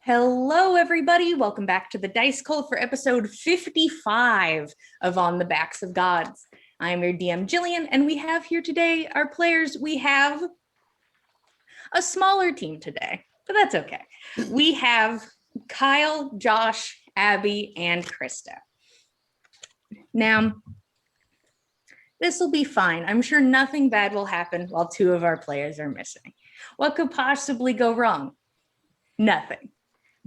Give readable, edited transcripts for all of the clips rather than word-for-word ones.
Hello, everybody. Welcome back to the Dice Cult for episode 55 of On the Backs of Gods. I'm your DM, Jillian, and we have here today our players. We have a smaller team today, but that's okay. We have Kyle, Josh, Abby, and Krista. Now, this will be fine. I'm sure nothing bad will happen while two of our players are missing. What could possibly go wrong? Nothing.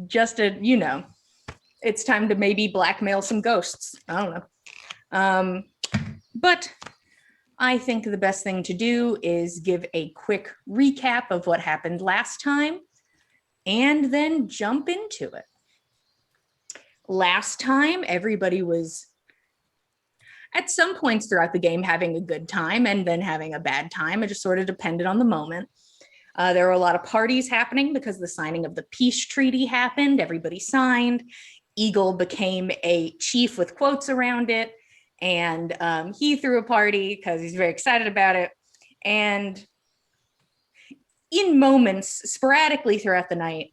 Just it's time to maybe blackmail some ghosts. I don't know. But I think the best thing to do is give a quick recap of what happened last time and then jump into it. Last time, everybody was at some points throughout the game having a good time and then having a bad time. It just sort of depended on the moment. There were a lot of parties happening because the signing of the peace treaty happened. Everybody signed. Eagle became a chief with quotes around it. And he threw a party because he's very excited about it. And in moments, sporadically throughout the night,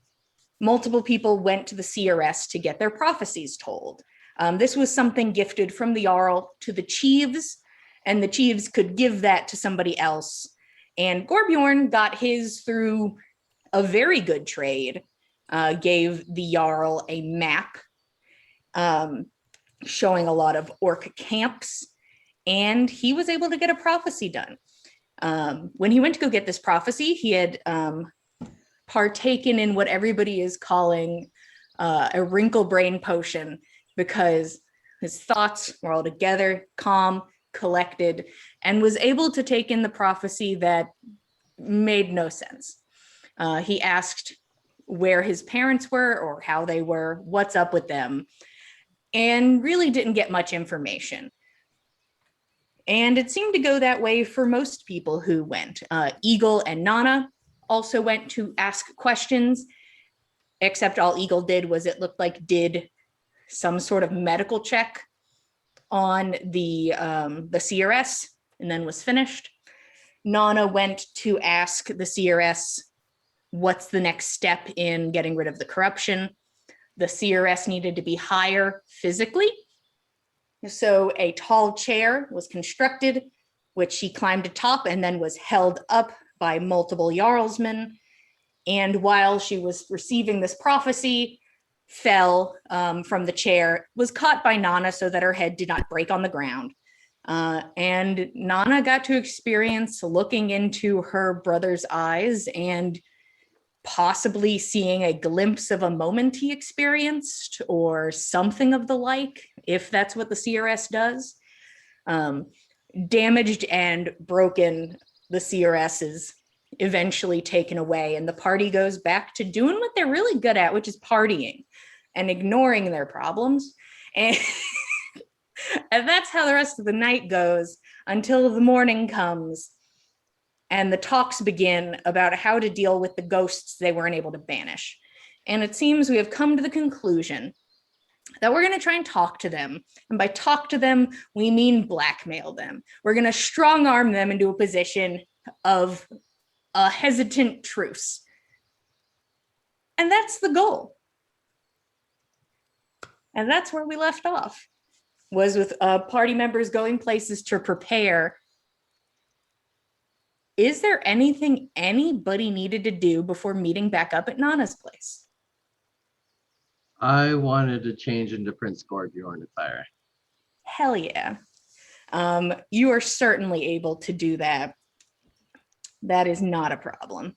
multiple people went to the CRS to get their prophecies told. This was something gifted from the Jarl to the Chiefs, and the Chiefs could give that to somebody else. And Gorbjorn got his through a very good trade, gave the Jarl a map showing a lot of orc camps, and he was able to get a prophecy done. When he went to go get this prophecy, he had partaken in what everybody is calling a wrinkle brain potion, because his thoughts were all together, calm, collected, and was able to take in the prophecy that made no sense. He asked where his parents were or how they were, what's up with them, and really didn't get much information. And it seemed to go that way for most people who went. Eagle and Nana also went to ask questions, except all Eagle did was it looked like did some sort of medical check on the CRS and then was finished. Nana went to ask the CRS what's the next step in getting rid of the corruption. The CRS needed to be higher physically. So a tall chair was constructed, which she climbed atop and then was held up by multiple Jarlsmen. And while she was receiving this prophecy, fell from the chair, was caught by Nana so that her head did not break on the ground. And Nana got to experience looking into her brother's eyes and possibly seeing a glimpse of a moment he experienced or something of the like, if that's what the CRS does. Damaged and broken, the CRS is eventually taken away, and the party goes back to doing what they're really good at, which is partying and ignoring their problems. And, and that's how the rest of the night goes until the morning comes and the talks begin about how to deal with the ghosts they weren't able to banish. And it seems we have come to the conclusion that we're going to try and talk to them. And by talk to them, we mean blackmail them. We're going to strong arm them into a position of a hesitant truce. And that's the goal. And that's where we left off, was with party members going places to prepare. Is there anything anybody needed to do before meeting back up at Nana's place? I wanted to change into Prince Gorbjorn attire. Hell yeah. You are certainly able to do that. That is not a problem.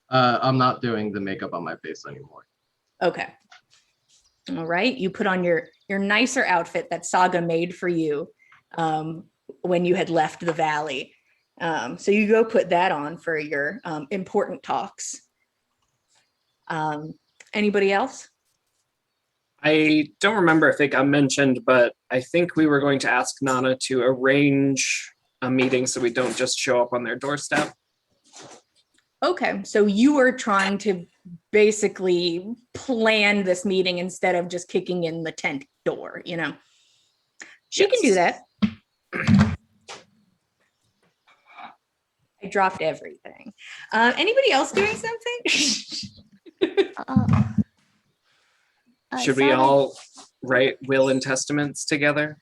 I'm not doing the makeup on my face anymore. Okay. All right. You put on your nicer outfit that Saga made for you when you had left the valley. So you go put that on for your important talks. Anybody else? I don't remember if it got mentioned, but I think we were going to ask Nana to arrange a meeting so we don't just show up on their doorstep. Okay, so you were trying to basically plan this meeting instead of just kicking in the tent door, you know? She can do that. I dropped everything. Anybody else doing something? Should we all write will and testaments together?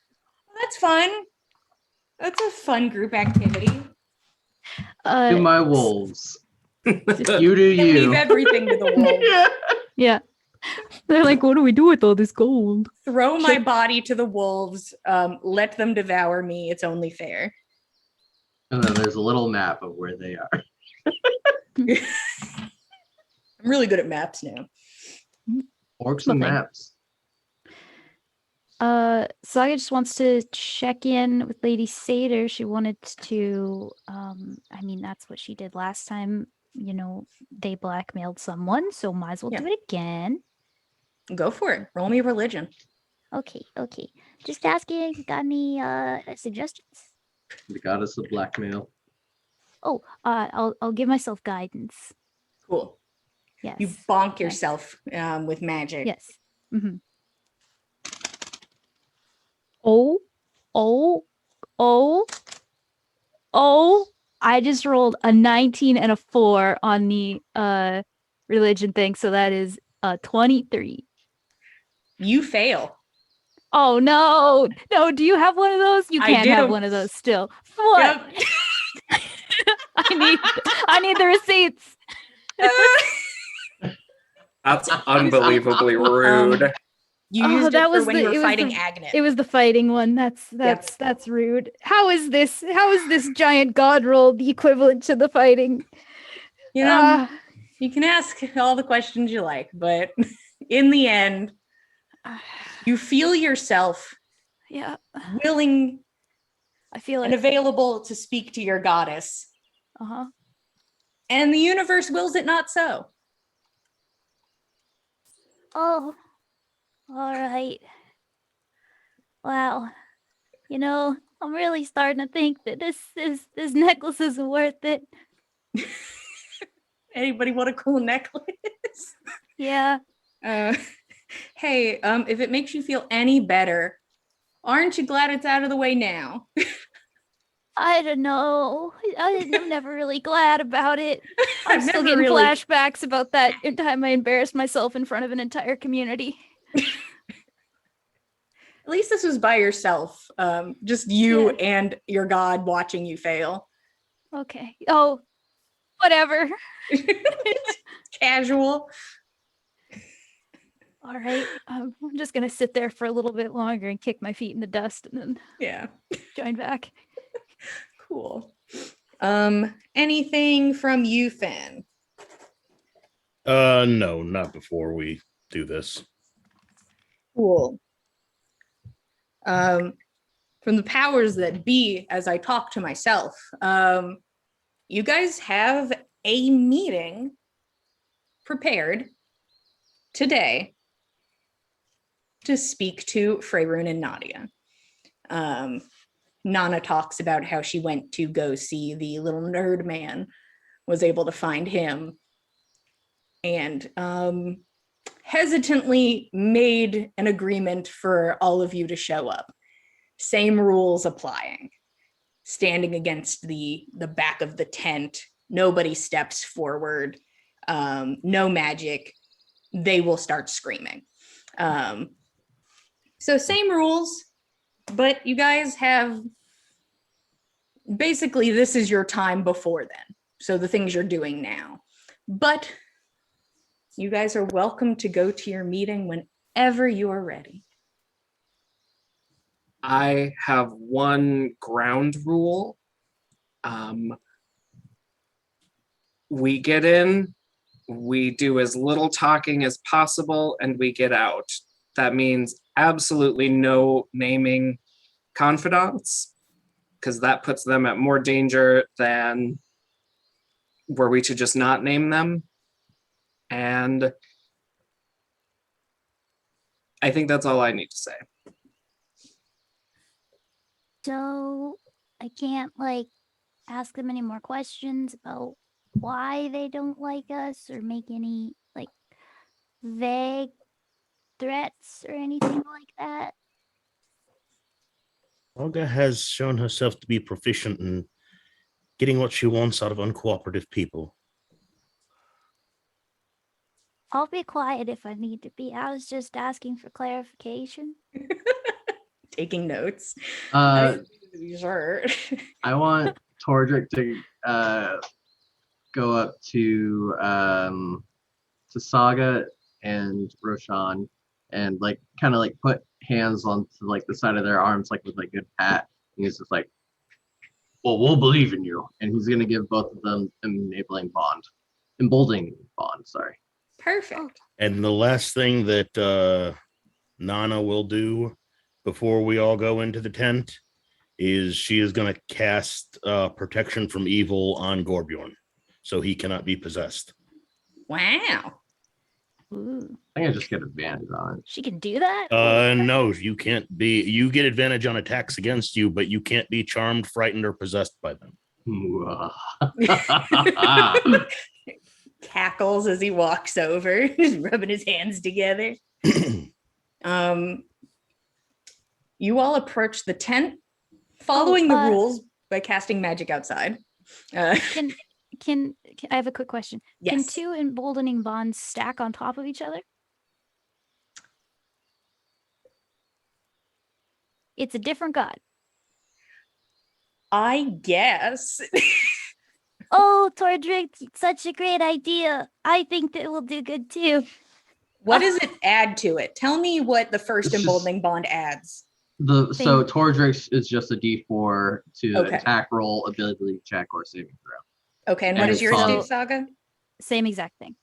That's fun. That's a fun group activity. To my wolves. You do You leave you. everything to the wolves. Yeah. They're like, what do we do with all this gold? Throw my body to the wolves. Let them devour me. It's only fair. And then there's a little map of where they are. I'm really good at maps now. Orcs and Nothing. maps. Saga just wants to check in with Lady Seder. She wanted to, I mean, that's what she did last time. You know, they blackmailed someone, so might as well do it again. Go for it. Roll me religion. Okay. Just asking, got any suggestions? The goddess of blackmail. Oh, I'll give myself guidance. Cool. Yes. You bonk Okay. yourself with magic. Yes. Mm-hmm. Oh, I just rolled a 19 and a 4 on the religion thing, so that is 23. You fail. Oh no, do you have one of those? You I can't have do. one of those still. What? Yep. I need the receipts. That's unbelievably rude. You Oh, used that it for was when the- you were it was fighting the- Agnes. It was the fighting one. That's rude. How is this giant god roll the equivalent to the fighting? You know, you can ask all the questions you like, but in the end, you feel yourself Yeah, willing I feel and it. available to speak to your goddess, Uh-huh. and the universe wills it not so. Oh, all right. Wow. You know, I'm really starting to think that this necklace isn't worth it. Anybody want a cool necklace? Yeah. Hey, if it makes you feel any better, aren't you glad it's out of the way now? I don't know. I'm never really glad about it. I'm I've still never getting really- flashbacks about that time I embarrassed myself in front of an entire community. At least this was by yourself. Just you Yeah. and your god watching you fail. Okay. Oh, whatever. Casual. All right. I'm just gonna sit there for a little bit longer and kick my feet in the dust and then Yeah. join back. Cool. Anything from you, Finn? No, not before we do this. Cool. From the powers that be, as I talk to myself, you guys have a meeting prepared today to speak to Freyrun and Nadia. Nana talks about how she went to go see the little nerd man, was able to find him, and hesitantly made an agreement for all of you to show up. Same rules applying. Standing against the back of the tent, nobody steps forward, no magic, they will start screaming. So same rules, but you guys have, basically this is your time before then. So the things you're doing now. But you guys are welcome to go to your meeting whenever you are ready. I have one ground rule. We get in, we do as little talking as possible, and we get out. That means absolutely no naming confidants, because that puts them at more danger than were we to just not name them. And I think that's all I need to say. So I can't ask them any more questions about why they don't like us or make any vague threats or anything like that. Olga has shown herself to be proficient in getting what she wants out of uncooperative people. I'll be quiet if I need to be. I was just asking for clarification. Taking notes. Uh, Sure. I want Tordrick to go up to Saga and Roshan and like kind of like put hands onto like the side of their arms like with like a good pat. And he's just like, well, we'll believe in you. And he's gonna give both of them an emboldening bond, sorry. Perfect. And the last thing that Nana will do before we all go into the tent is she is going to cast protection from evil on Gorbjorn, so he cannot be possessed. Wow. Ooh, I think I just get advantage on it. she can do that? No, you can't be. You get advantage on attacks against you, but you can't be charmed, frightened, or possessed by them. Cackles as he walks over, just rubbing his hands together. You all approach the tent, following the rules by casting magic outside. Can I have a quick question? Can Yes. two emboldening bonds stack on top of each other? It's a different god. I guess. Oh, Tordrick, such a great idea. I think that will do good too. What does it add to it? Tell me what the first It's just- emboldening bond adds. So Tordrick's is just a D4 to Okay. attack roll, ability check, or saving throw. Okay, and what And does yours do, follow- Saga? Same exact thing.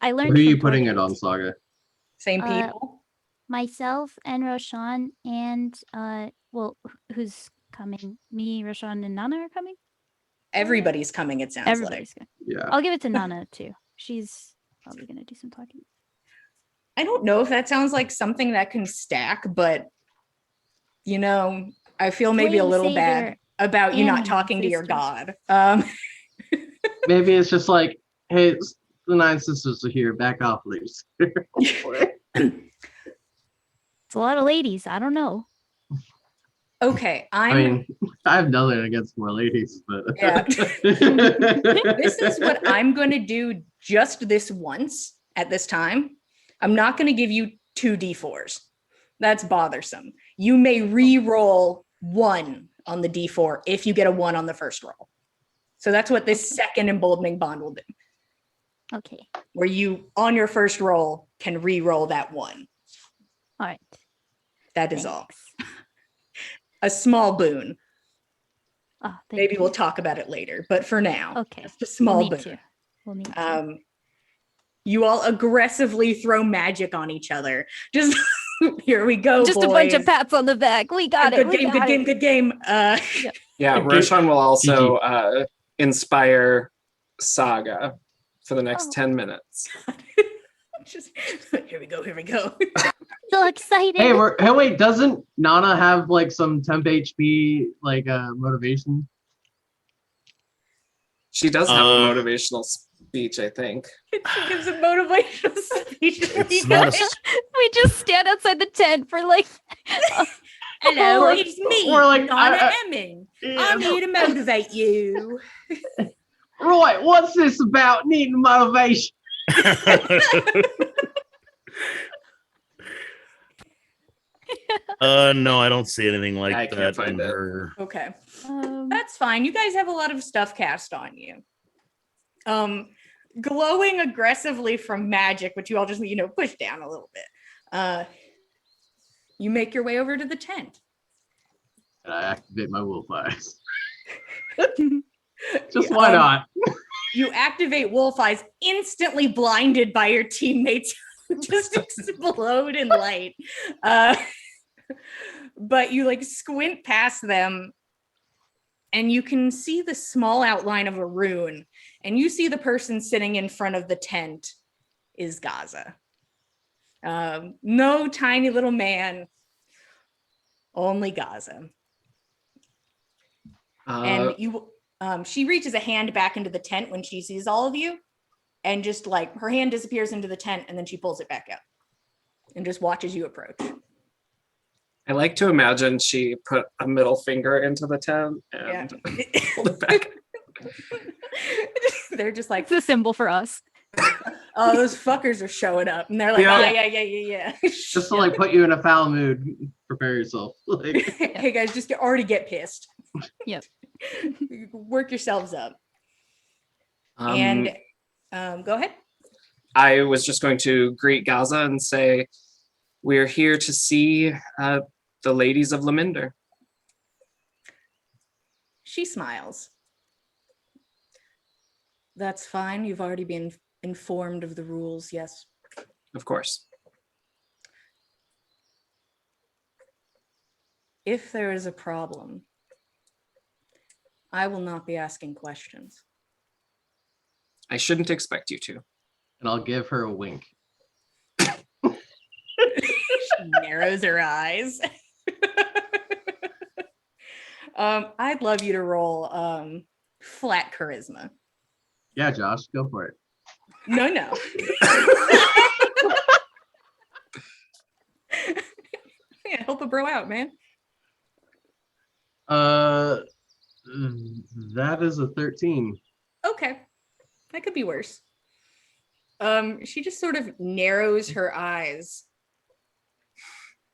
I learned Who are you from putting it Tordrick. on, Saga? Same Uh, people? Myself and Roshan and who's coming? Me, Roshan, and Nana are coming? Everybody's coming, it sounds Everybody's good. Yeah. I'll give it to Nana too. She's probably gonna do some talking. I don't know if that sounds like something that can stack, but I feel maybe a Lady little bad Saber about you not and talking to your sisters. god. Maybe it's just like, hey, the 9 sisters are here. Back off, please. It's a lot of ladies. I don't know. Okay, I mean, I have nothing against more ladies, but Yeah. This is what I'm going to do just this once at this time. I'm not going to give you 2 D4s. That's bothersome. You may re-roll 1 on the D4 if you get a 1 on the first roll. So that's what this second emboldening bond will do, Okay. where you, on your first roll, can re-roll that 1. All right. That is all. Thanks. A small boon. Oh, thank Maybe you. we'll talk about it later, but for now, Okay. just a We'll small need boon. to. We'll need to. You all aggressively throw magic on each other. Just here we go, Just a bunch of boys. pats on the back. We got it. Good We game, got good game, it. good game. Yeah, Good- Roshan will also inspire Saga for the next Oh. 10 minutes. just here we go, here we go. So excited. hey, wait, doesn't Nana have like some temp HP like motivation? She does have a Uh, motivational speech, I think. She gives a motivational speech. It's not a s- We just stand outside the tent for like. Hello, We're- it's me, we're like, Donna Emming. I'm here to motivate you. Roy, what's this about needing motivation? No, I don't see anything like I can't that find in it. her. Okay. Um, That's fine. You guys have a lot of stuff cast on you. Glowing aggressively from magic, which you all just push down a little bit. You make your way over to the tent. And I activate my wolf eyes. You- Just why not? You activate wolf eyes, instantly blinded by your teammates who just explode in light. But you squint past them and you can see the small outline of a rune, and you see the person sitting in front of the tent is Gaza. No tiny little man, only Gaza. And she reaches a hand back into the tent when she sees all of you, and just her hand disappears into the tent, and then she pulls it back out and just watches you approach. I like to imagine she put a middle finger into the tent and pulled it back. They're just like, it's a symbol for us. Oh, those fuckers are showing up, and they're like, Yeah. yeah. Just to like put you in a foul mood, prepare yourself. Like, Hey guys, just already get pissed. Yep. Work yourselves up. Um, And go ahead. I was just going to greet Gaza and say, we're here to see the ladies of Laminder. She smiles. That's fine. You've already been informed of the rules, yes. Of course. If there is a problem, I will not be asking questions. I shouldn't expect you to. and I'll give her a wink. She narrows her eyes. I'd love you to roll flat charisma. Yeah, Josh, go for it. No. Yeah, help a bro out, man. That is a 13. Okay, that could be worse. She just sort of narrows her eyes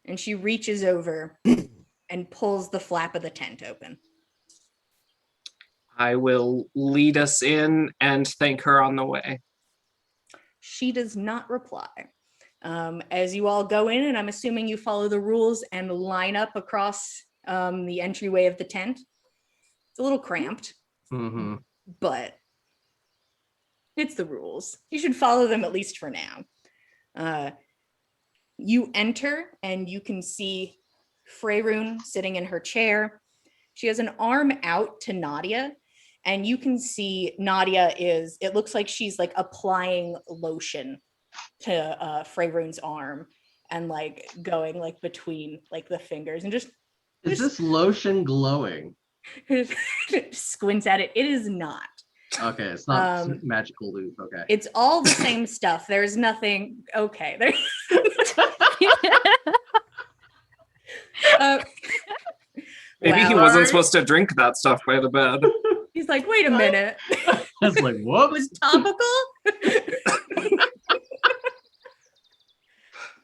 and she reaches over and pulls the flap of the tent open. I will lead us in and thank her on the way. She does not reply. As you all go in, and I'm assuming you follow the rules and line up across the entryway of the tent. It's a little cramped, Mm-hmm. but it's the rules. You should follow them at least for now. You enter and you can see Freyroon sitting in her chair. She has an arm out to Nadia, and you can see Nadia it looks like she's like applying lotion to Freyroon's arm and like going like between like the fingers and just Is this lotion glowing? squints at it. It is not. Okay, it's not magical loop. Okay. It's all the same stuff. There's nothing. Okay. There. Maybe he Wow. wasn't supposed to drink that stuff by the bed. He's like, wait a minute. I was like, It whoops. was topical.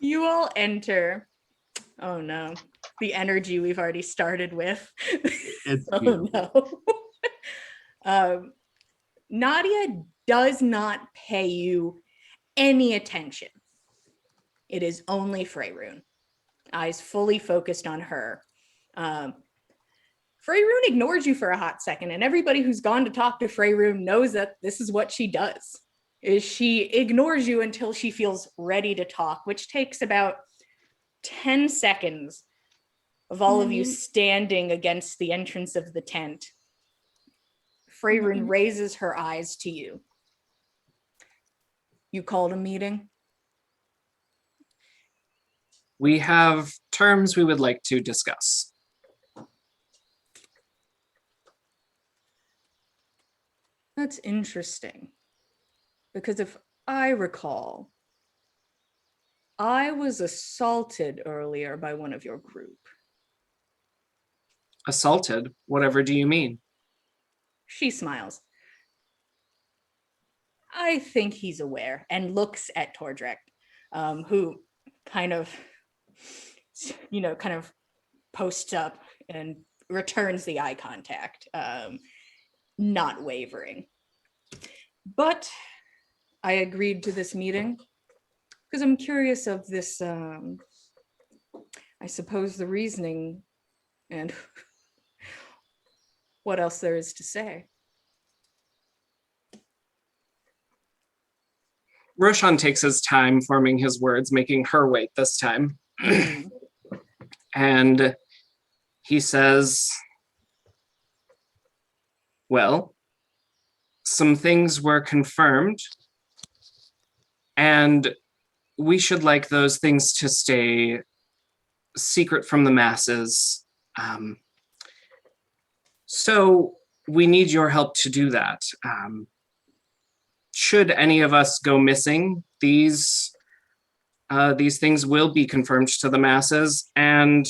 You all enter. Oh no. The energy we've already started with. It's Oh beautiful. no. Nadia does not pay you any attention. It is only Freyroon. Eyes fully focused on her. Freyroon ignores you for a hot second, and everybody who's gone to talk to Freyroon knows that this is what she does. Is she ignores you until she feels ready to talk, which takes about 10 seconds of all of you standing against the entrance of the tent. Freyroon raises her eyes to you. You called a meeting? We have terms we would like to discuss. That's interesting. Because if I recall, I was assaulted earlier by one of your group. Assaulted? Whatever do you mean? She smiles. I think he's aware and looks at Tordrek, who kind of posts up and returns the eye contact, not wavering. But I agreed to this meeting because I'm curious of this, I suppose the reasoning and what else there is to say. Roshan takes his time forming his words, making her wait this time. And he says, well, some things were confirmed, and we should like those things to stay secret from the masses. So we need your help to do that. Should any of us go missing, these things will be confirmed to the masses, and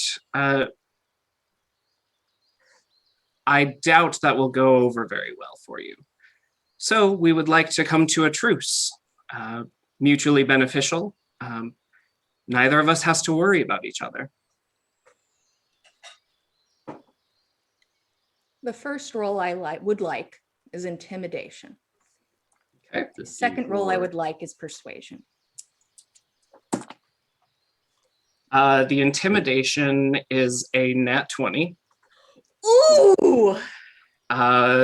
I doubt that will go over very well for you. So we would like to come to a truce. mutually beneficial. Neither of us has to worry about each other. The first roll I would like is intimidation. Okay. The second roll I 54. would like is persuasion. The intimidation is a nat 20. Ooh!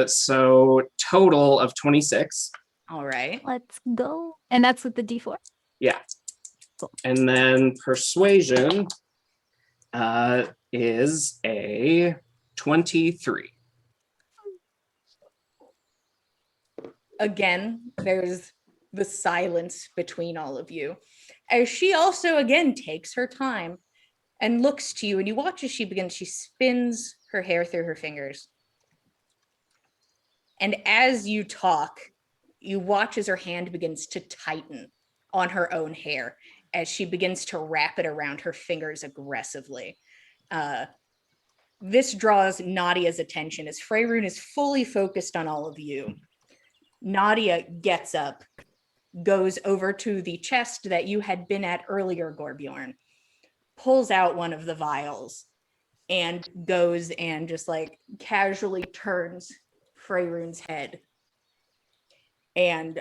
So total of 26. All right. Let's go. And that's with the D4. Yeah. Cool. And then persuasion is a 23. Again, there's the silence between all of you, as she also again takes her time and looks to you, and you watch as she spins her hair through her fingers. And as you talk, you watch as her hand begins to tighten on her own hair as she begins to wrap it around her fingers aggressively. This draws Nadia's attention as Freyroon is fully focused on all of you. Nadia gets up, goes over to the chest that you had been at earlier, Gorbjorn, pulls out one of the vials, and goes and just like casually turns Freyroon's head and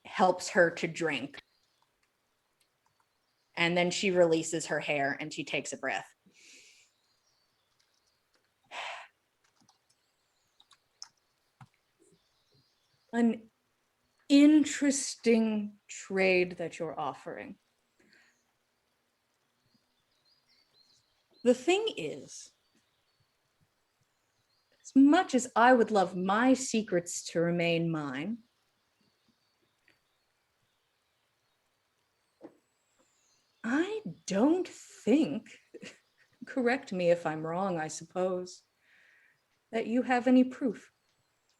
helps her to drink. And then she releases her hair and she takes a breath. An interesting trade that you're offering. The thing is, as much as I would love my secrets to remain mine, I don't think, correct me if I'm wrong, I suppose, that you have any proof.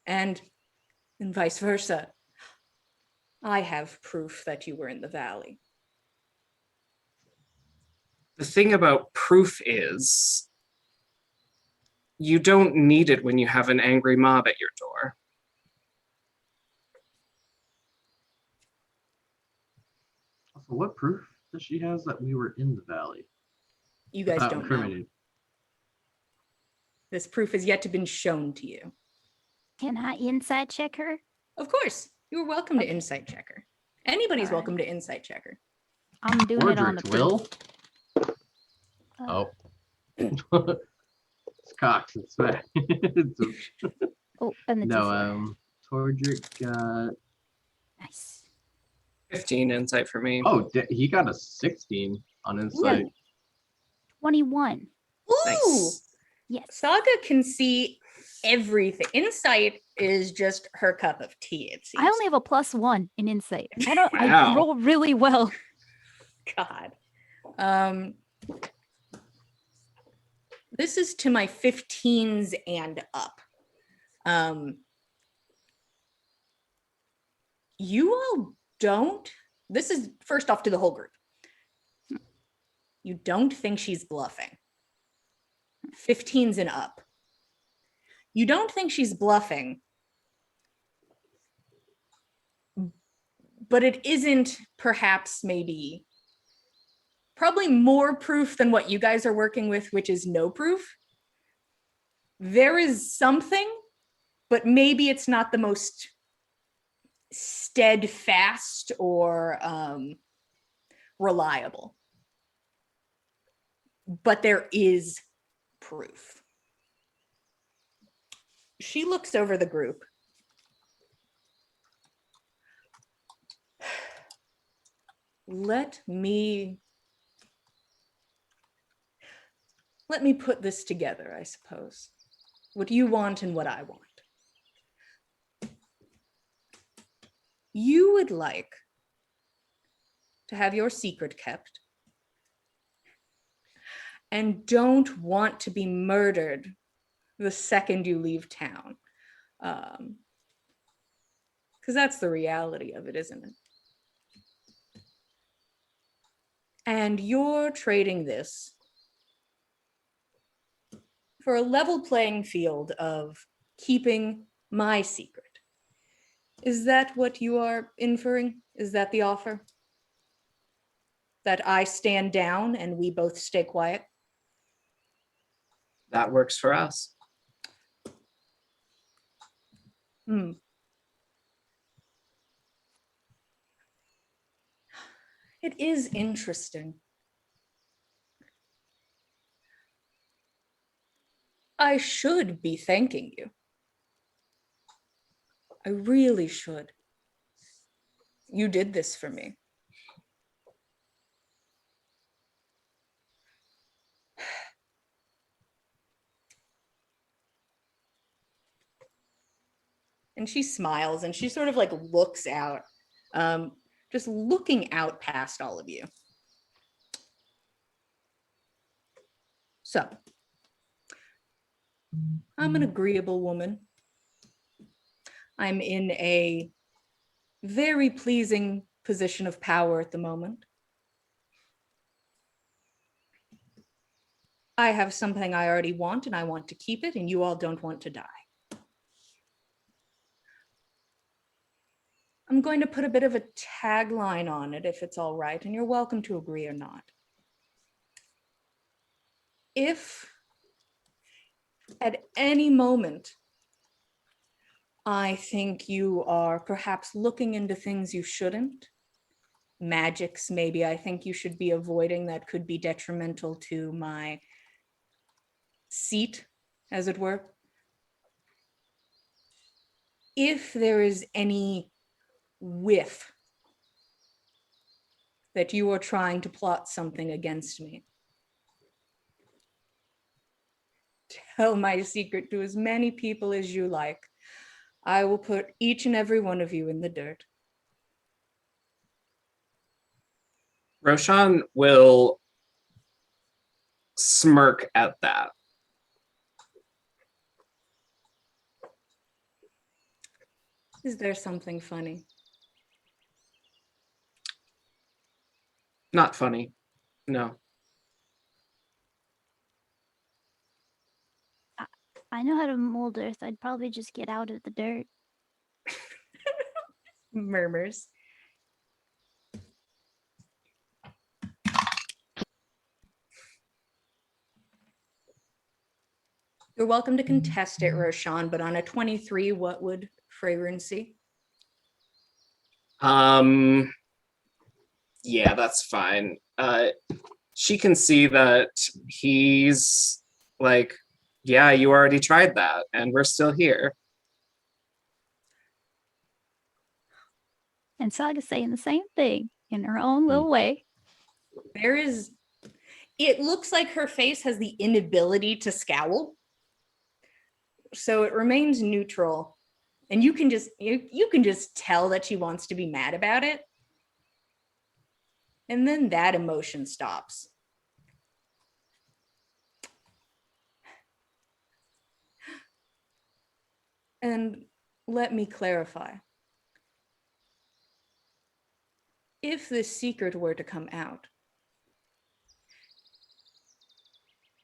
And vice versa. I have proof that you were in the valley. The thing about proof is you don't need it when you have an angry mob at your door. Also, what proof does she has that we were in the valley? You guys Without don't know. incriminating. This proof has yet to been shown to you. Can I inside check her? Of course, you're welcome to Okay. insight checker. Anybody's All right. welcome to insight checker. I'm doing it on the Ordric's will. Uh, Oh. It's cocked. It's bad. Oh, and the No, D4. Tordric got. nice. 15 insight for me. Oh, he got a 16 on insight. 21. Ooh! Nice. Yes. Saga can see everything. Insight is just her cup of tea, it seems. I only have a +1 in insight. I don't. I Wow. roll really well. God. This is to my 15s and up. You all don't. This is first off to the whole group. You don't think she's bluffing. 15s and up. You don't think she's bluffing, but it isn't perhaps maybe probably more proof than what you guys are working with, which is no proof. There is something, but maybe it's not the most steadfast or reliable. But there is proof. She looks over the group. Let me put this together, I suppose. What you want and what I want. You would like to have your secret kept and don't want to be murdered the second you leave town. Because that's the reality of it, isn't it? And you're trading this for a level playing field of keeping my secret Is that what you are inferring? Is that the offer? That I stand down and we both stay quiet? That works for us. Hmm. It is interesting. I should be thanking you. I really should. You did this for me. And she smiles and she sort of like looks out, just looking out past all of you. So, I'm an agreeable woman. I'm in a very pleasing position of power at the moment. I have something I already want and I want to keep it, and you all don't want to die. I'm going to put a bit of a tagline on it if it's all right, and you're welcome to agree or not. If at any moment I think you are perhaps looking into things you shouldn't, magics maybe I think you should be avoiding that could be detrimental to my seat, as it were. If there is any whiff that you are trying to plot something against me, tell my secret to as many people as you like. I will put each and every one of you in the dirt. Roshan will smirk at that. Is there something funny? Not funny. No. I know how to mold earth. I'd probably just get out of the dirt. Murmurs. You're welcome to contest it, Roshan, but on a 23, what would Fragrance see? Yeah, that's fine. She can see that he's like, yeah, you already tried that, and we're still here. And Saga's saying the same thing in her own little way. There is, it looks like her face has the inability to scowl. So it remains neutral. And you can just, you can just tell that she wants to be mad about it. And then that emotion stops. And let me clarify. If this secret were to come out,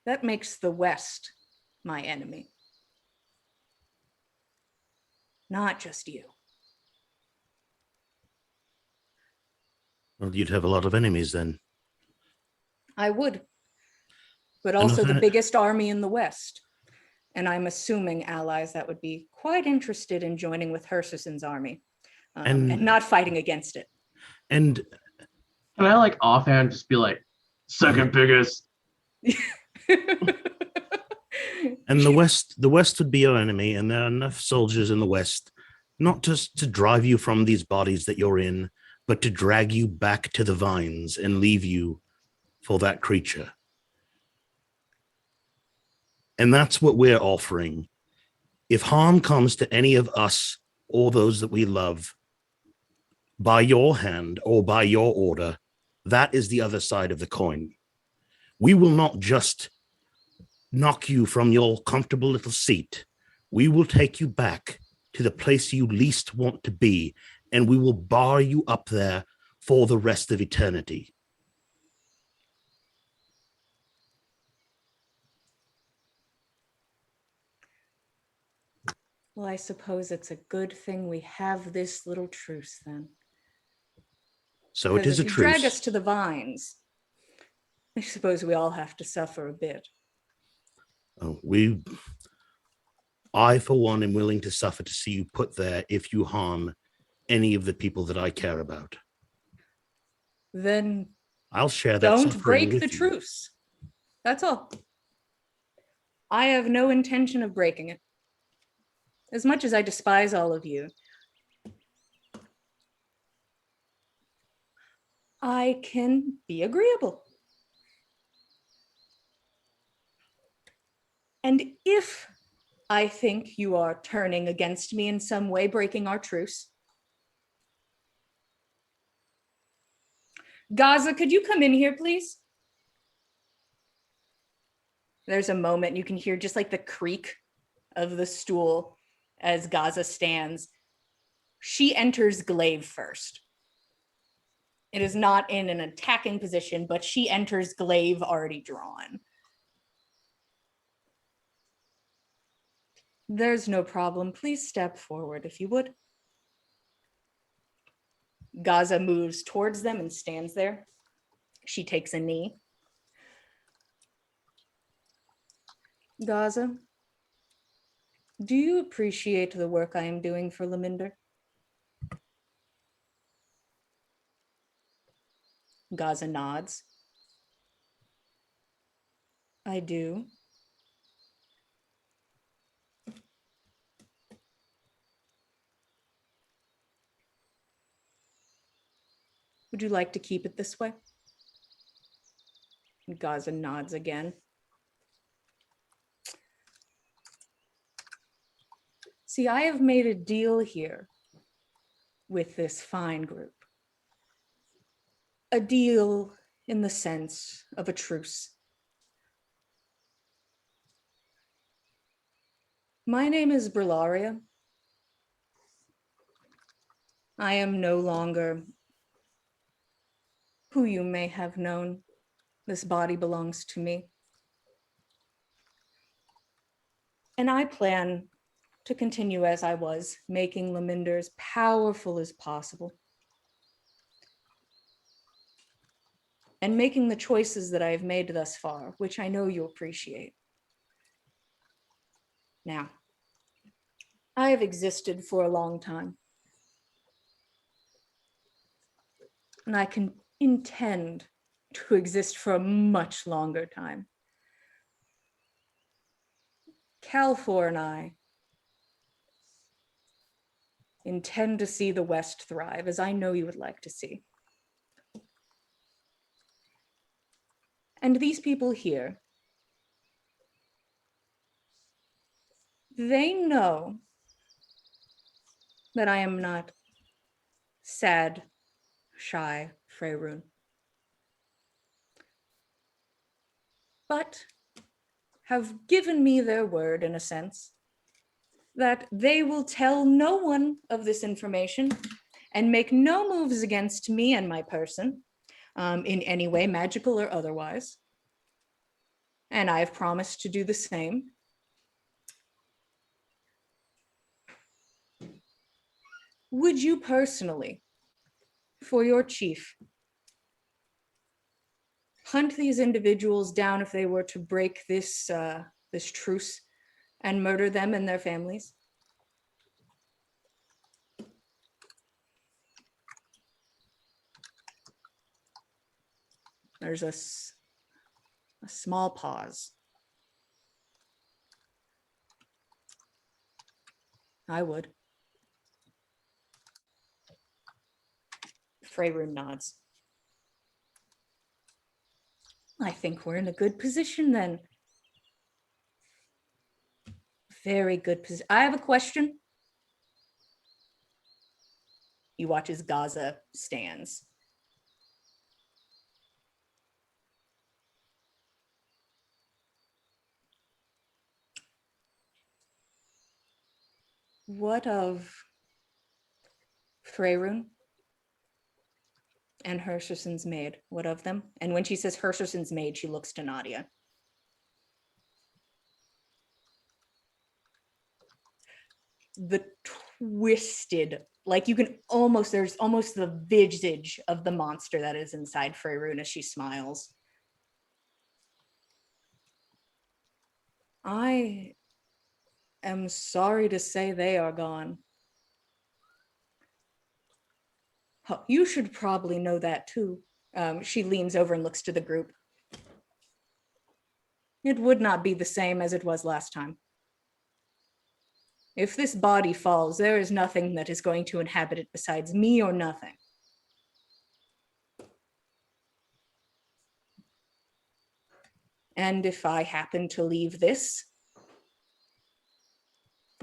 that makes the West my enemy. Not just you. Well, you'd have a lot of enemies then. I would. But also if the I- biggest army in the West. And I'm assuming allies that would be quite interested in joining with Hersuson's army and not fighting against it. And Can I like offhand just be like, second biggest? and the West would be your enemy, and there are enough soldiers in the West, not just to drive you from these bodies that you're in, but to drag you back to the vines and leave you for that creature. And that's what we're offering. If harm comes to any of us or those that we love, by your hand or by your order, that is the other side of the coin. We will not just knock you from your comfortable little seat. We will take you back to the place you least want to be, and we will bar you up there for the rest of eternity. Well, I suppose it's a good thing we have this little truce then. So it Because is a if you drag truce. us to the vines, I suppose we all have to suffer a bit. Oh, I, for one, am willing to suffer to see you put there if you harm any of the people that I care about. Then I'll share that don't suffering break with the you. truce. That's all. I have no intention of breaking it. As much as I despise all of you, I can be agreeable. And if I think you are turning against me in some way, breaking our truce, Gaza, could you come in here, please? There's a moment you can hear just like the creak of the stool as Gaza stands. She enters glaive first. It is not in an attacking position, but she enters glaive already drawn. There's no problem. Please step forward if you would. Gaza moves towards them and stands there. She takes a knee. Gaza, do you appreciate the work I am doing for Laminder? Gaza nods. I do. Would you like to keep it this way? Gaza nods again. See, I have made a deal here with this fine group. A deal in the sense of a truce. My name is Brillaria. I am no longer who you may have known. This body belongs to me. And I plan to continue as I was, making Laminder as powerful as possible. And making the choices that I've made thus far, which I know you appreciate. Now, I have existed for a long time. And I can intend to exist for a much longer time. Calfor and I intend to see the West thrive, as I know you would like to see. And these people here, they know that I am not sad, shy Freyrun, but have given me their word, in a sense, that they will tell no one of this information and make no moves against me and my person in any way, magical or otherwise. And I have promised to do the same. Would you personally, for your chief, hunt these individuals down if they were to break this truce and murder them and their families? There's a small pause. I would. Freyrun nods. I think we're in a good position then. Very good position. I have a question. You watch as Gaza stands. What of Freyrun and Hersherson's maid? What of them? And when she says Hersherson's maid, she looks to Nadia. the twisted, like you can almost, there's almost the visage of the monster that is inside Faerun as she smiles. I am sorry to say they are gone. Oh, you should probably know that too. She leans over and looks to the group. It would not be the same as it was last time. If this body falls, there is nothing that is going to inhabit it besides me or nothing. And if I happen to leave this,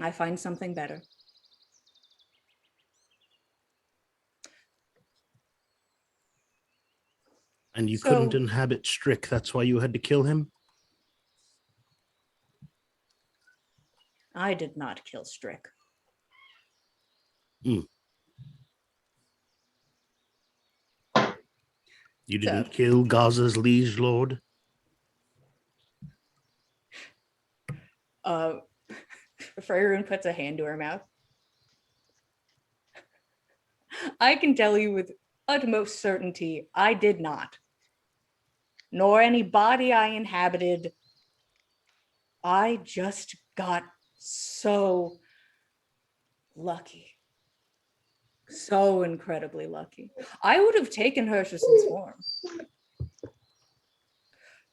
I find something better. And you So- couldn't inhabit Strick. That's why you had to kill him? I did not kill Strick. You didn't kill Gaza's liege lord? Faerun puts a hand to her mouth. I can tell you with utmost certainty, I did not. Nor any body I inhabited. I just got so lucky. So incredibly lucky. I would have taken Hershison's form.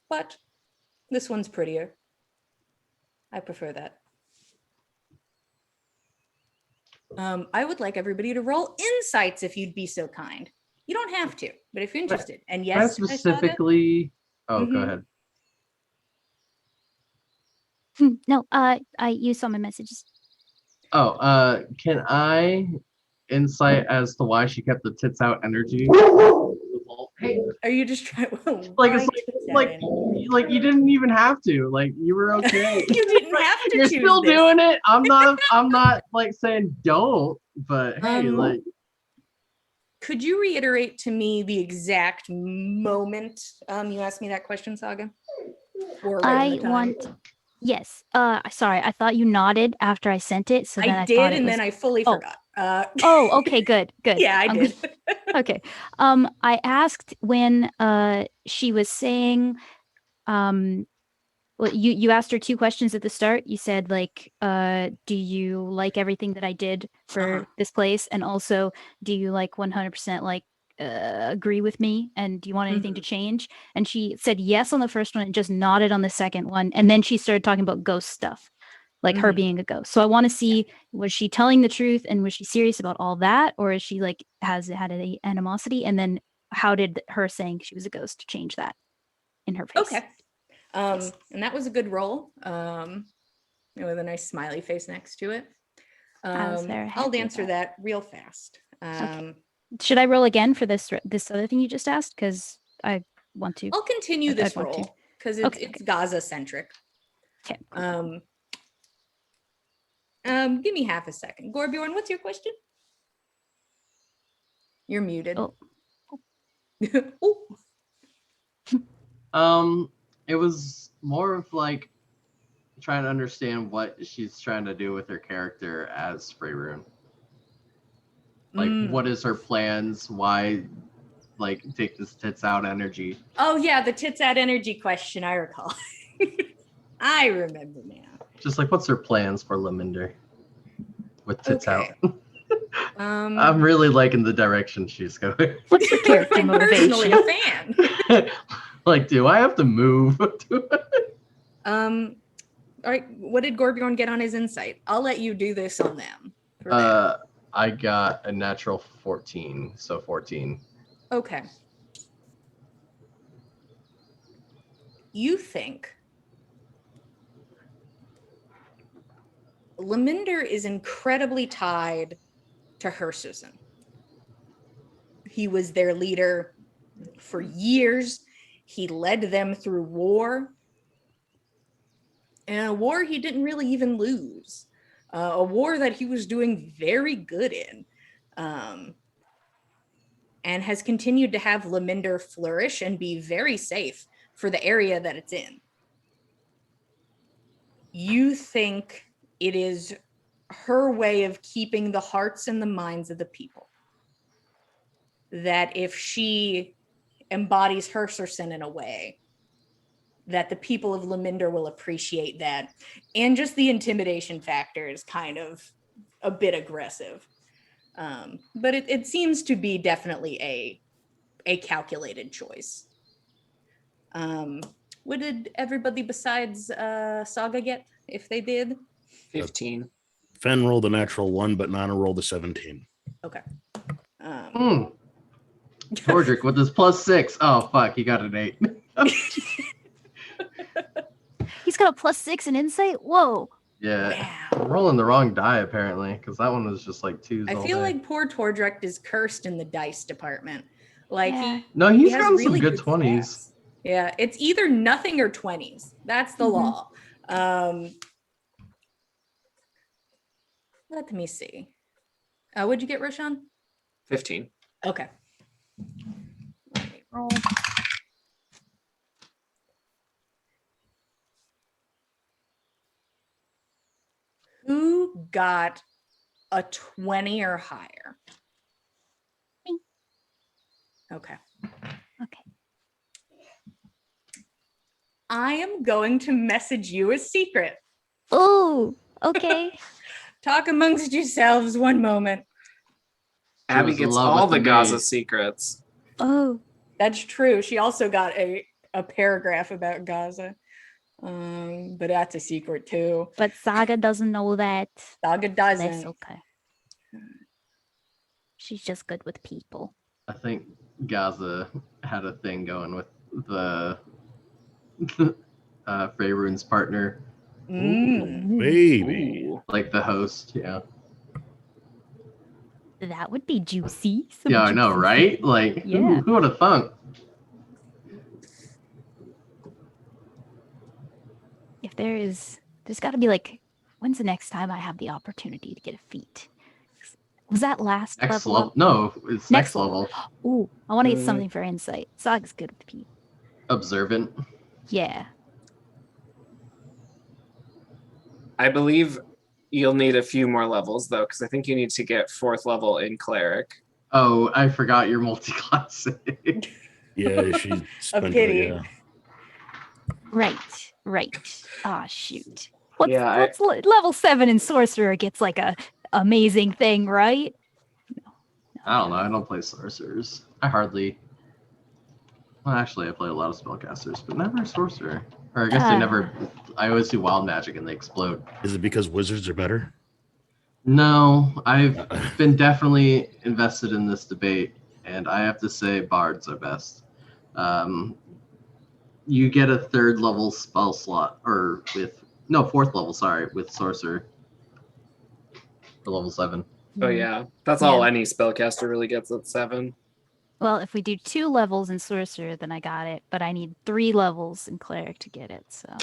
But this one's prettier. I prefer that. I would like everybody to roll insights if you'd be so kind. You don't have to, but if you're interested. And Can I yes, specifically. Oh, go Mhm. ahead. No, I you saw my messages. Oh, can I insight as to why she kept the tits out energy? Hey, are you just trying? like it's like you didn't even have to. Like you were okay. You didn't have to. You're choose still this. doing it. I'm not like saying don't, but hey, like Could you reiterate to me the exact moment you asked me that question, Saga? Or right in I the time? want. Yes. Sorry. I thought you nodded after I sent it, so then I I did, thought it and was. then I fully Oh. forgot. Oh, okay, good, good. Yeah, I I'm did. Okay. I asked when she was saying well, you asked her two questions at the start. You said like do you like everything that I did for this place, and also do you like 100% like agree with me, and do you want anything to change? And she said yes on the first one and just nodded on the second one, and then she started talking about ghost stuff, like her being a ghost. So I want to see, was she telling the truth and was she serious about all that, or is she like has had an animosity, and then how did her saying she was a ghost change that in her face? Okay. And that was a good roll. With a nice smiley face next to it. I was very I'll happy with answer that real fast. Should I roll again for this other thing you just asked? Because I want to. I'll continue I'd this want to. roll because it's, Okay, it's Gaza centric. Okay. Give me half a second. Gorbjorn, what's your question? You're muted. Oh. Ooh. it was more of like trying to understand what she's trying to do with her character as Faerun. Like, what is her plans? Why, like, take this tits out energy? Oh yeah, the tits out energy question. I recall. I remember now. Just like, what's her plans for Laminder with tits Okay. out? I'm really liking the direction she's going. What's your character I'm motivation? personally a fan. Like, do I have to move? All right, what did Gorbjorn get on his insight? I'll let you do this on them. For them. I got a natural 14, so 14. Okay. You think Laminder is incredibly tied to Hershisson. He was their leader for years. He led them through war. And a war he didn't really even lose. A war that he was doing very good in. And has continued to have Laminder flourish and be very safe for the area that it's in. You think it is her way of keeping the hearts and the minds of the people. That if she embodies her Circin in a way, that the people of Laminder will appreciate that. And just the intimidation factor is kind of a bit aggressive. But it seems to be definitely a calculated choice. What did everybody besides Saga get, if they did? 15. Fen rolled a natural 1, but Nana rolled a 17. Okay. Tordrick with his +6. Oh fuck, he got an 8. He's got a +6 in insight. Whoa. Yeah, Wow. I'm rolling the wrong die apparently, because that one was just like 2s. I all feel day. like poor Tordrecht is cursed in the dice department. Like Yeah. No, he he's has gotten really some good 20s. stats. Yeah, it's either nothing or 20s. That's the law. Let me see. What'd you get, Roshan? 15. Okay. Let me roll. Who got a 20 or higher? Me. Okay. Okay. I am going to message you a secret. Oh, okay. Talk amongst yourselves one moment. Abby was in gets love all with the the Gaza maid. secrets. Oh, That's true. She also got a paragraph about Gaza. But that's a secret too. but Saga doesn't know that. Saga That's doesn't. okay. She's just good with people. I think Gaza had a thing going with the Faerun's partner, Maybe. Ooh. like the host. Yeah. That would be juicy. Some Yeah, I know, juicy right? food. Like, Yeah. who would have thunk? If there's got to be like, when's the next time I have the opportunity to get a feat? Was that last Next level? level? Up? No, it's Next next level. Ooh, I want to get Mm. something for insight. Saga's good with people. Observant. Yeah. I believe you'll need a few more levels though, because I think you need to get 4th level in cleric. Oh, I forgot your multi-classic. Yeah, she spent pity. it. Yeah. Right. Ah, shoot. What's Yeah, level 7 in sorcerer gets like a amazing thing, right? I don't know. I don't play sorcerers. I hardly. Well, actually, I play a lot of spellcasters, but never a sorcerer. Or I guess they never. I always do wild magic and they explode. Is it because wizards are better? No, I've been definitely invested in this debate, and I have to say bards are best. You get a 3rd level spell slot, or with no 4th level, sorry, with sorcerer for level 7. Oh yeah, that's all any spellcaster really gets at 7. Well, if we do 2 levels in sorcerer, then I got it. But I need 3 levels in cleric to get it. So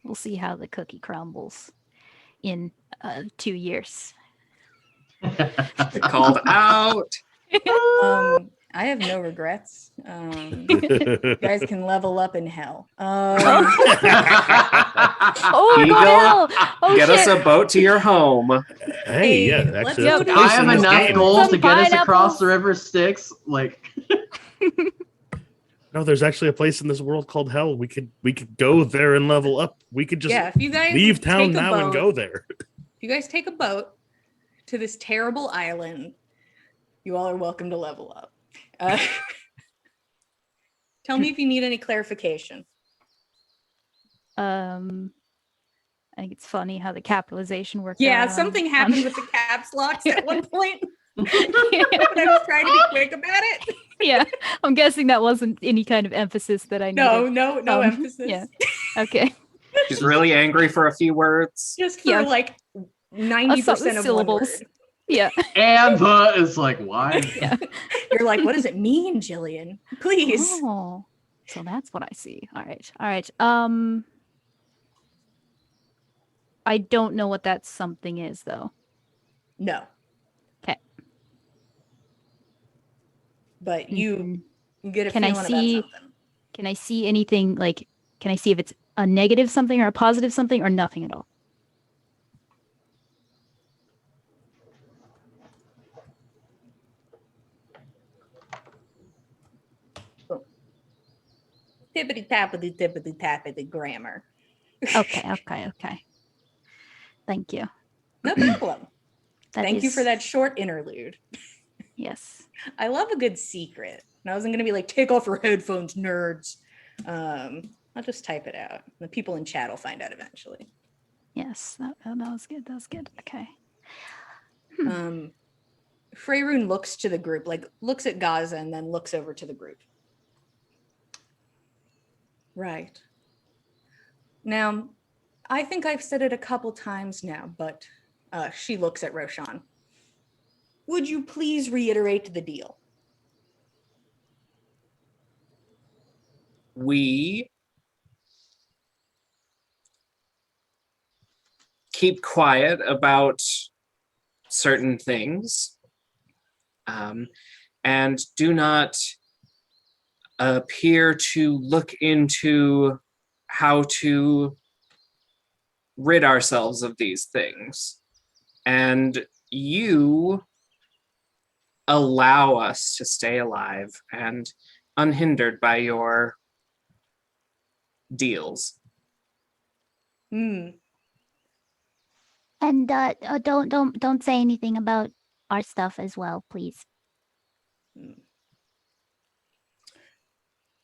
we'll see how the cookie crumbles in 2 years. Called out. I have no regrets. You guys can level up in hell. Oh, we're going to hell! Oh, Get us shit. a boat to your home. Hey, yeah, let's actually, go that's a to- place I have in this enough game. gold to Some get us across pineapples. the river Styx. Like, No, there's actually a place in this world called Hell. We could go there and level up. We could just Yeah, if you guys leave town take a now and boat- go there. If you guys take a boat to this terrible island, you all are welcome to level up. Tell me if you need any clarification. I think it's funny how the capitalization worked Yeah, out. something on- happened with the caps locks at one point. I was trying to be quick about it. Yeah, I'm guessing that wasn't any kind of emphasis that I needed. No emphasis. Yeah. Okay. She's really angry for a few words. Just for Yeah. like 90% of syllables. one word. Yeah. and the is like, why? Yeah. You're like, what does it mean, Jillian? Please. Oh, so that's what I see. All right. I don't know what that something is though. No. 'Kay. But you get a Can I feeling see- about something. Can I see anything like? Can I see if it's a negative something or a positive something or nothing at all? tippity-tappity grammar. Okay. Thank you. No problem. That Thank you is- for that short interlude. Yes. I love a good secret. And I wasn't going to be like, take off your headphones, nerds. I'll just type it out. The people in chat will find out eventually. Yes. That was good. That was good. Okay. Freyroon looks to the group, like looks at Gaza and then looks over to the group. Right. Now, I think I've said it a couple times now, but she looks at Roshan. Would you please reiterate the deal? We keep quiet about certain things, and do not appear to look into how to rid ourselves of these things. And you allow us to stay alive and unhindered by your deals. Hmm. And don't say anything about our stuff as well, please.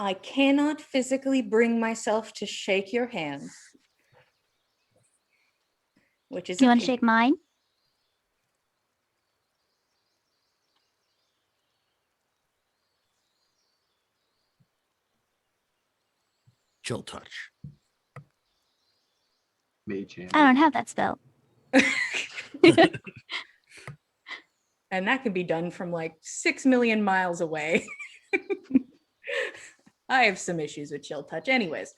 I cannot physically bring myself to shake your hand, which is Do you a want to pity. shake mine? Chill touch. Mage hand. I don't have that spell. And that can be done from like 6 million miles away. I have some issues with chill touch. Anyways,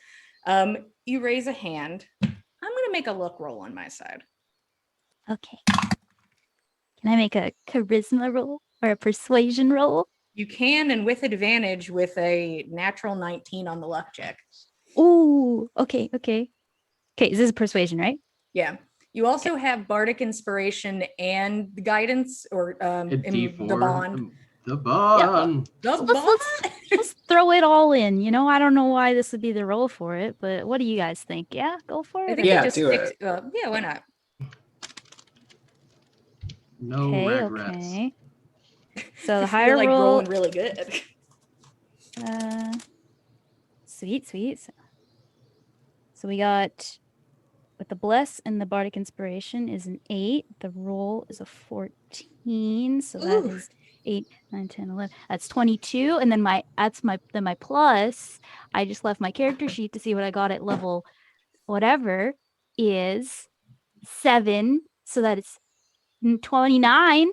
you raise a hand. I'm going to make a luck roll on my side. Okay. Can I make a charisma roll or a persuasion roll? You can, and with advantage with a natural 19 on the luck check. Ooh. Okay. Is this a persuasion, right? Yeah. You also have bardic inspiration and guidance, or A in D4. the bond. The bond. The Let's- bond. Let's throw it all in. You know, I don't know why this would be the roll for it, but what do you guys think? Yeah, go for I it. think Yeah, it just do sticks. it. Yeah, why not? No Okay. regrets. Okay. So the You're higher like roll. rolling really good. Sweet. So we got with the bless and the bardic inspiration is an 8. The roll is a 14. So that Ooh. is 8, 9, 10, 11. That's 22. And then my plus. I just left my character sheet to see what I got at level whatever is 7. So that is 29.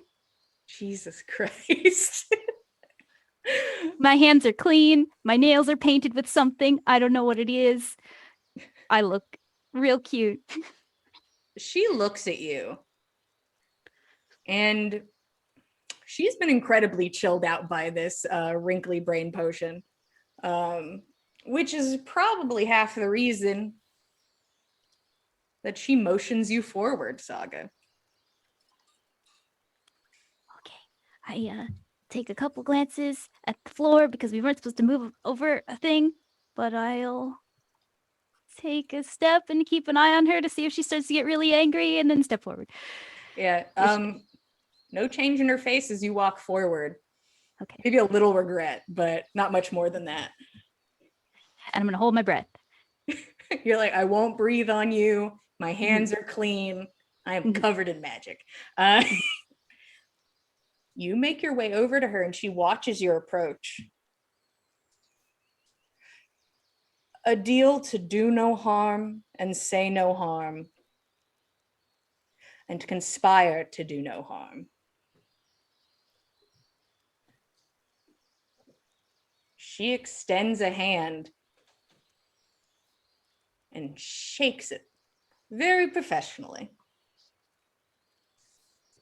Jesus Christ. My hands are clean. My nails are painted with something. I don't know what it is. I look real cute. She looks at you and she's been incredibly chilled out by this wrinkly brain potion, which is probably half the reason that she motions you forward, Saga. Okay. I take a couple glances at the floor because we weren't supposed to move over a thing, but I'll take a step and keep an eye on her to see if she starts to get really angry and then step forward. Yeah. No change in her face as you walk forward. Okay. Maybe a little regret, but not much more than that. And I'm going to hold my breath. You're like, I won't breathe on you. My hands are clean. I am Mhm. covered in magic. You make your way over to her and she watches your approach. A deal to do no harm and say no harm, and conspire to do no harm. She extends a hand and shakes it very professionally.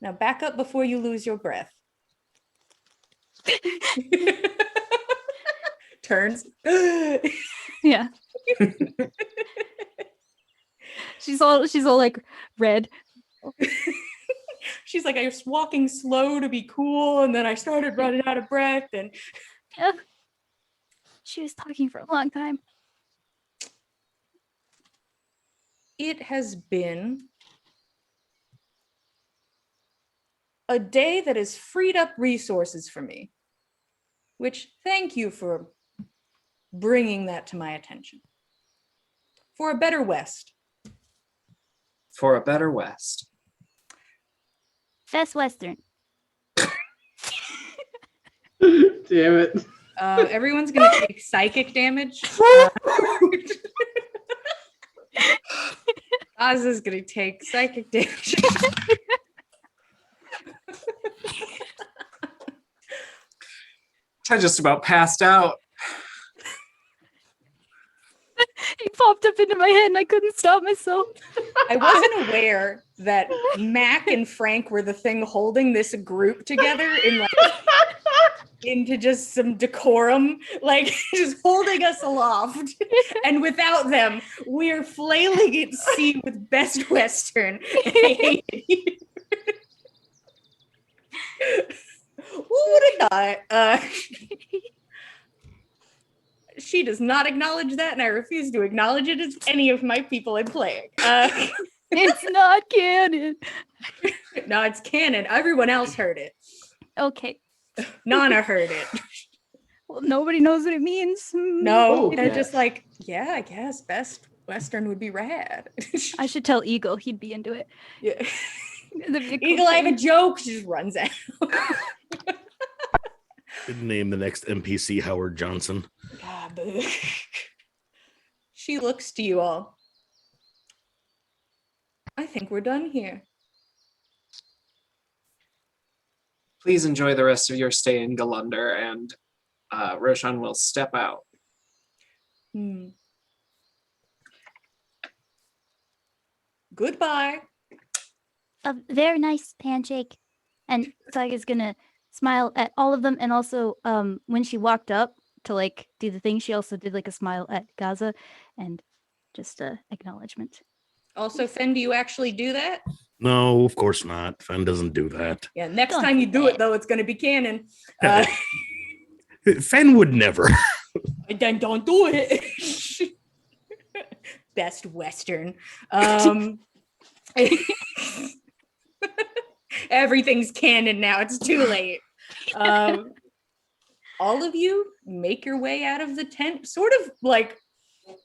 Now back up before you lose your breath. Turns. Yeah. she's all like red. She's like, I was walking slow to be cool, and then I started running out of breath. And Yeah. She was talking for a long time. It has been a day that has freed up resources for me, which thank you for bringing that to my attention. For a better West. For a better West. Best Western. Damn it. Everyone's gonna take psychic damage. Oz is gonna take psychic damage. I just about passed out. It popped up into my head and I couldn't stop myself. I wasn't aware that Mac and Frank were the thing holding this group together in like into just some decorum, like just holding us aloft. And without them, we're flailing at sea with Best Western. And I hate it. Who would have thought? She does not acknowledge that, and I refuse to acknowledge it as any of my people I'm playing. It's not canon. No, it's canon. Everyone else heard it. Okay. Nana heard it. Well, nobody knows what it means. No, Oh, they're yes. just like, yeah, I guess Best Western would be rad. I should tell Eagle. He'd be into it. Yeah. That'd be a cool Eagle, I have a thing. joke. She just runs out. Could name the next NPC Howard Johnson. God, boo. She looks to you all. I think we're done here. Please enjoy the rest of your stay in Galunder, and Roshan will step out. Goodbye. A very nice handshake. And Saga's gonna smile at all of them. And also, when she walked up to like do the thing, she also did like a smile at Gaza and just a acknowledgement. Also, Fen, do you actually do that? No, of course not. Fen doesn't do that. Yeah, next Don't time you do do it, that. though, it's going to be canon. Fen would never. Then don't do it. Best Western. Everything's canon now. It's too late. All of you make your way out of the tent, sort of like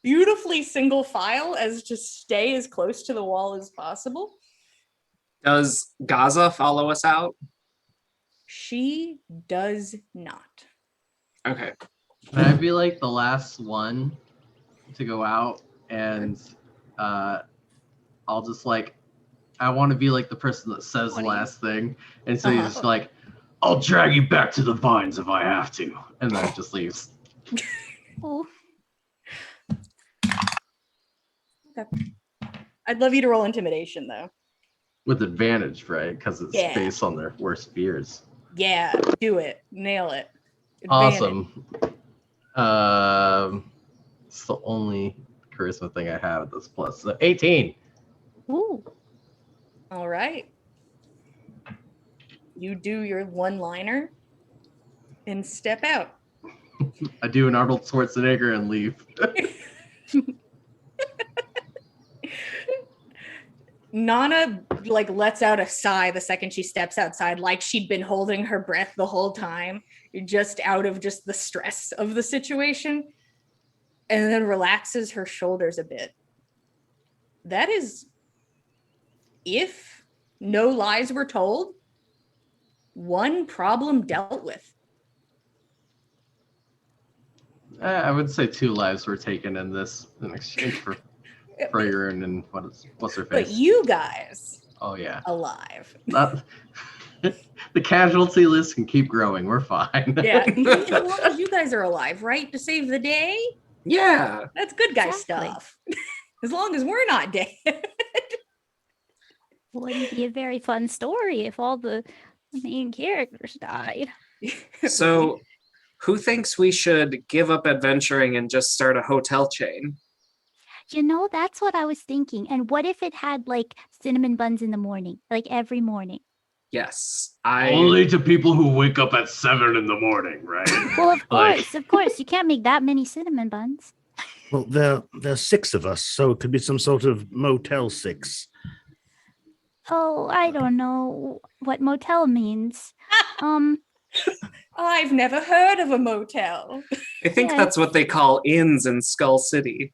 beautifully single file, as to stay as close to the wall as possible. Does Gaza follow us out? She does not. Okay. Can I be like the last one to go out? And I'll just like, I want to be like the person that says the last thing. And so he's just like, I'll drag you back to the vines if I have to. And then it just leaves. Oh, I'd love you to roll intimidation, though. With advantage, right? Because it's Yeah. based on their worst fears. Yeah, do it. Nail it. Advantage. Awesome. It's the only charisma thing I have at this plus. So 18. ooh. All right. You do your one-liner and step out. I do an Arnold Schwarzenegger and leave. Nana like lets out a sigh the second she steps outside, like she'd been holding her breath the whole time, just out of just the stress of the situation, and then relaxes her shoulders a bit. That is, if no lies were told, one problem dealt with. I would say 2 lives were taken in this in exchange for Freyr and what's her face? But you guys, Oh yeah. alive. Not the casualty list can keep growing. We're fine. Yeah, as long as you guys are alive, right? To save the day? Yeah. That's good guy Exactly. stuff. As long as we're not dead. Wouldn't be a very fun story if all the main characters died. So, who thinks we should give up adventuring and just start a hotel chain? You know, that's what I was thinking. And what if it had like cinnamon buns in the morning, like every morning? Yes, Only to people who wake up at 7 in the morning, right? Well, of Like- course, of course. You can't make that many cinnamon buns. Well, there's 6 of us, so it could be some sort of Motel 6. Oh, I don't know what motel means. I've never heard of a motel. I think Yeah. that's what they call inns in Skull City.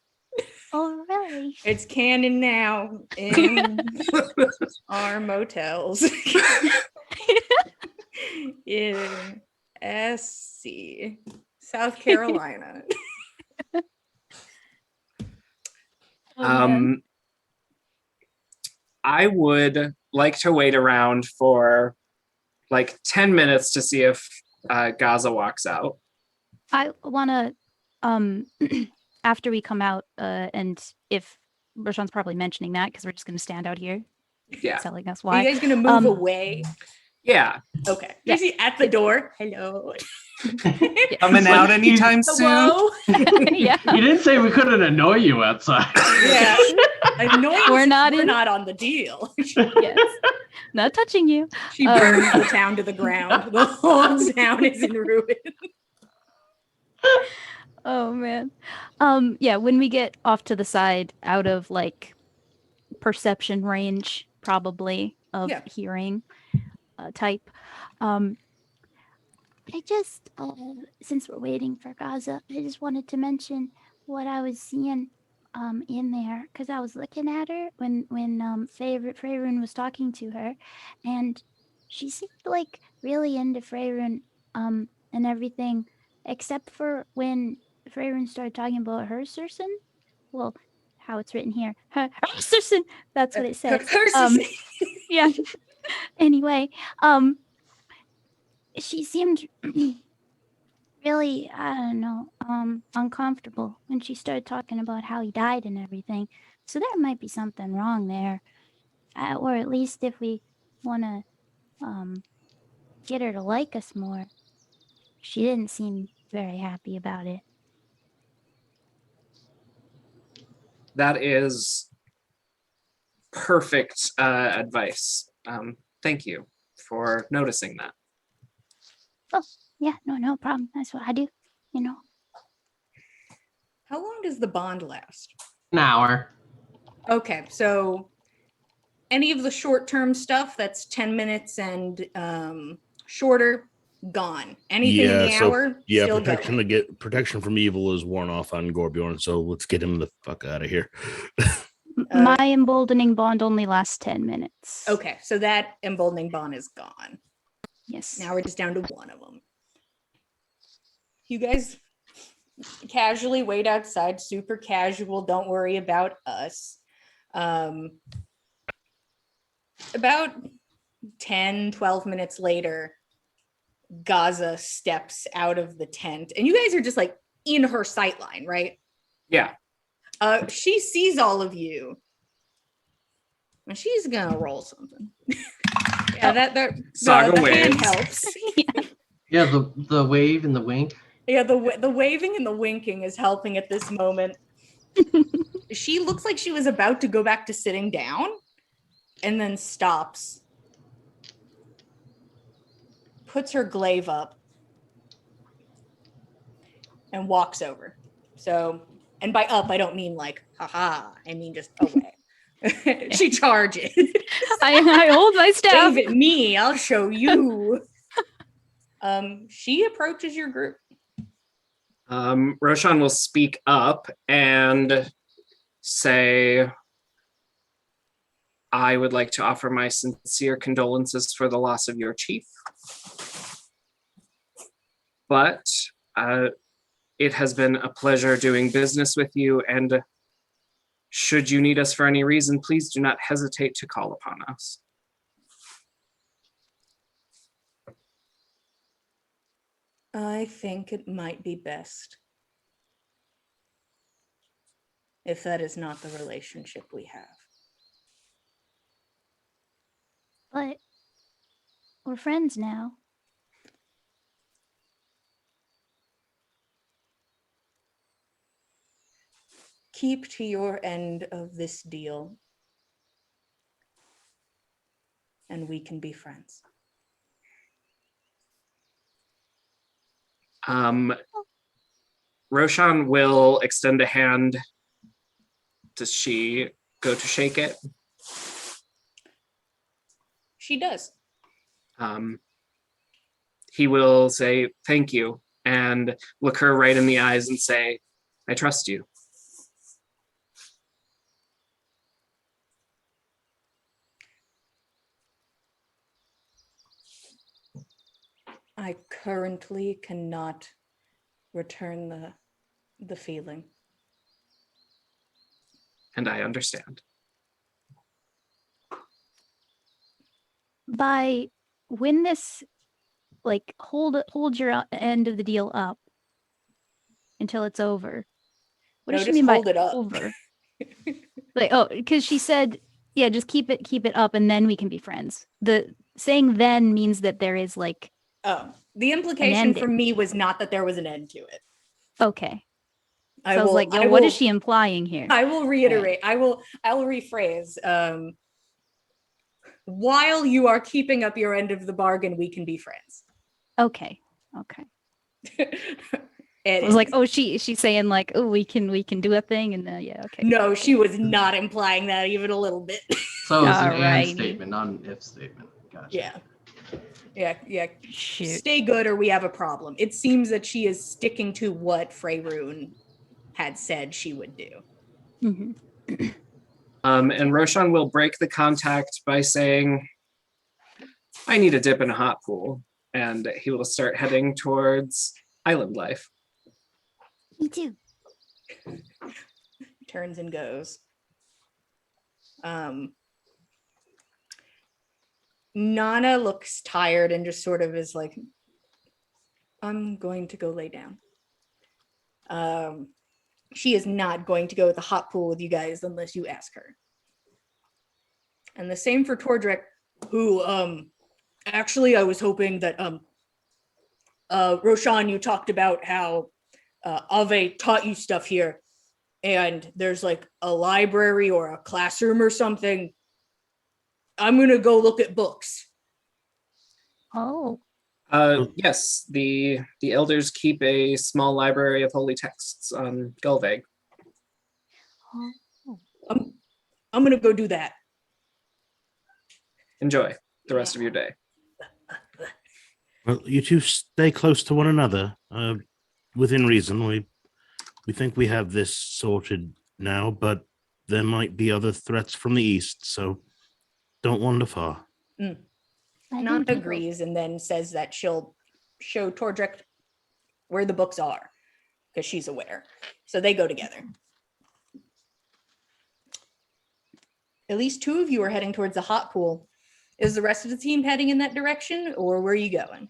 Oh, really? It's canon now in our motels. In SC, South Carolina. Oh, man. I would like to wait around for like 10 minutes to see if Gaza walks out. I want to, after we come out, and if Roshan's probably mentioning that because we're just going to stand out here Yeah. telling us Are why. you guys gonna move away? Yeah. Okay. Yeah. Is he at the door? Hello. Coming Like, out anytime soon. Hello. Yeah. You didn't say we couldn't annoy you outside. Yeah. Annoyance. We're not we're in- not on the deal. Yes. Not touching you. She burns the town to the ground. The whole town is in ruin. Oh man. Yeah, when we get off to the side out of like perception range probably of Yeah. hearing type. I just, since we're waiting for Gaza, I just wanted to mention what I was seeing in there because I was looking at her when Faerun was talking to her, and she seemed like really into Faerun and everything, except for when Faerun started talking about her Cerson. Well, how it's written here, her Cerson. That's what it says. Yeah. Anyway, she seemed really, I don't know, uncomfortable when she started talking about how he died and everything. So there might be something wrong there. Or at least if we want to get her to like us more. She didn't seem very happy about it. That is perfect advice. Thank you for noticing that. Yeah, no problem. That's what I do, you know. How long does the bond last? An hour. Okay, so any of the short-term stuff that's 10 minutes and shorter, gone. Anything in the hour, yeah, still protection from evil is worn off on Gorbjorn, so let's get him the fuck out of here. My emboldening bond only lasts 10 minutes. Okay, so that emboldening bond is gone. Yes. Now we're just down to one of them. You guys casually wait outside, super casual, don't worry about us. About 10, 12 minutes later, Gaza steps out of the tent, and you guys are just like in her sight line, right? Yeah. She sees all of you, and she's gonna roll something. Yeah, the Saga hand waves. helps. Yeah, the wave and the wink. Yeah, the waving and the winking is helping at this moment. She looks like she was about to go back to sitting down, and then stops, puts her glaive up, and walks over. So, and by up, I don't mean like, haha, I mean just away. She charges. I hold my staff. Wave at me, I'll show you. She approaches your group. Roshan will speak up and say, I would like to offer my sincere condolences for the loss of your chief. But it has been a pleasure doing business with you, and should you need us for any reason, please do not hesitate to call upon us. I think it might be best if that is not the relationship we have. But we're friends now. Keep to your end of this deal, and and we can be friends. Roshan will extend a hand. Does she go to shake it? She does. He will say, thank you, and look her right in the eyes and say, I trust you. I currently cannot return the feeling. And I understand. By when this, like, hold your end of the deal up until it's over. What No, does she just mean by hold it up. over? Like, oh, because she said, yeah, just keep it up, and then we can be friends. The saying then means that there is like, Oh, the implication ending. for me was not that there was an end to it. okay. So I I was will, like, yo, I what will, is she implying here? I will reiterate. I will rephrase. While you are keeping up your end of the bargain, we can be friends. Okay. I was like, oh, she's saying like, oh, we can do a thing, and then yeah, okay. No, she was not implying that even a little bit. So it's an and Alrighty. statement, not an if statement. Gotcha. Yeah. Shoot. Stay good or we have a problem. It seems that she is sticking to what Freyroon had said she would do. Mhm. And Roshan will break the contact by saying, I need a dip in a hot pool. And he will start heading towards island life. Me too. Turns and goes. Nana looks tired and just sort of is like, I'm going to go lay down. She is not going to go to the hot pool with you guys unless you ask her. And the same for Tordrick, who actually I was hoping that Roshan, you talked about how Ave taught you stuff here, and there's like a library or a classroom or something. I'm gonna go look at books. Oh. Yes, the elders keep a small library of holy texts on Gulveg. Oh. I'm gonna go do that. Enjoy the rest of your day. Well, you two stay close to one another, within reason. We think we have this sorted now, but there might be other threats from the east, so don't wander far. Nana agrees and then says that she'll show Tordrick where the books are because she's aware. So they go together. At least two of you are heading towards the hot pool. Is the rest of the team heading in that direction, or where are you going?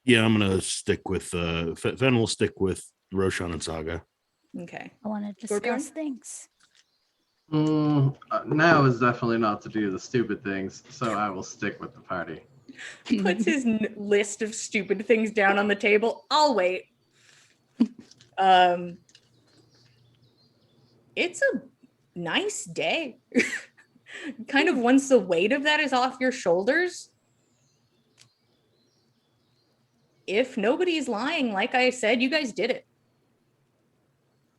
Yeah, I'm gonna stick with Fen will stick with Roshan and Saga. Okay. I want to Scorpion? discuss things. Now is definitely not to do the stupid things, so I will stick with the party. Puts his list of stupid things down on the table. I'll wait. It's a nice day. Kind of once the weight of that is off your shoulders. If nobody's lying, like I said, you guys did it.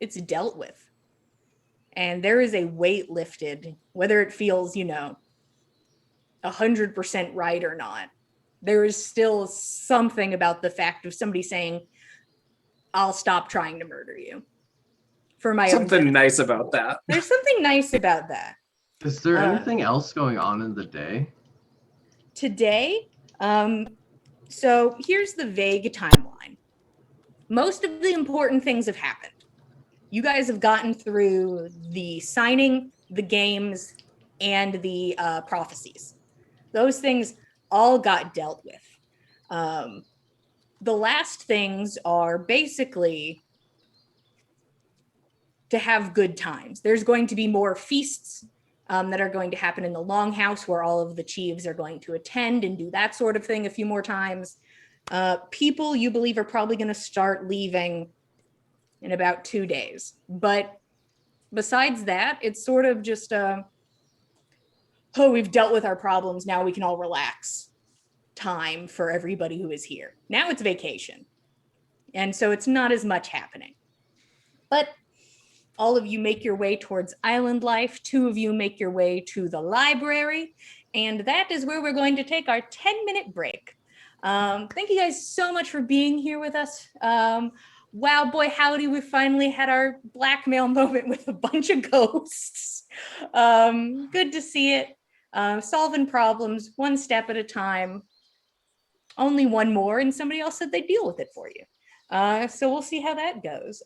It's dealt with. And there is a weight lifted, whether it feels, 100% right or not. There is still something about the fact of somebody saying, I'll stop trying to murder you. For my own Something benefit. nice about that. There's something nice about that. Is there anything else going on in the day? Today, so here's the vague timeline. Most of the important things have happened. You guys have gotten through the signing, the games, and the prophecies. Those things all got dealt with. The last things are basically to have good times. There's going to be more feasts that are going to happen in the Longhouse, where all of the chiefs are going to attend and do that sort of thing a few more times. People you believe are probably going to start leaving in about 2 days. But besides that, it's sort of just oh, we've dealt with our problems, now we can all relax time for everybody who is here. Now it's vacation. And so it's not as much happening. But all of you make your way towards island life. 2 of you make your way to the library. And that is where we're going to take our 10-minute break. Thank you guys so much for being here with us. Wow, boy, howdy, we finally had our blackmail moment with a bunch of ghosts. Good to see it. Solving problems one step at a time. Only one more, and somebody else said they'd deal with it for you. So we'll see how that goes.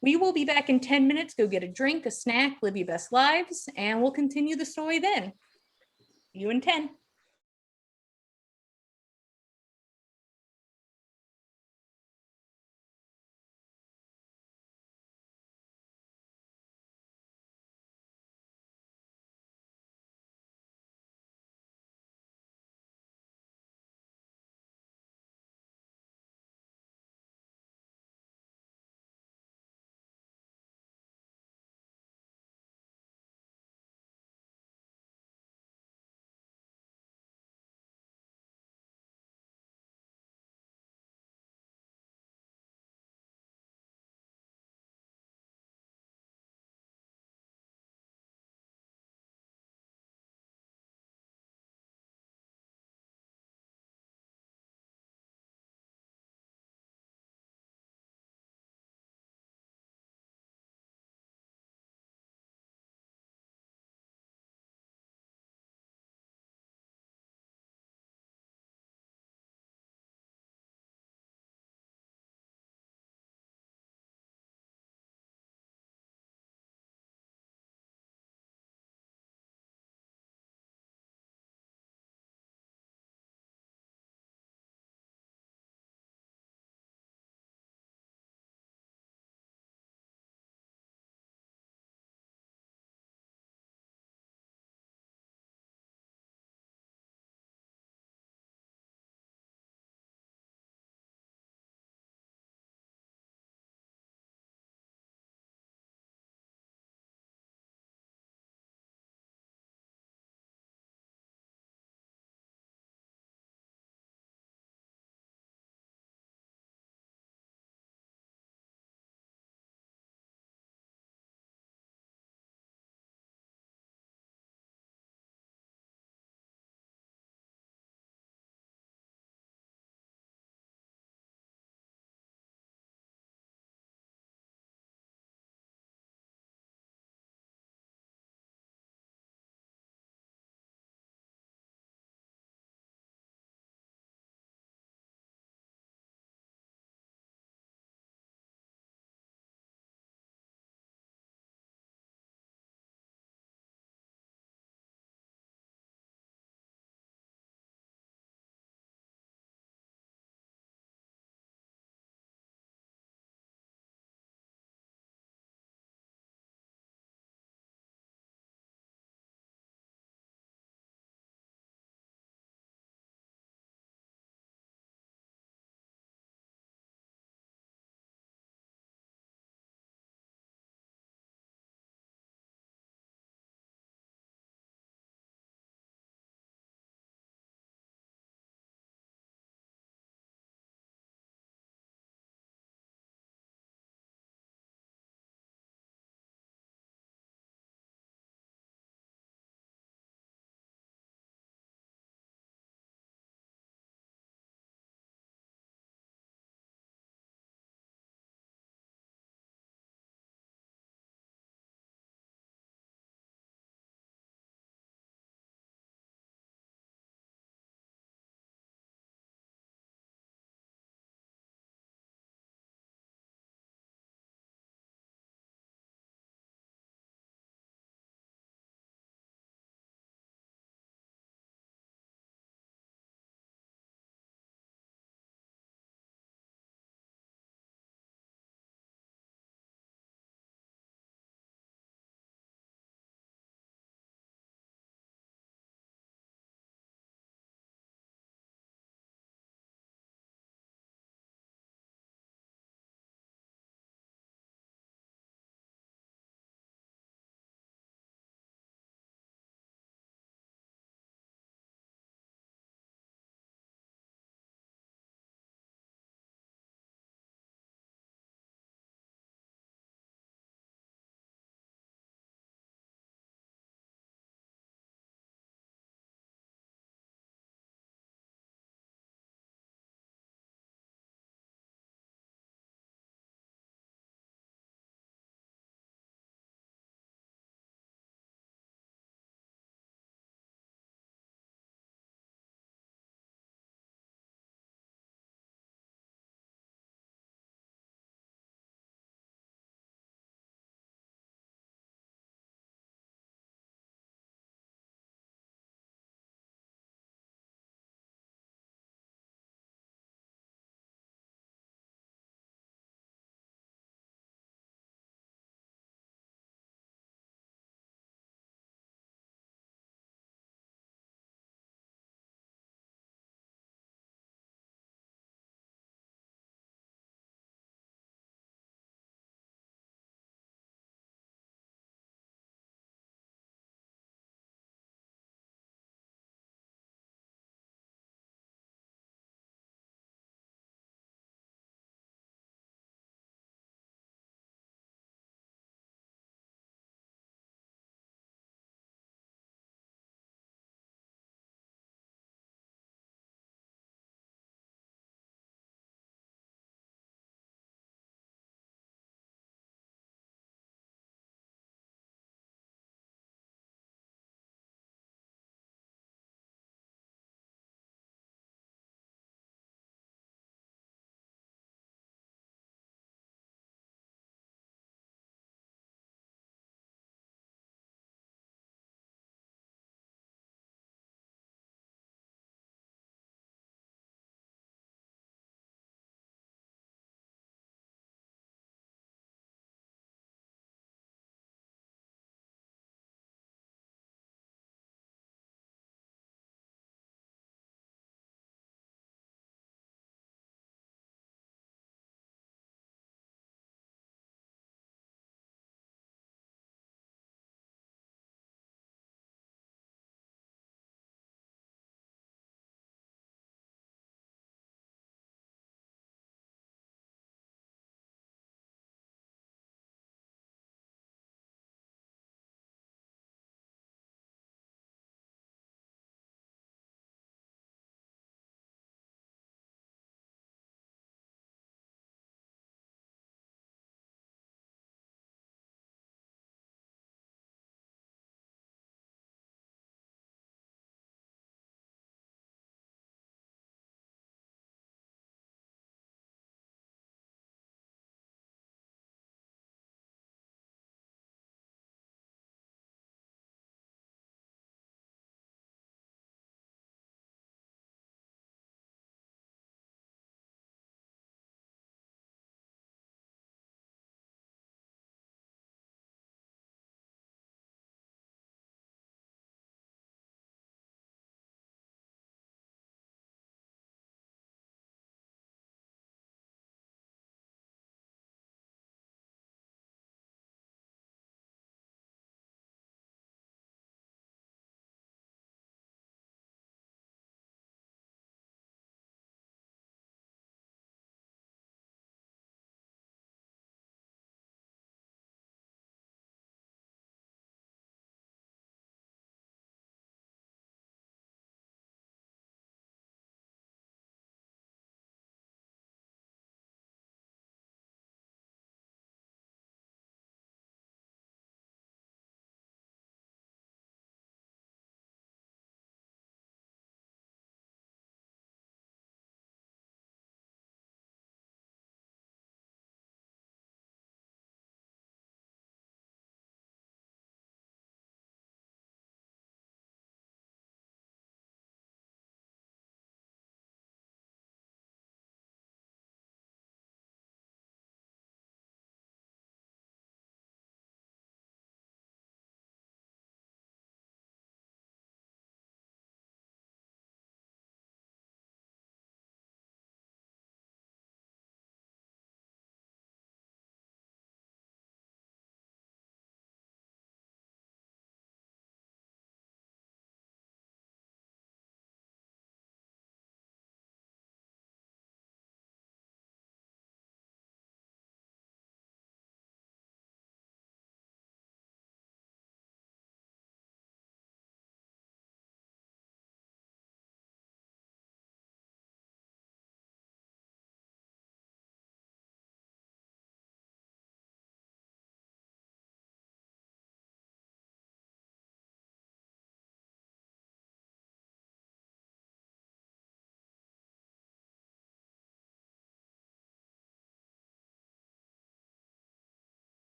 We will be back in 10 minutes. Go get a drink, a snack, live your best lives, and we'll continue the story then. See you in 10.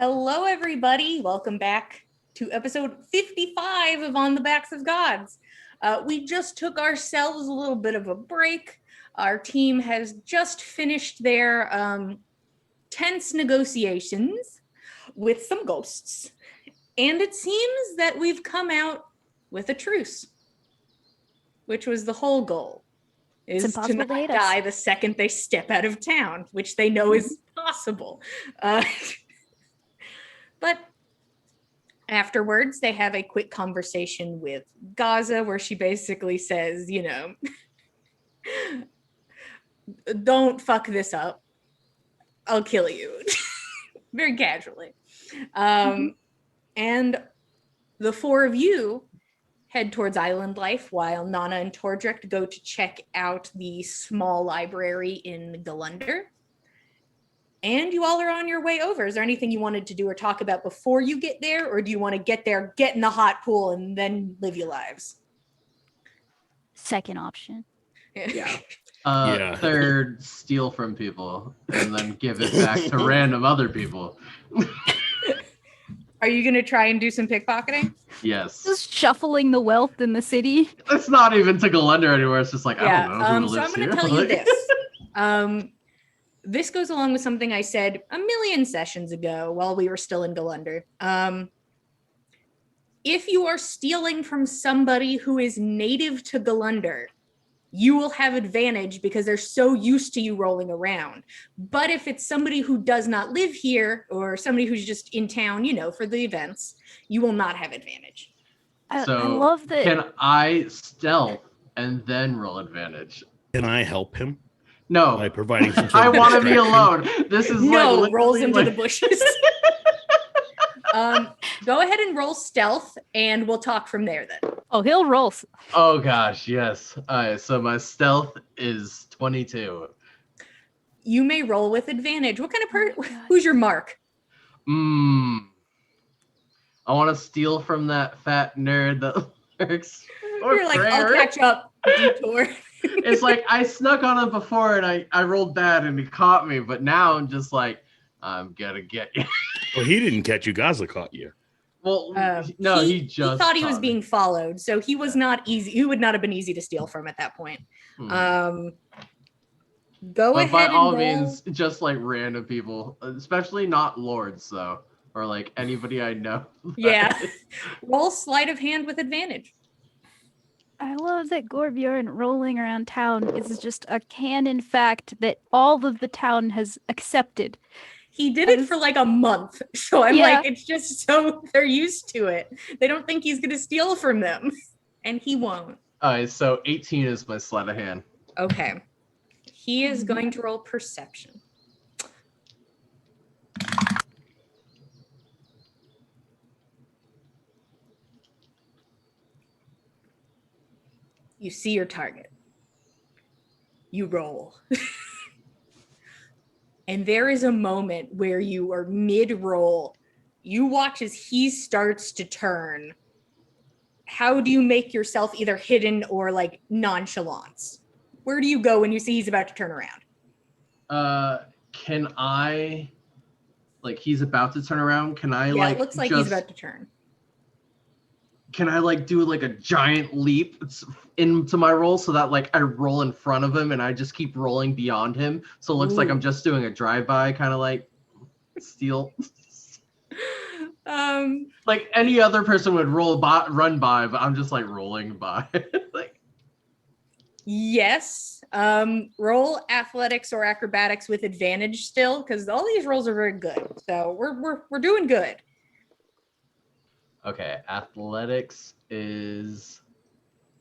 Hello, everybody. Welcome back to episode 55 of On the Backs of Gods. We just took ourselves a little bit of a break. Our team has just finished their tense negotiations with some ghosts. And it seems that we've come out with a truce, which was the whole goal. It's Is to impossible not to hate us. die the second they step out of town, which they know is possible. But afterwards, they have a quick conversation with Gaza where she basically says, you know, don't fuck this up. I'll kill you. Very casually. And the four of you head towards Island Life while Nana and Tordrick go to check out the small library in Galunder. And you all are on your way over. Is there anything you wanted to do or talk about before you get there? Or do you want to get there, get in the hot pool, and then live your lives? Second option. Yeah. Yeah. Third, steal from people and then give it back to random other people. Are you going to try and do some pickpocketing? Yes. Just shuffling the wealth in the city. It's not even to Galunder anywhere. It's just like, I don't know who So lives I'm going here. to tell you Like- this. This goes along with something I said a million sessions ago while we were still in Galunder. If you are stealing from somebody who is native to Galunder, you will have advantage because they're so used to you rolling around. But if it's somebody who does not live here or somebody who's just in town, you know, for the events, you will not have advantage. I So, love that. Can I stealth and then roll advantage? Can I help him No. by providing some sort I of want to be distraction? alone. This is No, like rolls literally into like- the bushes. Go ahead and roll stealth and we'll talk from there then. Oh, he'll roll. Oh gosh, yes. All right, so my stealth is 22. You may roll with advantage. What kind of Oh my God. who's your mark? I want to steal from that fat nerd that lurks. for You're like, I'll prayer. catch up, detour. It's like I snuck on him before and I rolled bad and he caught me, but now I'm just like, I'm gonna get you. Well, he didn't catch you. Gaza caught you. Well, no, he just thought he was caught me. being followed, so he was not easy. He would not have been easy to steal from at that point. Hmm. Go But ahead by and all roll. means, just like random people, especially not lords though, or like anybody I know. Yeah. Roll sleight of hand with advantage. I love that Gorbjorn rolling around town is just a canon fact that all of the town has accepted. He did it for like a month, so I'm Yeah. like, it's just so they're used to it. They don't think he's gonna steal from them, and he won't. All right, so 18 is my sleight of hand. Okay. He is going to roll perception. You see your target. You roll. And there is a moment where you are mid-roll. You watch as he starts to turn. How do you make yourself either hidden or like nonchalance? Where do you go when you see he's about to turn around? Can I, like, he's about to turn around? Can I Yeah, like it looks like just, he's about to turn. Can I like do like a giant leap into my roll so that like I roll in front of him and I just keep rolling beyond him? So it looks like I'm Ooh. just doing a drive-by kind of like steal. Like any other person would run by, but I'm just like rolling by. Like, Yes. Roll athletics or acrobatics with advantage still, because all these rolls are very good. So we're doing good. okay, athletics is.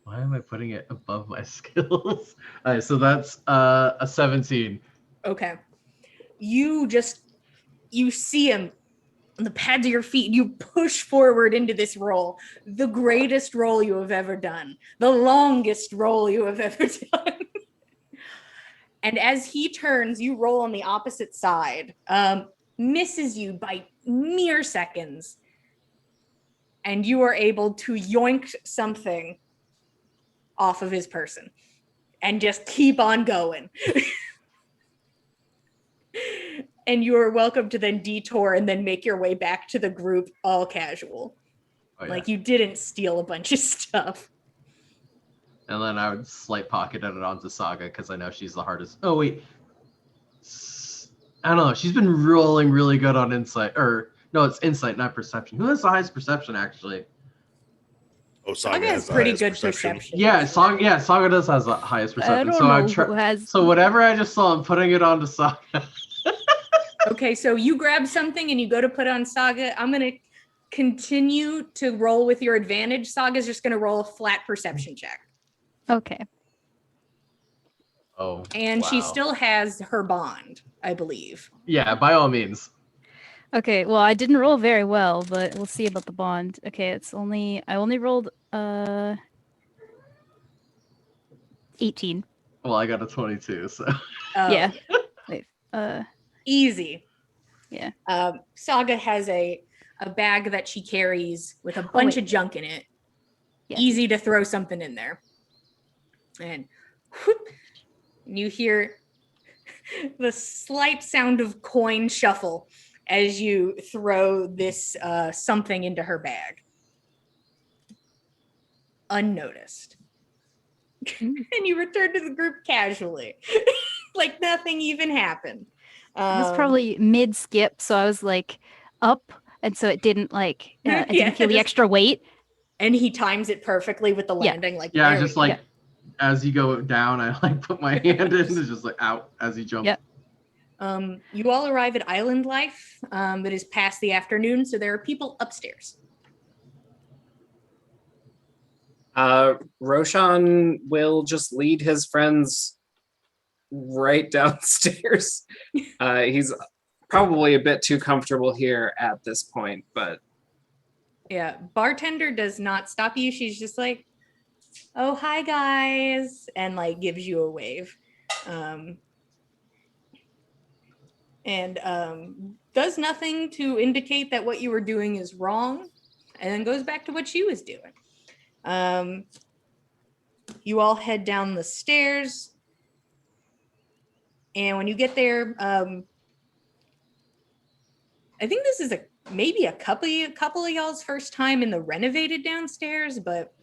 Why am I putting it above my skills? All right, so that's a 17. Okay. You see him on the pads of your feet. You push forward into this roll. The greatest roll you have ever done. The longest roll you have ever done. And as he turns, you roll on the opposite side. Misses you by mere seconds. And you are able to yoink something off of his person and just keep on going. And you are welcome to then detour and then make your way back to the group all casual. Oh, yeah. Like you didn't steal a bunch of stuff. And then I would slight pocket it onto Saga because I know she's the hardest. Oh wait, I don't know. She's been rolling really good on insight, or no, it's insight, not perception. Who has the highest perception actually? Oh, Saga has pretty good perception. Yeah, Saga does has the highest I perception. don't So know I'm who has. so whatever I just saw, I'm putting it onto Saga. Okay, so you grab something and you go to put on Saga. I'm going to continue to roll with your advantage. Saga's just going to roll a flat perception check. Okay. Oh, And she wow. still has her bond, I believe. Yeah, by all means. Okay, well, I didn't roll very well, but we'll see about the bond. Okay, I only rolled 18. Well, I got a 22, so. Yeah. Okay. Wait, Easy. Yeah. Saga has a bag that she carries with a bunch of junk in it. Yeah. Easy to throw something in there. And whoop, you hear the slight sound of coin shuffle as you throw this something into her bag. Unnoticed. Mm. And you return to the group casually. Like nothing even happened. It was probably mid skip, so I was like up, and so it didn't like I Yeah, didn't feel the just- extra weight. And he times it perfectly with the Yeah. landing. Like Yeah, there just we go. like as you go down, I like put my hand in, it's just like out as you jump. Yep. You all arrive at Island Life. It is past the afternoon, so there are people upstairs. Roshan will just lead his friends right downstairs. He's probably a bit too comfortable here at this point, but Yeah, bartender does not stop you. She's just like, "Oh, hi guys," and like gives you a wave, and does nothing to indicate that what you were doing is wrong, and then goes back to what she was doing. You all head down the stairs, and when you get there, I think this is maybe a couple of y'all's first time in the renovated downstairs, but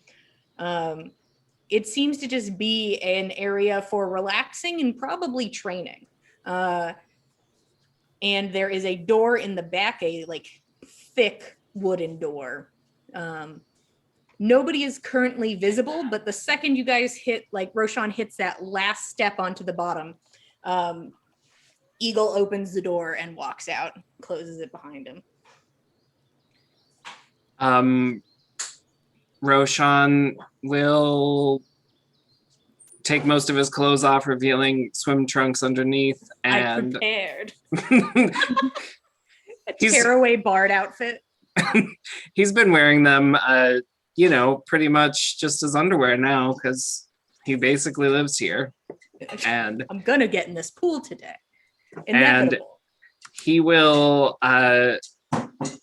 it seems to just be an area for relaxing and probably training. And there is a door in the back, a like thick wooden door. Nobody is currently visible, but the second you guys hit, like Roshan hits that last step onto the bottom, Eagle opens the door and walks out, closes it behind him. Roshan will take most of his clothes off, revealing swim trunks underneath, I and prepared a He's- tearaway bard outfit. he's been wearing them, pretty much just as underwear now because he basically lives here. And I'm gonna get in this pool today. And- Inevitable. he will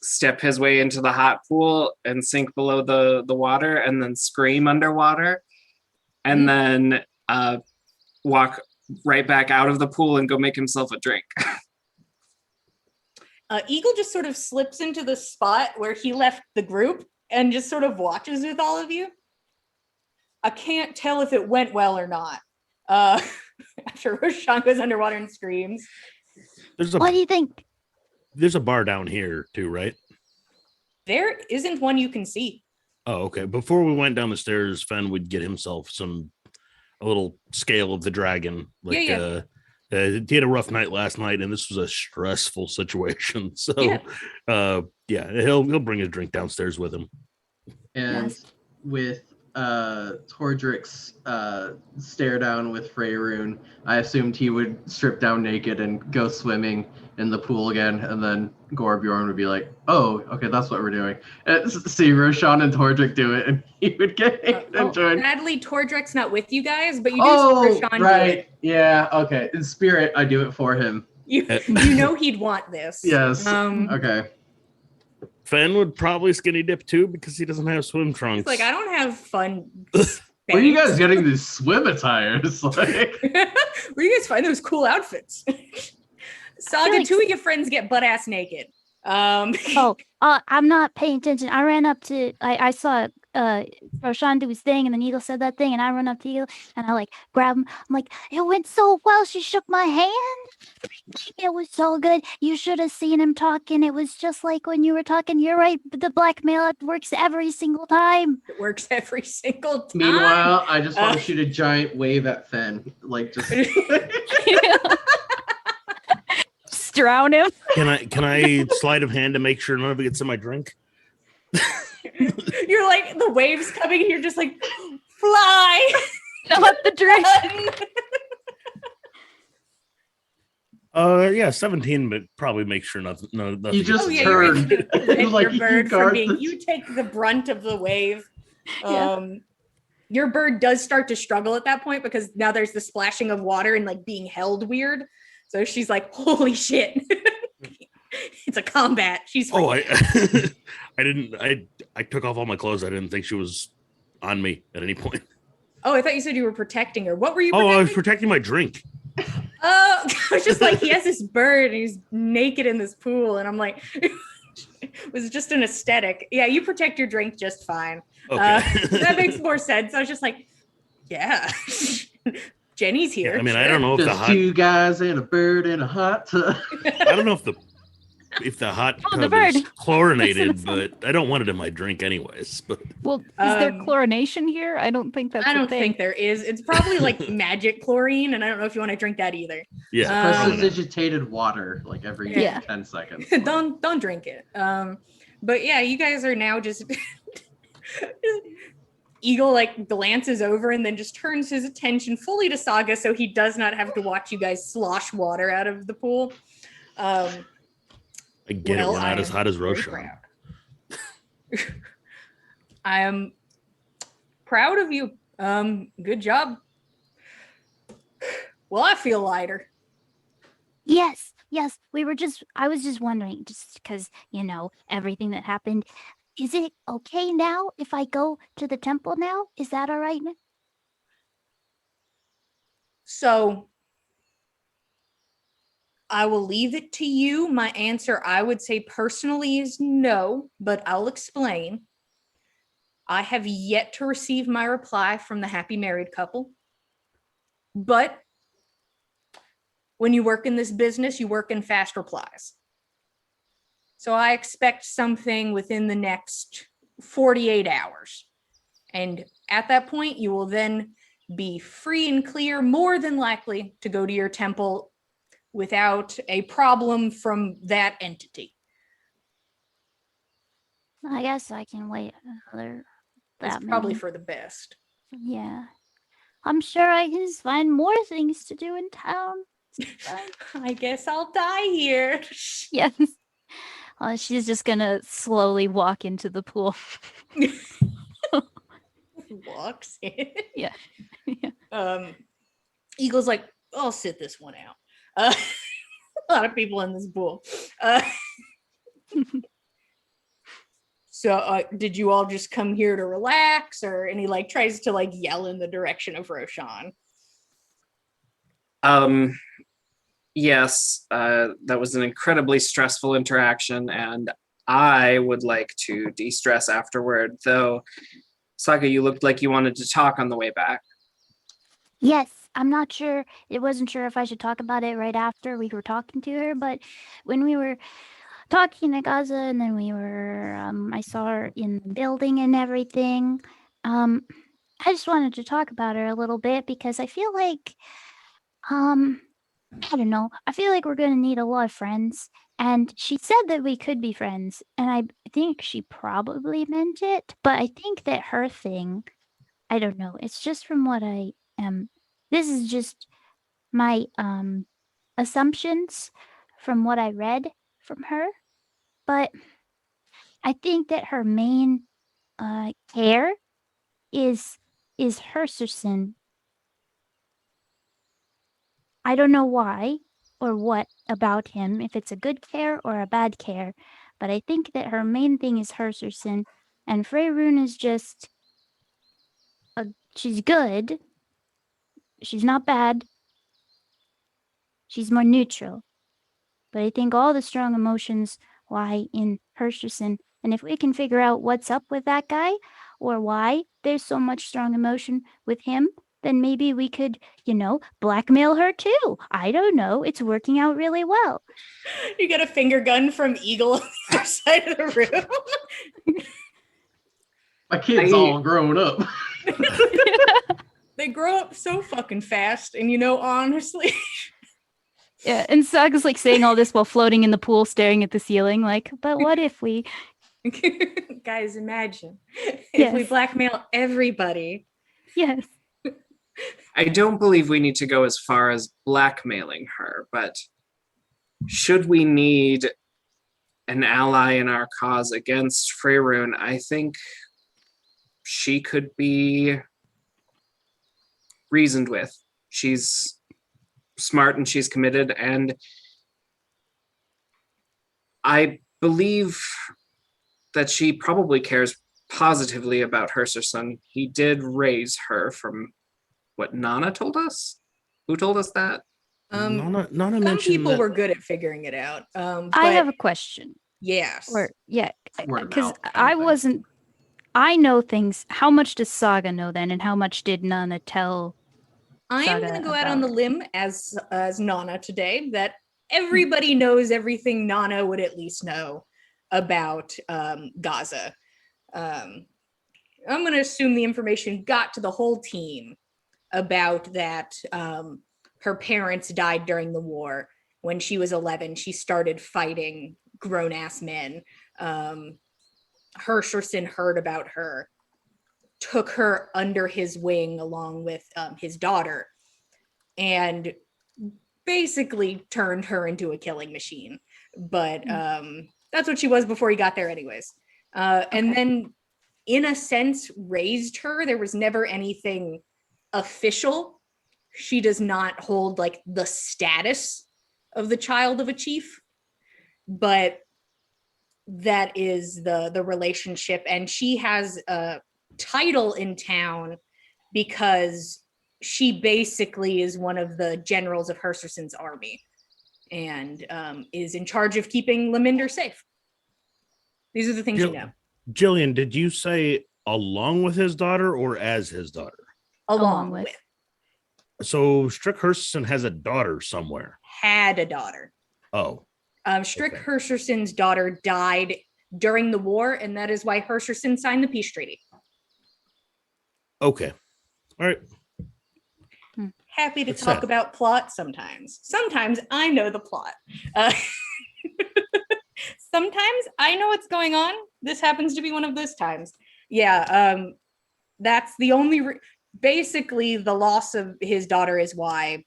step his way into the hot pool and sink below the water and then scream underwater and then walk right back out of the pool and go make himself a drink. Eagle just sort of slips into the spot where he left the group and just sort of watches with all of you. I can't tell if it went well or not. After Roshan goes underwater and screams. What do you think? There's a bar down here too, right? There isn't one you can see. Oh, okay. Before we went down the stairs, Fen would get himself a little scale of the dragon. Like, Yeah. He had a rough night last night, and this was a stressful situation. So, he'll bring his drink downstairs with him. And Yes. with Tordrick's stare down with Freyroon, I assumed he would strip down naked and go swimming in the pool again, and then Gorbjorn would be like, "Oh, okay, that's what we're doing." And see Roshan and Tordrick do it, and he would get naked and join. Sadly, Tordrick's not with you guys, but you do see Roshan do right, it. yeah, okay. In spirit, I do it for him. You know he'd want this. Yes. Um, Okay. Fen would probably skinny dip too because he doesn't have swim trunks. It's like, I don't have fun. Where are you guys getting these swim attires? Like, Where do you guys find those cool outfits? Saga, like two of your friends get butt ass naked. Oh, I'm not paying attention. I ran up to, I saw Roshan do his thing, and then Eagle said that thing, and I run up to Eagle, and I like grab him. I'm like, it went so well. She shook my hand. It was so good. You should have seen him talking. It was just like when you were talking. You're right. The blackmail, it works every single time. it works every single time. Meanwhile, I just want Uh, to shoot a giant wave at Finn, like just. Just drown him. Can I sleight of hand to make sure none of it gets in my drink? You're like the waves coming, and you're just like, fly. Not the drink. Yeah, 17, but probably make sure nothing. You just Oh yeah, turned. you're gonna prevent Like, your you bird from guard being. this. You take the brunt of the wave. Yeah. Your bird does start to struggle at that point because now there's the splashing of water and like being held weird. So she's like, "Holy shit!" It's a combat. She's Oh, freaking I took off all my clothes. I didn't think she was on me at any point. Oh, I thought you said you were protecting her. What were you Oh, I was protecting? protecting my drink. I was just like, he has this bird and he's naked in this pool. And I'm like, it was just an aesthetic. Yeah, you protect your drink just fine. Okay. That makes more sense. I was just like, yeah, Jenny's here. Yeah, I mean, I don't know if the Just hot. two guys and a bird in a hot tub. I don't know if the hot Oh, the tub is bird. chlorinated, but I don't want it in my drink anyways. But Well, is there Um, chlorination here? I don't think that's I a don't thing. think there is. It's probably like magic chlorine, and I don't know if you want to drink that either. yeah, Um, probably not. Prestidigitated water, like every Yeah. 10 seconds. don't drink it. But yeah, you guys are now just Eagle like glances over and then just turns his attention fully to Saga so he does not have to watch you guys slosh water out of the pool. I get it. We're I not as am hot as very Roshan. proud. I am proud of you. Good job. Well, I feel lighter. Yes, yes. I was just wondering, just because, everything that happened. Is it okay now if I go to the temple now? Is that all right? So I will leave it to you. My answer, I would say personally, is no, but I'll explain. I have yet to receive my reply from the happy married couple. But when you work in this business, you work in fast replies. So I expect something within the next 48 hours. And at that point, you will then be free and clear, more than likely, to go to your temple without a problem from that entity. I guess I can wait another. That's that probably many. for the best. Yeah. I'm sure I can find more things to do in town. I guess I'll die here. Yes. She's just gonna slowly walk into the pool. Walks in. Yeah. Eagle's like, I'll sit this one out. A lot of people in this pool. So did you all just come here to relax, or and he like tries to like yell in the direction of Roshan? Yes, that was an incredibly stressful interaction, and I would like to de-stress afterward, though. Saga, you looked like you wanted to talk on the way back. Yes, I'm not sure. It wasn't sure if I should talk about it right after we were talking to her, but when we were talking to Gaza and then I saw her in the building and everything. I just wanted to talk about her a little bit because I feel like, I don't know. I feel like we're going to need a lot of friends. And she said that we could be friends. And I think she probably meant it. But I think that her thing, I don't know. It's just from what I am. This is just my assumptions from what I read from her. But I think that her main care is Herserson. I don't know why or what about him, if it's a good care or a bad care, but I think that her main thing is Herserson, and Freyrun is just she's good. She's not bad. She's more neutral. but I think all the strong emotions lie in Hersherson. And if we can figure out what's up with that guy or why there's so much strong emotion with him, then maybe we could, blackmail her too. I don't know. It's working out really well. You get a finger gun from Eagle on the other side of the room. My kid's all grown up. They grow up so fucking fast, and honestly. Yeah, and Saga's like saying all this while floating in the pool, staring at the ceiling, like, but what if we? Guys, imagine if we blackmail everybody. Yes. I don't believe we need to go as far as blackmailing her, but should we need an ally in our cause against Freyroon, I think she could be reasoned with. She's smart and she's committed, and I believe that she probably cares positively about Herserson. He did raise her from what Nana told us. Who told us that? Nana Some people were good at figuring it out. I have a question. Yes. Because I know things. How much does Saga know then, and how much did Nana tell? I'm going to go out on the limb as Nana today that everybody knows everything Nana would at least know about Gaza. I'm going to assume the information got to the whole team about that her parents died during the war. When she was 11, she started fighting grown-ass men. Hersherson heard about her, took her under his wing along with his daughter, and basically turned her into a killing machine. But that's what she was before he got there anyways. And then, in a sense, raised her. There was never anything official. She does not hold like the status of the child of a chief, but that is the relationship. And she has a title in town because she basically is one of the generals of Herserson's army and is in charge of keeping Laminder safe. These are the things you know. Jillian, did you say along with his daughter or as his daughter? Along with. So Strick Herserson has a daughter somewhere. Had a daughter. Oh. Strick Herserson's daughter died during the war, and that is why Hersherson signed the peace treaty. Okay. All right. Happy to talk about plot sometimes. Sometimes I know the plot. Sometimes I know what's going on. This happens to be one of those times. Yeah, that's the only... Basically, the loss of his daughter is why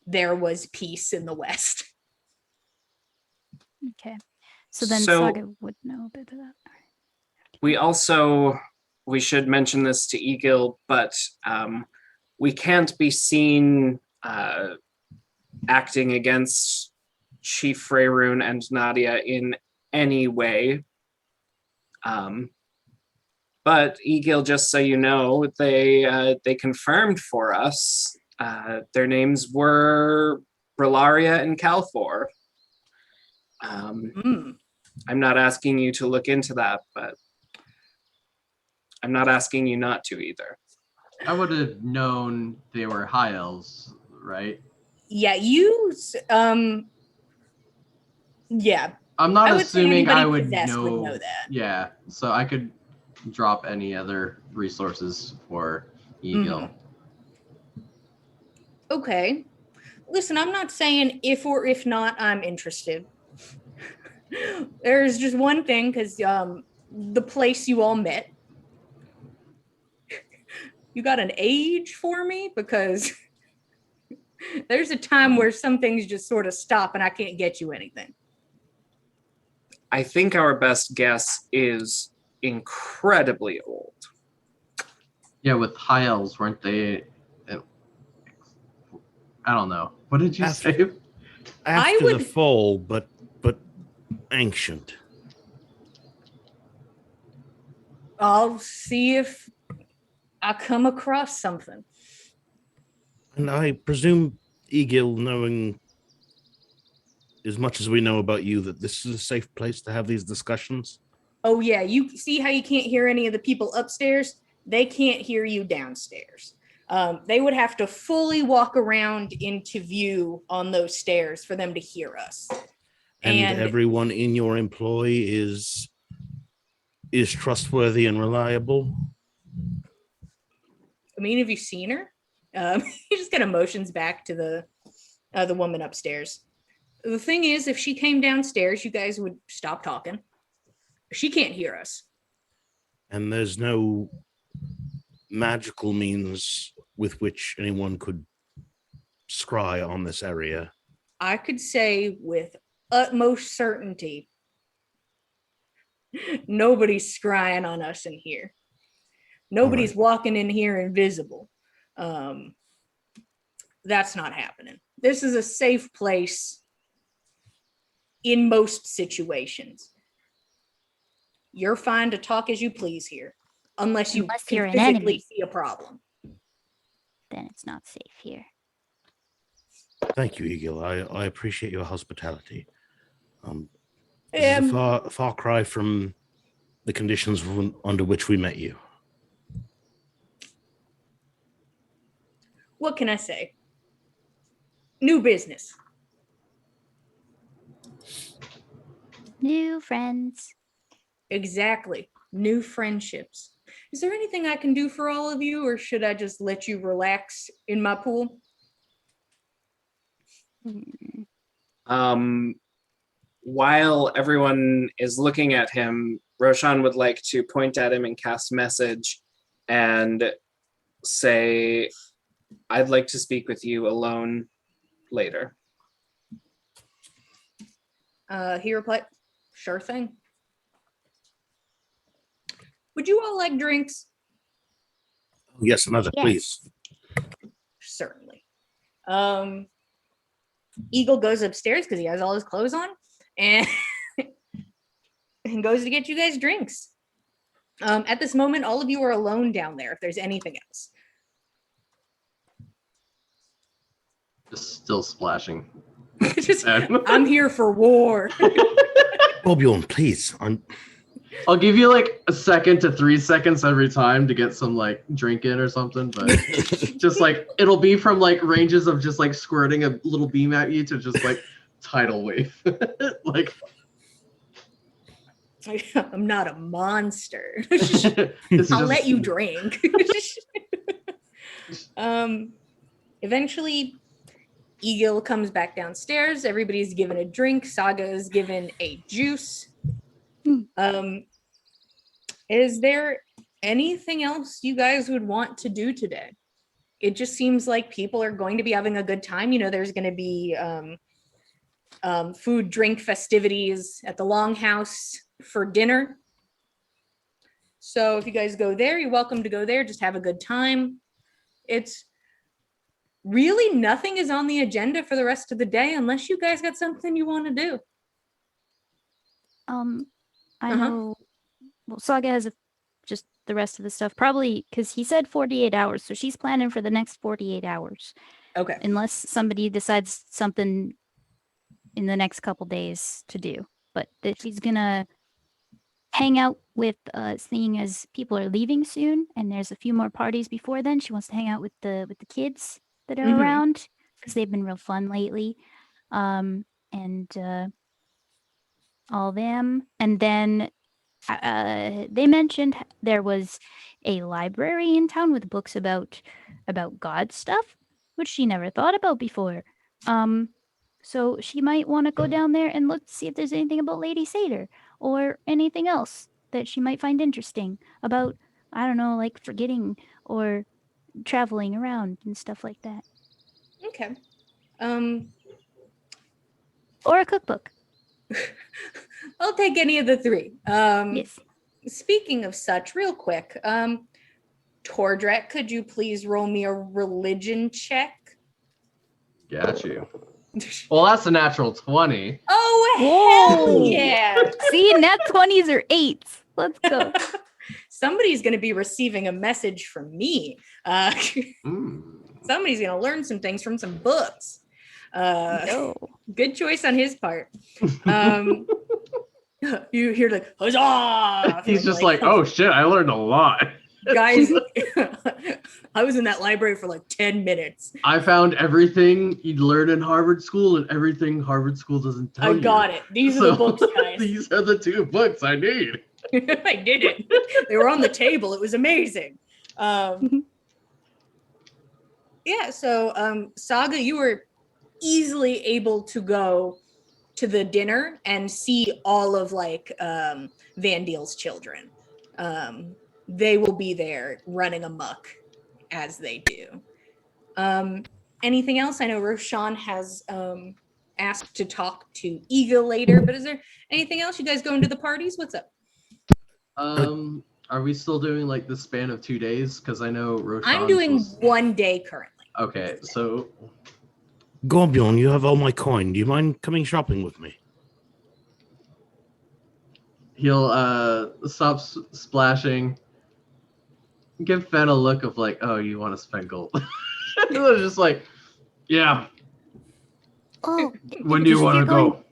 there was peace in the West. Okay. So then Saga would know a bit of that. We should mention this to Egil, but we can't be seen acting against Chief Freyroon and Nadia in any way. But Egil, just so you know, they confirmed for us. Their names were Brillaria and Calfor. I'm not asking you to look into that, but I'm not asking you not to either. I would have known they were high elves, right? Yeah, yeah. I'm not assuming I would know that. Yeah, so I could drop any other resources for Egil. Okay. Listen, I'm not saying if or if not I'm interested. There's just one thing, because the place you all met, you got an age for me? Because there's a time where some things just sort of stop and I can't get you anything. I think our best guess is incredibly old. Yeah, with high elves, weren't they? I don't know. What did you say? After the fall, but ancient. I'll see if I come across something. And I presume Egil, knowing as much as we know about you, that this is a safe place to have these discussions? Oh yeah, you see how you can't hear any of the people upstairs? They can't hear you downstairs. They would have to fully walk around into view on those stairs for them to hear us. And everyone in your employ is trustworthy and reliable? I mean, have you seen her? He just kind of motions back to the woman upstairs. The thing is, if she came downstairs, you guys would stop talking. She can't hear us. And there's no magical means with which anyone could scry on this area? I could say with utmost certainty, nobody's scrying on us in here. Nobody's walking in here invisible. That's not happening. This is a safe place in most situations. You're fine to talk as you please here, unless you Unless can you're an physically enemy. see a problem. Then it's not safe here. Thank you, Eagle. I appreciate your hospitality. This is a far cry from the conditions under which we met you. What can I say? New business. New friends. Exactly. New friendships. Is there anything I can do for all of you, or should I just let you relax in my pool? While everyone is looking at him, Roshan would like to point at him and cast message and say, I'd like to speak with you alone later. He replied, sure thing. Would you all like drinks? Yes, another, Yes. please. Certainly. Eagle goes upstairs because he has all his clothes on and, and goes to get you guys drinks. At this moment, all of you are alone down there if there's anything else. Just still splashing. Just, I'm here for war. Torbjorn, please. I'll give you like a second to 3 seconds every time to get some like drink in or something, but just like it'll be from like ranges of just like squirting a little beam at you to just like tidal wave. Like I'm not a monster. this I'll is let just- you drink. Eventually, Eagle comes back downstairs. Everybody's given a drink. Saga is given a juice. Is there anything else you guys would want to do today? It just seems like people are going to be having a good time. You know, there's going to be food, drink, festivities at the Longhouse for dinner. So if you guys go there, you're welcome to go there. Just have a good time. It's really nothing is on the agenda for the rest of the day unless you guys got something you want to do. I know. Well, Saga has just the rest of the stuff. Probably because he said 48 hours, so she's planning for the next 48 hours. Okay. Unless somebody decides something in the next couple days to do. But that she's gonna hang out with, seeing as people are leaving soon, and there's a few more parties before then. She wants to hang out with the kids that are around because they've been real fun lately, and all them. And then they mentioned there was a library in town with books about God stuff, which she never thought about before. So she might want to go down there and look to see if there's anything about Lady Satyr or anything else that she might find interesting about, I don't know, like forgetting or traveling around and stuff like that. Okay. Or a cookbook. I'll take any of the three. Yes. Speaking of such, real quick, Tordrak, could you please roll me a religion check? Got you. Well, that's a natural 20. Oh, hell Whoa. yeah. See, nat 20s or 8s. Let's go. Somebody's going to be receiving a message from me. Mm. Somebody's going to learn some things from some books. No. Good choice on his part. You hear like huzzah! He's from, just like, oh shit, I learned a lot. guys, I was in that library for like 10 minutes. I found everything you'd learn in Harvard School and everything Harvard School doesn't tell I you. got it. These are the books, guys. These are the 2 books I need. I did it. They were on the table. It was amazing. Yeah, so Saga, you were easily able to go to the dinner and see all of like Van Deel's children. They will be there running amok as they do. Anything else? I know Roshan has asked to talk to Ega later, but is there anything else? You guys going to the parties? What's up? Are we still doing like the span of 2 days? Because I know Roshan. I'm doing 1 day currently. Okay, so Gorbion, you have all my coin. Do you mind coming shopping with me? he'll stop splashing, give Fen a look of like, oh, you want to spend gold. And it was just like, yeah, Oh, when do you if want to you're going- go?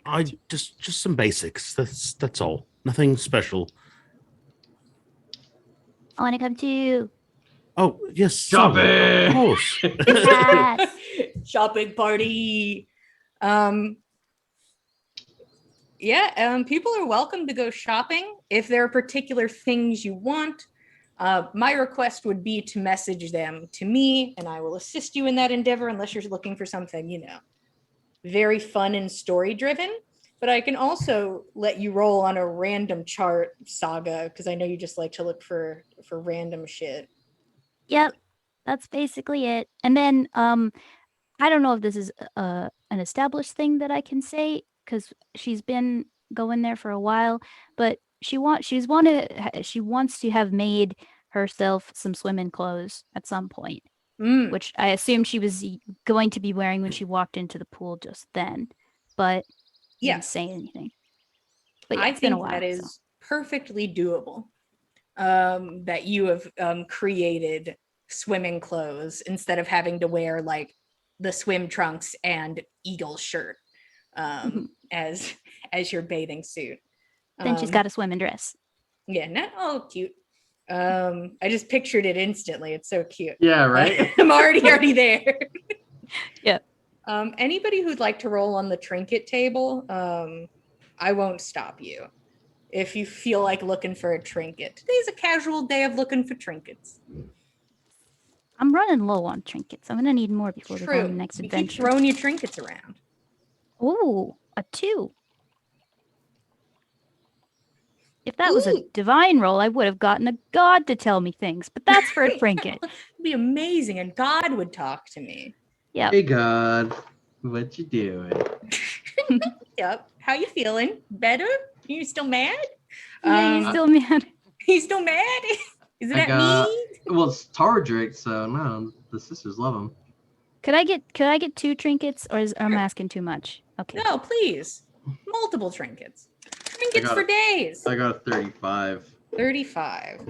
I just some basics. That's all. Nothing special. I want to come too. Oh yes, Shopping! Of course. Yes. Shopping party. Yeah, people are welcome to go shopping if there are particular things you want. My request would be to message them to me, and I will assist you in that endeavor unless you're looking for something, very fun and story driven. But I can also let you roll on a random chart, Saga, because I know you just like to look for random shit. Yep. That's basically it. And then I don't know if this is an established thing that I can say because she's been going there for a while, but she wants to have made herself some swimming clothes at some point, which I assume she was going to be wearing when she walked into the pool just then, but didn't say anything. But yeah, I it's been a think while. that is perfectly doable. That you have created swimming clothes instead of having to wear like the swim trunks and eagle shirt as your bathing suit. Then she's got a swimming dress. Yeah, oh cute. I just pictured it instantly. It's so cute. Yeah, right? I'm already there. Yep. Anybody who'd like to roll on the trinket table, I won't stop you. If you feel like looking for a trinket. Today's a casual day of looking for trinkets. I'm running low on trinkets. I'm gonna need more before we go on the next You keep adventure. throwing your trinkets around. Ooh, a 2. If that was a Ooh. divine roll, I would have gotten a god to tell me things, but that's for a trinket. It'd be amazing, and God would talk to me. Yep. Hey God, what you doing? Yep. How you feeling? Better? You still mad? Yeah, you still mad. He's still mad? Is it I at got- me? Well, it's Tardrick, so no, the sisters love him. Could I get 2 trinkets, or am I asking too much? Okay. No, please. Multiple trinkets. Trinkets got for it. days. I got a 35. 35.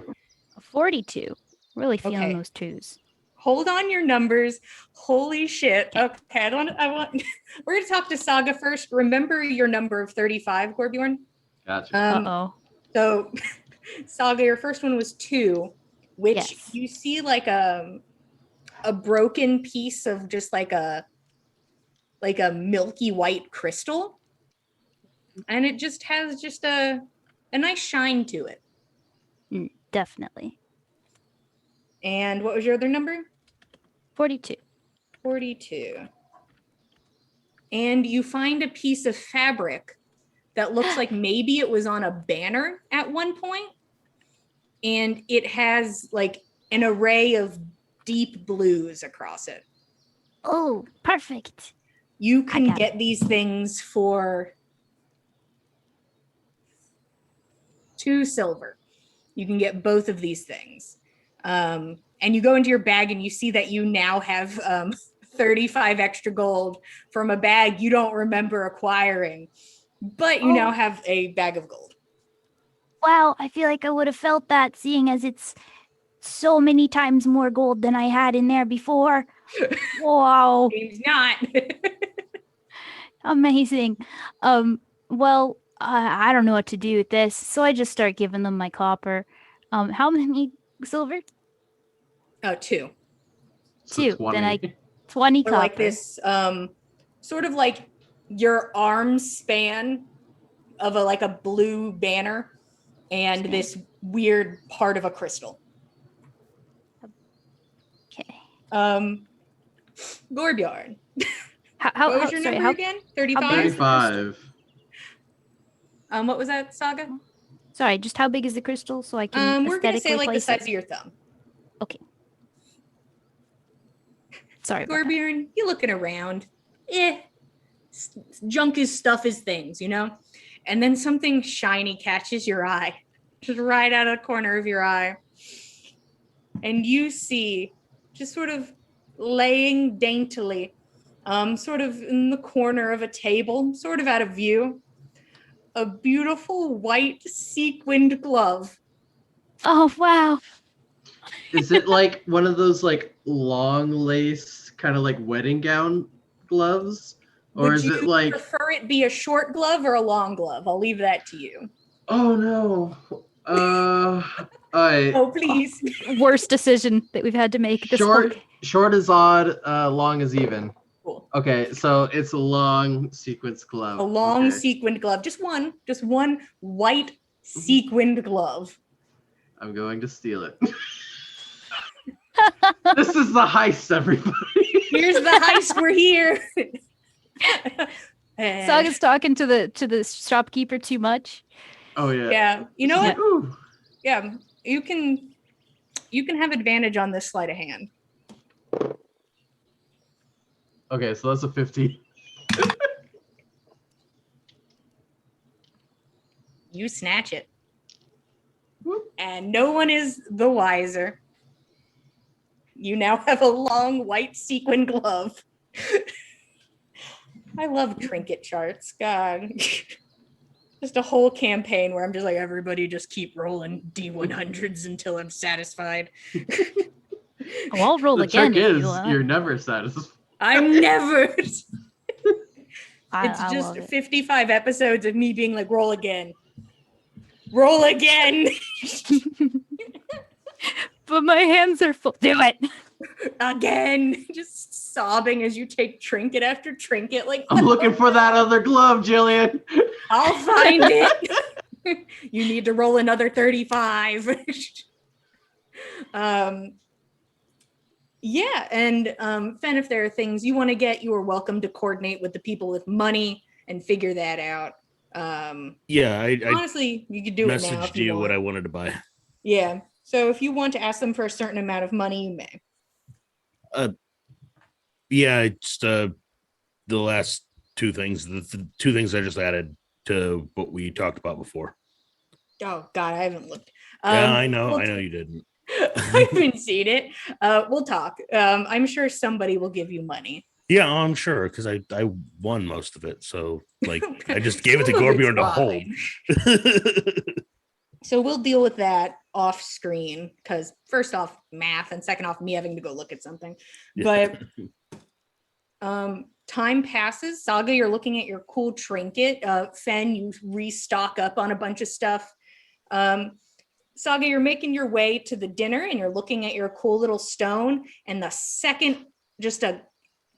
A 42. Really feeling Okay. those 2s. Hold on your numbers. Holy shit. Okay, I want we're gonna talk to Saga first. Remember your number of 35, Gorbjorn? Gotcha. Uh-oh. So Saga, your first one was 2, which Yes. you see like a broken piece of just like a milky white crystal. And it just has just a nice shine to it. Definitely. And what was your other number? 42. 42. And you find a piece of fabric that looks like maybe it was on a banner at one point. And it has like an array of deep blues across it. Oh, perfect. You I can got get these things for 2 silver. You can get both of these things. And you go into your bag and you see that you now have 35 extra gold from a bag you don't remember acquiring, but you now have a bag of gold. Wow, I feel like I would have felt that seeing as it's so many times more gold than I had in there before. Wow. Seems not. Amazing. Well, I don't know what to do with this, so I just start giving them my copper. How many silver? Oh, two. So Two. 20. Then I 20 Or copper. like this, sort of like your arm span of a blue banner and Okay. this weird part of a crystal. Okay. Gorbjorn, How, what was your sorry, number how again? big 35? is the crystal? 35. What was that, Saga? Sorry, just how big is the crystal so I can We're gonna say aesthetically like the place size it? of your thumb. Sorry about that. Gorbjorn, you looking around. Junk is stuff is things, you know? And then something shiny catches your eye, just right out of the corner of your eye. And you see, just sort of laying daintily, sort of in the corner of a table, sort of out of view, a beautiful white sequined glove. Oh, wow. Is it like one of those like long lace kind of like wedding gown gloves? Or Would is you it like, prefer it be a short glove or a long glove? I'll leave that to you. oh no. I Oh, please. Worst decision that we've had to make this whole short is odd, long is even. Cool. Okay, so it's a long sequence glove. A long Okay. sequined glove. Just one white sequined glove. I'm going to steal it. This is the heist, everybody. Here's the heist. We're here. Saga's talking to the shopkeeper too much. Oh yeah. Yeah. You know It's what? like, ooh. Yeah. You can have advantage on this sleight of hand. Okay, so that's a 50. You snatch it. Whoop. And no one is the wiser. You now have a long white sequin glove. I love trinket charts. God. Just a whole campaign where I'm just like, everybody just keep rolling D100s until I'm satisfied. Oh, I'll roll The again trick if is you want. you're never satisfied. I'm never. I It's love just it. 55 episodes of me being like, roll again. Roll again. But my hands are full. Do it. Again. Just sobbing as you take trinket after trinket. Like, I'm looking for that other glove, Jillian. I'll find it. You need to roll another 35. Yeah, and Fen, if there are things you want to get, you are welcome to coordinate with the people with money and figure that out. Yeah, I Honestly, you could do it now messaged if you you want. what I wanted to buy. Yeah, so if you want to ask them for a certain amount of money, you may. Yeah, it's the last two things, the two things I just added to what we talked about before. Oh God, I haven't looked. Yeah, I know we'll you didn't. I haven't seen it. We'll talk. I'm sure somebody will give you money. Yeah, I'm sure because I won most of it. So like I just gave it to Some of it's Gorbjorn to hold. mine. So we'll deal with that off screen because first off, math, and second off, me having to go look at something. But time passes. Saga, you're looking at your cool trinket. Fen, you restock up on a bunch of stuff. Saga, you're making your way to the dinner and you're looking at your cool little stone. And the second just a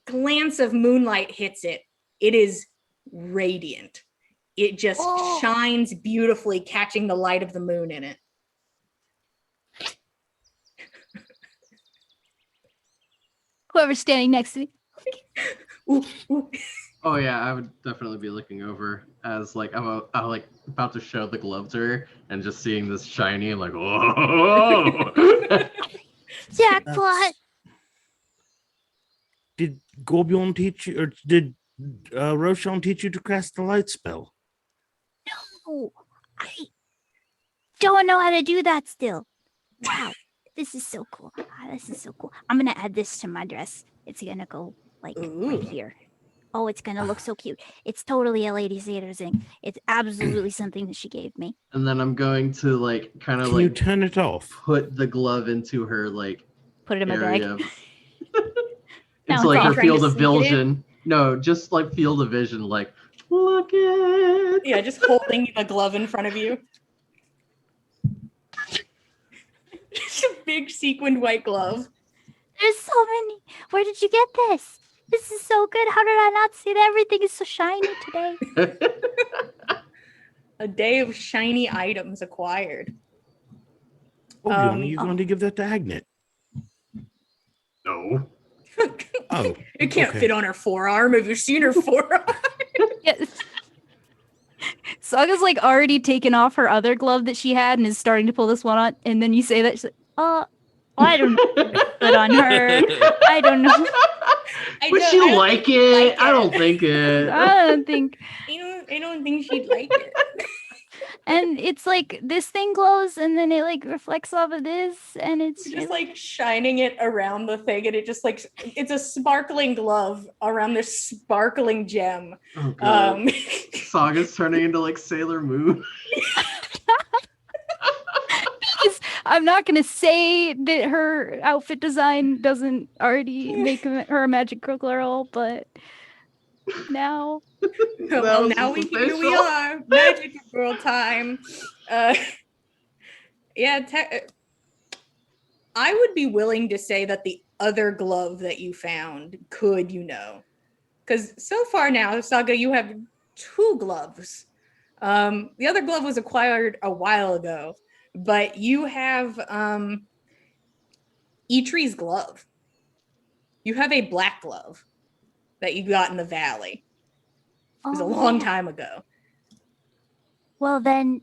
glance of moonlight hits it, it is radiant. It just shines beautifully, catching the light of the moon in it. Whoever's standing next to me. Ooh, ooh. Oh yeah, I would definitely be looking over as like I'm like about to show the glove to her and just seeing this shiny. I'm like, whoa! Jackpot. Did Gorbjorn teach you, or did Roshan teach you to cast the light spell? Oh, I don't know how to do that still. Wow, this is so cool. This is so cool. I'm gonna add this to my dress. It's gonna go like right Ooh. here. Oh, it's gonna look so cute. It's totally a Lady Sailor thing. It's absolutely something that she gave me. And then I'm going to like kind of Can you like turn it off? put the glove into her like Put it in my bag. area. It's Now like all her trying to field of sneak it in? vision. No, just like field of vision. Like, look it. Yeah, just holding the glove in front of you. Just a big sequined white glove. There's so many. Where did you get this? This is so good. How did I not see that? Everything is so shiny today. A day of shiny items acquired. Oh, are you going to give that to Agnet? No. Oh, It can't okay. fit on her forearm. Have you seen her forearm? Yes. Saga's like already taken off her other glove that she had and is starting to pull this one on. And then you say that she's like, I don't know. Put on her. I don't know. Would she like it? I don't think it. I don't think. I don't think she'd like it. And it's like this thing glows and then it like reflects off of this and it's Just like shining it around the thing, and it just like it's a sparkling glove around this sparkling gem. Oh god. Um, Saga's turning into like Sailor Moon. I'm not gonna say that her outfit design doesn't already make her a magic girl, but now well, was now just here we official. are, magic girl time. Yeah, I would be willing to say that the other glove that you found could, because so far now, Saga, you have 2 gloves. The other glove was acquired a while ago, but you have Eitree's glove. You have a black glove that you got in the valley. It was a long time ago. Well then,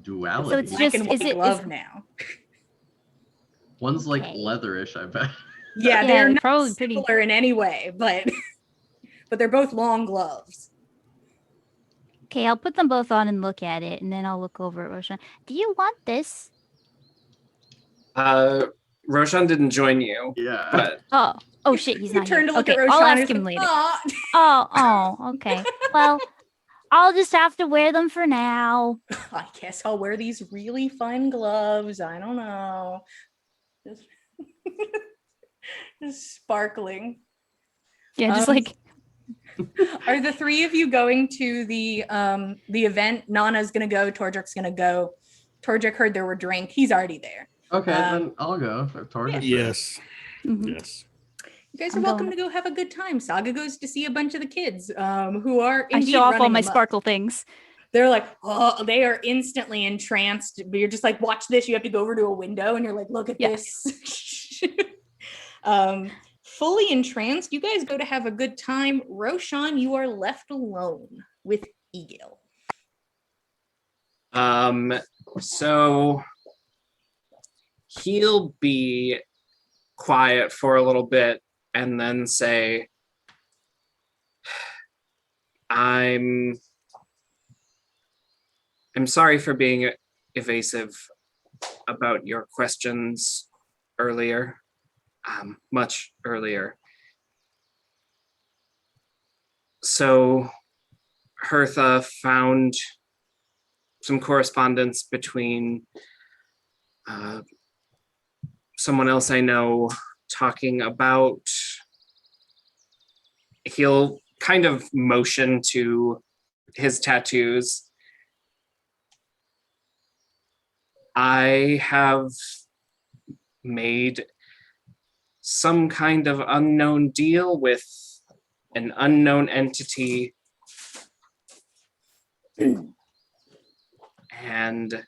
Duality. So it's Black and just- white glove now. One's like Okay. leatherish, I bet. Yeah, Yeah, they're they're not probably pretty- similar in any way, but they're both long gloves. okay, I'll put them both on and look at it, and then I'll look over at Roshan. Do you want this? Roshan didn't join you, Yeah. but Oh shit, he's You not here. turn to look Okay, at Roshan I'll and ask it's him like, later. "Aw." Okay. Well, I'll just have to wear them for now. I guess I'll wear these really fun gloves. I don't know. Just, just sparkling. yeah, just Um, like Are the 3 of you going to the event? Nana's gonna go. Tordrek's gonna go. Tordrek heard there were drink. He's already there. Okay, Um, then I'll go. If Target's Yes. mhm. Yes. You guys are I'm welcome going. to go have a good time. Saga goes to see a bunch of the kids who are I indeed show off all running my amok. sparkle things. They're like, oh, they are instantly entranced. But you're just like, watch this. You have to go over to a window and you're like, look at Yeah. this. Fully entranced. You guys go to have a good time. Roshan, you are left alone with Egil. so he'll be quiet for a little bit and then say, I'm sorry for being evasive about your questions earlier, much earlier. So Hertha found some correspondence between someone else I know talking about, he'll kind of motion to his tattoos. I have made some kind of unknown deal with an unknown entity, and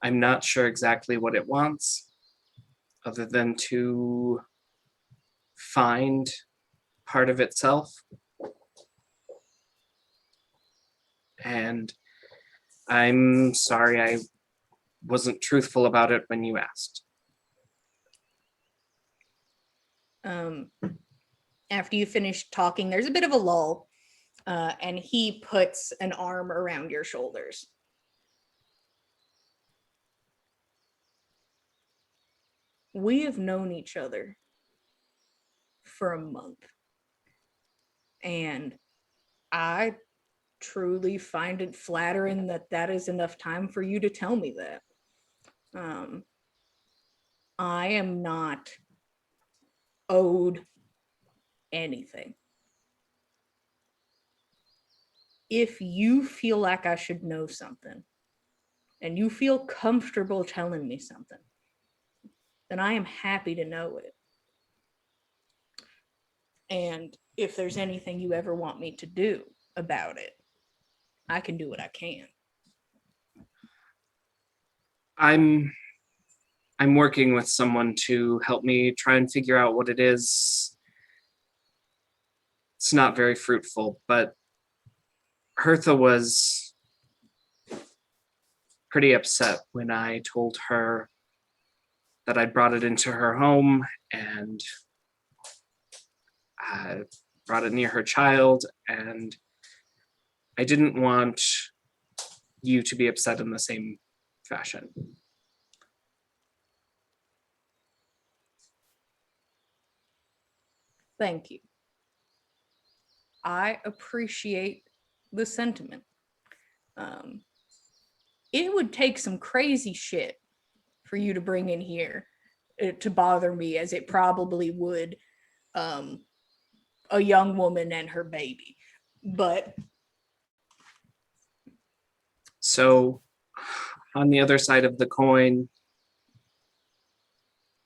I'm not sure exactly what it wants, other than to find part of itself. And I'm sorry I wasn't truthful about it when you asked. After you finish talking, there's a bit of a lull, and he puts an arm around your shoulders. We have known each other for a month, and I truly find it flattering that that is enough time for you to tell me that. I am not owed anything. If you feel like I should know something, and you feel comfortable telling me something, then I am happy to know it. And if there's anything you ever want me to do about it, I can do what I can. I'm working with someone to help me try and figure out what it is. It's not very fruitful, but Hertha was pretty upset when I told her that I'd brought it into her home and I brought it near her child, and I didn't want you to be upset in the same fashion. Thank you. I appreciate the sentiment. It would take some crazy shit for you to bring in here to bother me, as it probably would a young woman and her baby. But So, on the other side of the coin,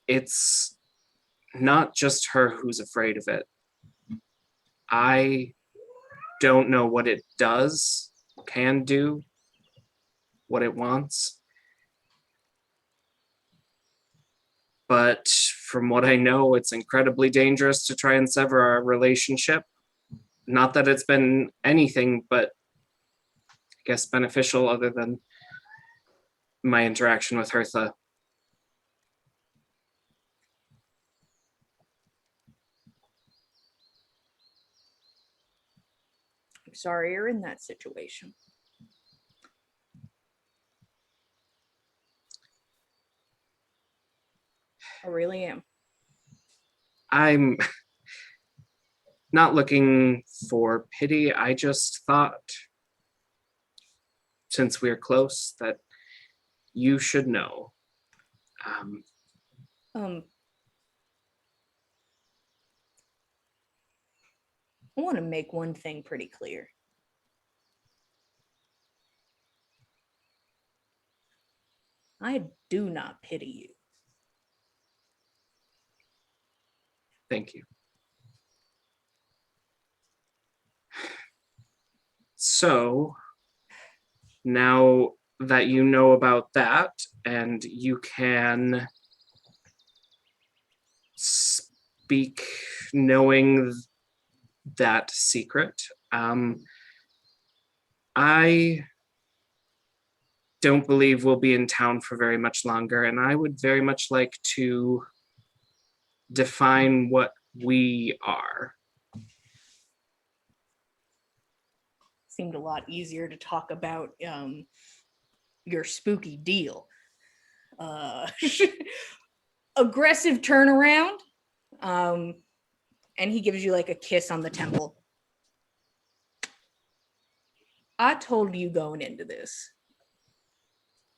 it's not just her who's afraid of it. I don't know what it does, can do, what it wants. But from what I know, it's incredibly dangerous to try and sever our relationship. Not that it's been anything but, I guess, beneficial other than my interaction with Hertha. I'm sorry you're in that situation. I really am. I'm not looking for pity. I just thought, since we're close, that you should know. I want to make one thing pretty clear. I do not pity you. Thank you. So, now that you know about that, and you can speak knowing that secret, I don't believe we'll be in town for very much longer, and I would very much like to define what we are. Seemed a lot easier to talk about your spooky deal. Aggressive turnaround. And he gives you like a kiss on the temple. I told you going into this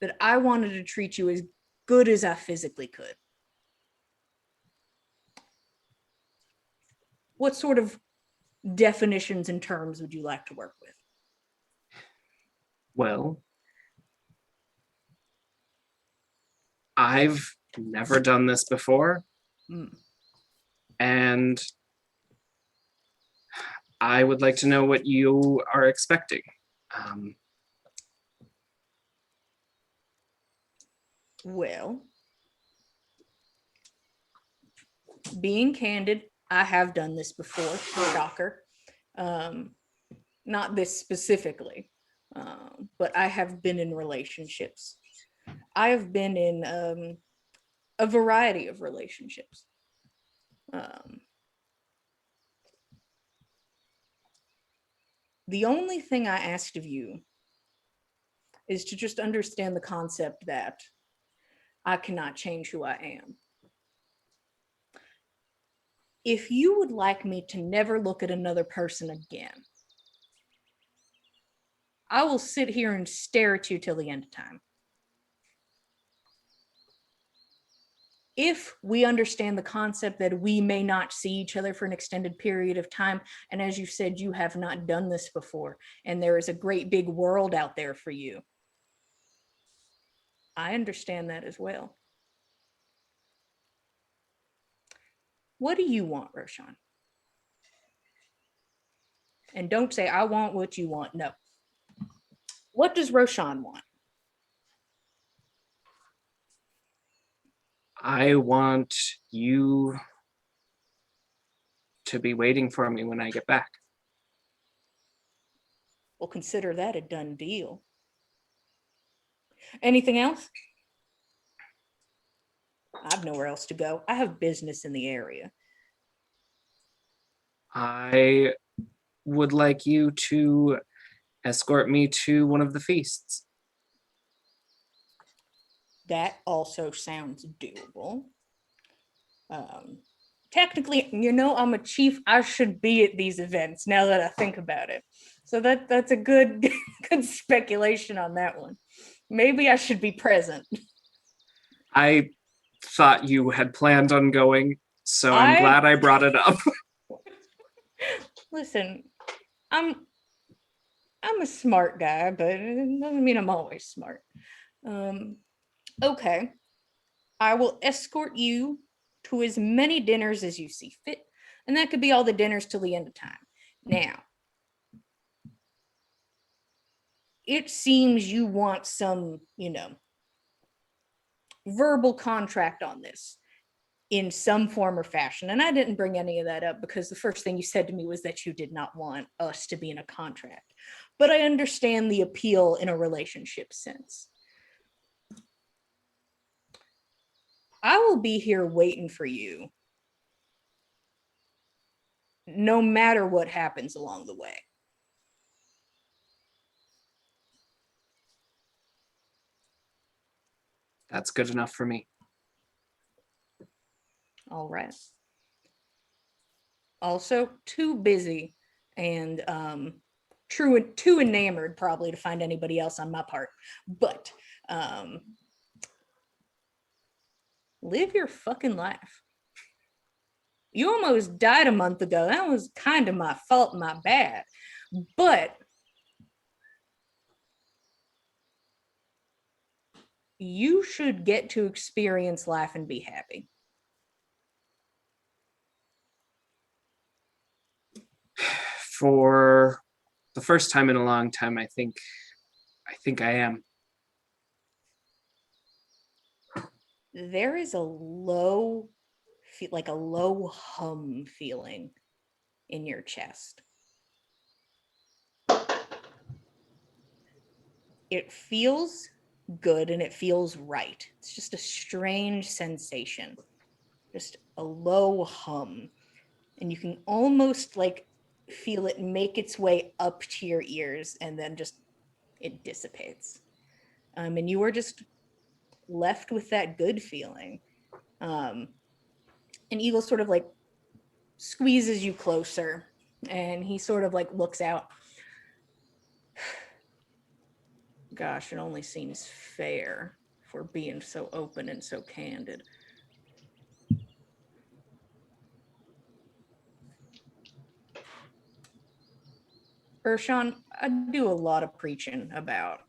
that I wanted to treat you as good as I physically could. What sort of definitions and terms would you like to work with? Well, I've never done this before. And I would like to know what you are expecting. Well, being candid, I have done this before, shocker. Not this specifically, but I have been in relationships. I have been in a variety of relationships. The only thing I asked of you is to just understand the concept that I cannot change who I am. If you would like me to never look at another person again, I will sit here and stare at you till the end of time. if we understand the concept that we may not see each other for an extended period of time, and as you said, you have not done this before, and there is a great big world out there for you, I understand that as well. What do you want, Roshan? And don't say, I want what you want. No. What does Roshan want? I want you to be waiting for me when I get back. We'll consider that a done deal. Anything else? I have nowhere else to go. I have business in the area. I would like you to escort me to one of the feasts. That also sounds doable. Technically, I'm a chief. I should be at these events now that I think about it. So that's a good good speculation on that one. Maybe I should be present. I thought you had planned on going, so I'm glad I brought it up. Listen, I'm a smart guy, but it doesn't mean I'm always smart. Okay. I will escort you to as many dinners as you see fit, and that could be all the dinners till the end of time. Now, it seems you want some, verbal contract on this in some form or fashion. And I didn't bring any of that up because the first thing you said to me was that you did not want us to be in a contract. But I understand the appeal in a relationship sense. I will be here waiting for you no matter what happens along the way. That's good enough for me. All right. Also, too busy and too enamored probably to find anybody else on my part. But live your fucking life. You almost died a month ago. That was kind of my fault, my bad. But you should get to experience life and be happy. For the first time in a long time, I think I am. There is a low, like a low hum feeling in your chest. It feels good and it feels right. It's just a strange sensation, just a low hum. And you can almost like feel it make its way up to your ears and then just it dissipates. And you are just left with that good feeling. And Eagle sort of like squeezes you closer and he sort of like looks out. Gosh, it only seems fair for being so open and so candid. Urshan, I do a lot of preaching about,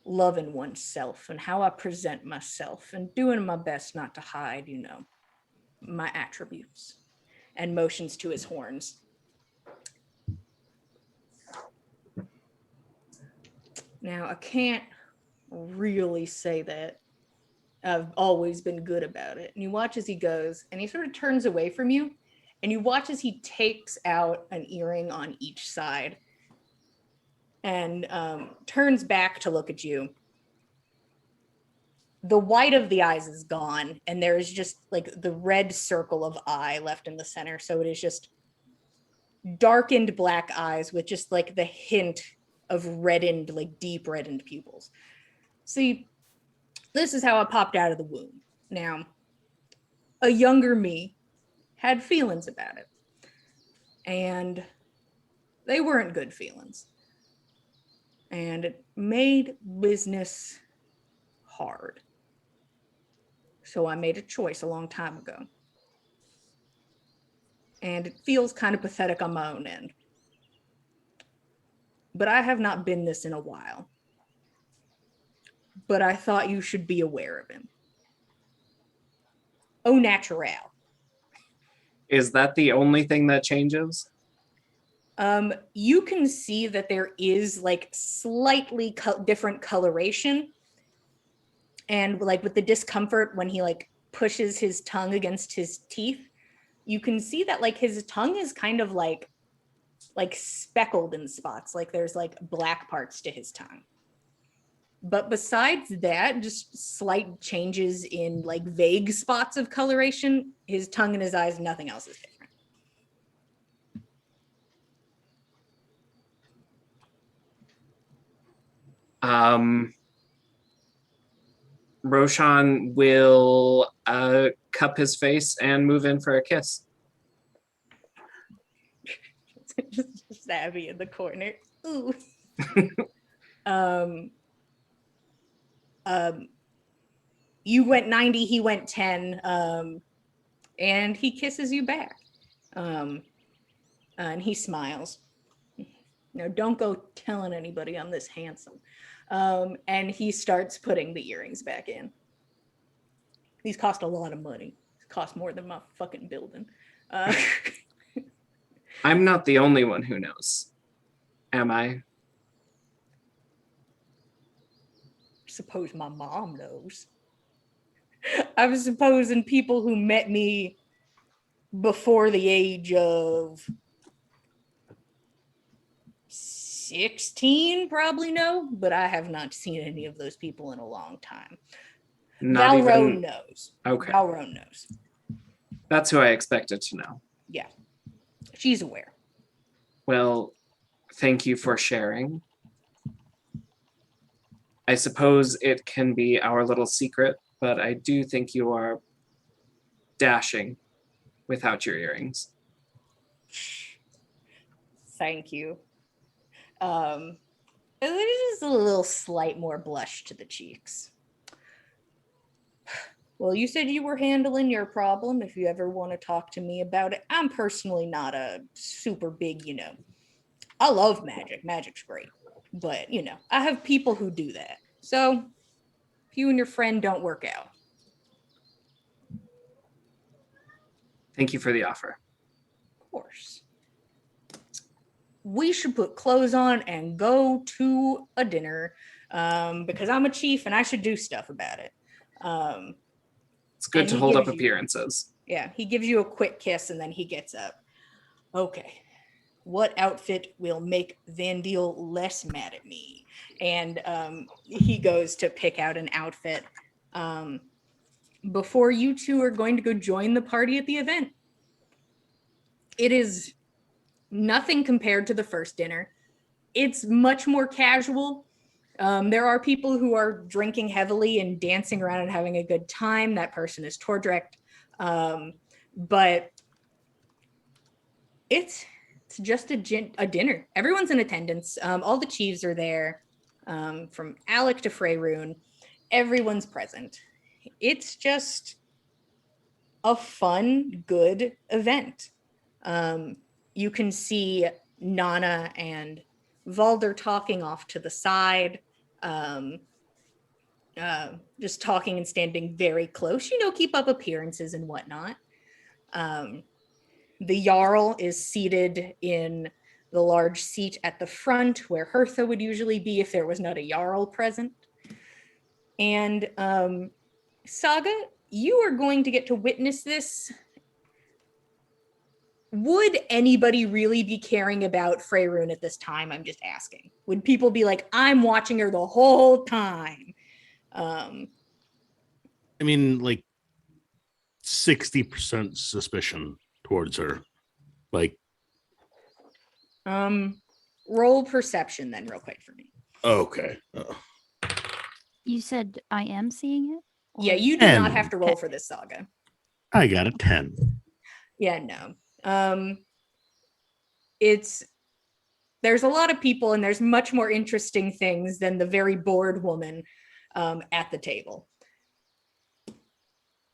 loving oneself and how I present myself and doing my best not to hide, my attributes, and motions to his horns. Now, I can't really say that I've always been good about it. And you watch as he goes and he sort of turns away from you and you watch as he takes out an earring on each side and turns back to look at you. The white of the eyes is gone and there is just like the red circle of eye left in the center. So it is just darkened black eyes with just like the hint of reddened, like deep reddened pupils. See, this is how I popped out of the womb. Now, a younger me had feelings about it. And they weren't good feelings. And it made business hard. So I made a choice a long time ago. And it feels kind of pathetic on my own end. But I have not been this in a while. But I thought you should be aware of him. Au naturel. Is that the only thing that changes? You can see that there is like slightly different coloration. And like with the discomfort when he like pushes his tongue against his teeth, you can see that like his tongue is kind of like speckled in spots, like there's like black parts to his tongue. But besides that, just slight changes in like vague spots of coloration, his tongue and his eyes, nothing else is different. Roshan will cup his face and move in for a kiss. just Abby in the corner. Ooh. You went 90, he went 10, and he kisses you back. And he smiles. No, don't go telling anybody I'm this handsome. And he starts putting the earrings back in. These cost a lot of money. Cost more than my fucking building. I'm not the only one who knows. Am I? Suppose my mom knows. I was supposing people who met me before the age of 16 probably know, but I have not seen any of those people in a long time. Not Valrone even. knows. Okay. Valrone knows. That's who I expected to know. Yeah. She's aware. Well, thank you for sharing. I suppose it can be our little secret, but I do think you are dashing without your earrings. Thank you. There's just a little slight more blush to the cheeks. Well, you said you were handling your problem. If you ever want to talk to me about it, I'm personally not a super big, I love magic. Magic's great. But, I have people who do that. So if you and your friend don't work out. Thank you for the offer. Of course. We should put clothes on and go to a dinner because I'm a chief and I should do stuff about it. It's good And to he hold up gives you- appearances. Yeah, he gives you a quick kiss and then he gets up. Okay, what outfit will make Van Deal less mad at me? And he goes to pick out an outfit before you two are going to go join the party at the event. It is nothing compared to the first dinner. It's much more casual. There are people who are drinking heavily and dancing around and having a good time. That person is Tordrek. But it's just a dinner. Everyone's in attendance. All the chiefs are there, from Alec to Freyroon. Everyone's present. It's just a fun, good event. You can see Nana and Valder talking off to the side, just talking and standing very close, keep up appearances and whatnot. The Jarl is seated in the large seat at the front where Hertha would usually be if there was not a Jarl present. And Saga, you are going to get to witness this. Would anybody really be caring about Freyroon at this time? I'm just asking. Would people be like, I'm watching her the whole time? I mean, like 60% suspicion towards her. Like, roll perception then real quick for me. okay. You said I am seeing it? Yeah, Or- you do not 10. have to roll Okay. for this saga. I got a 10. Yeah, no. There's a lot of people and there's much more interesting things than the very bored woman at the table.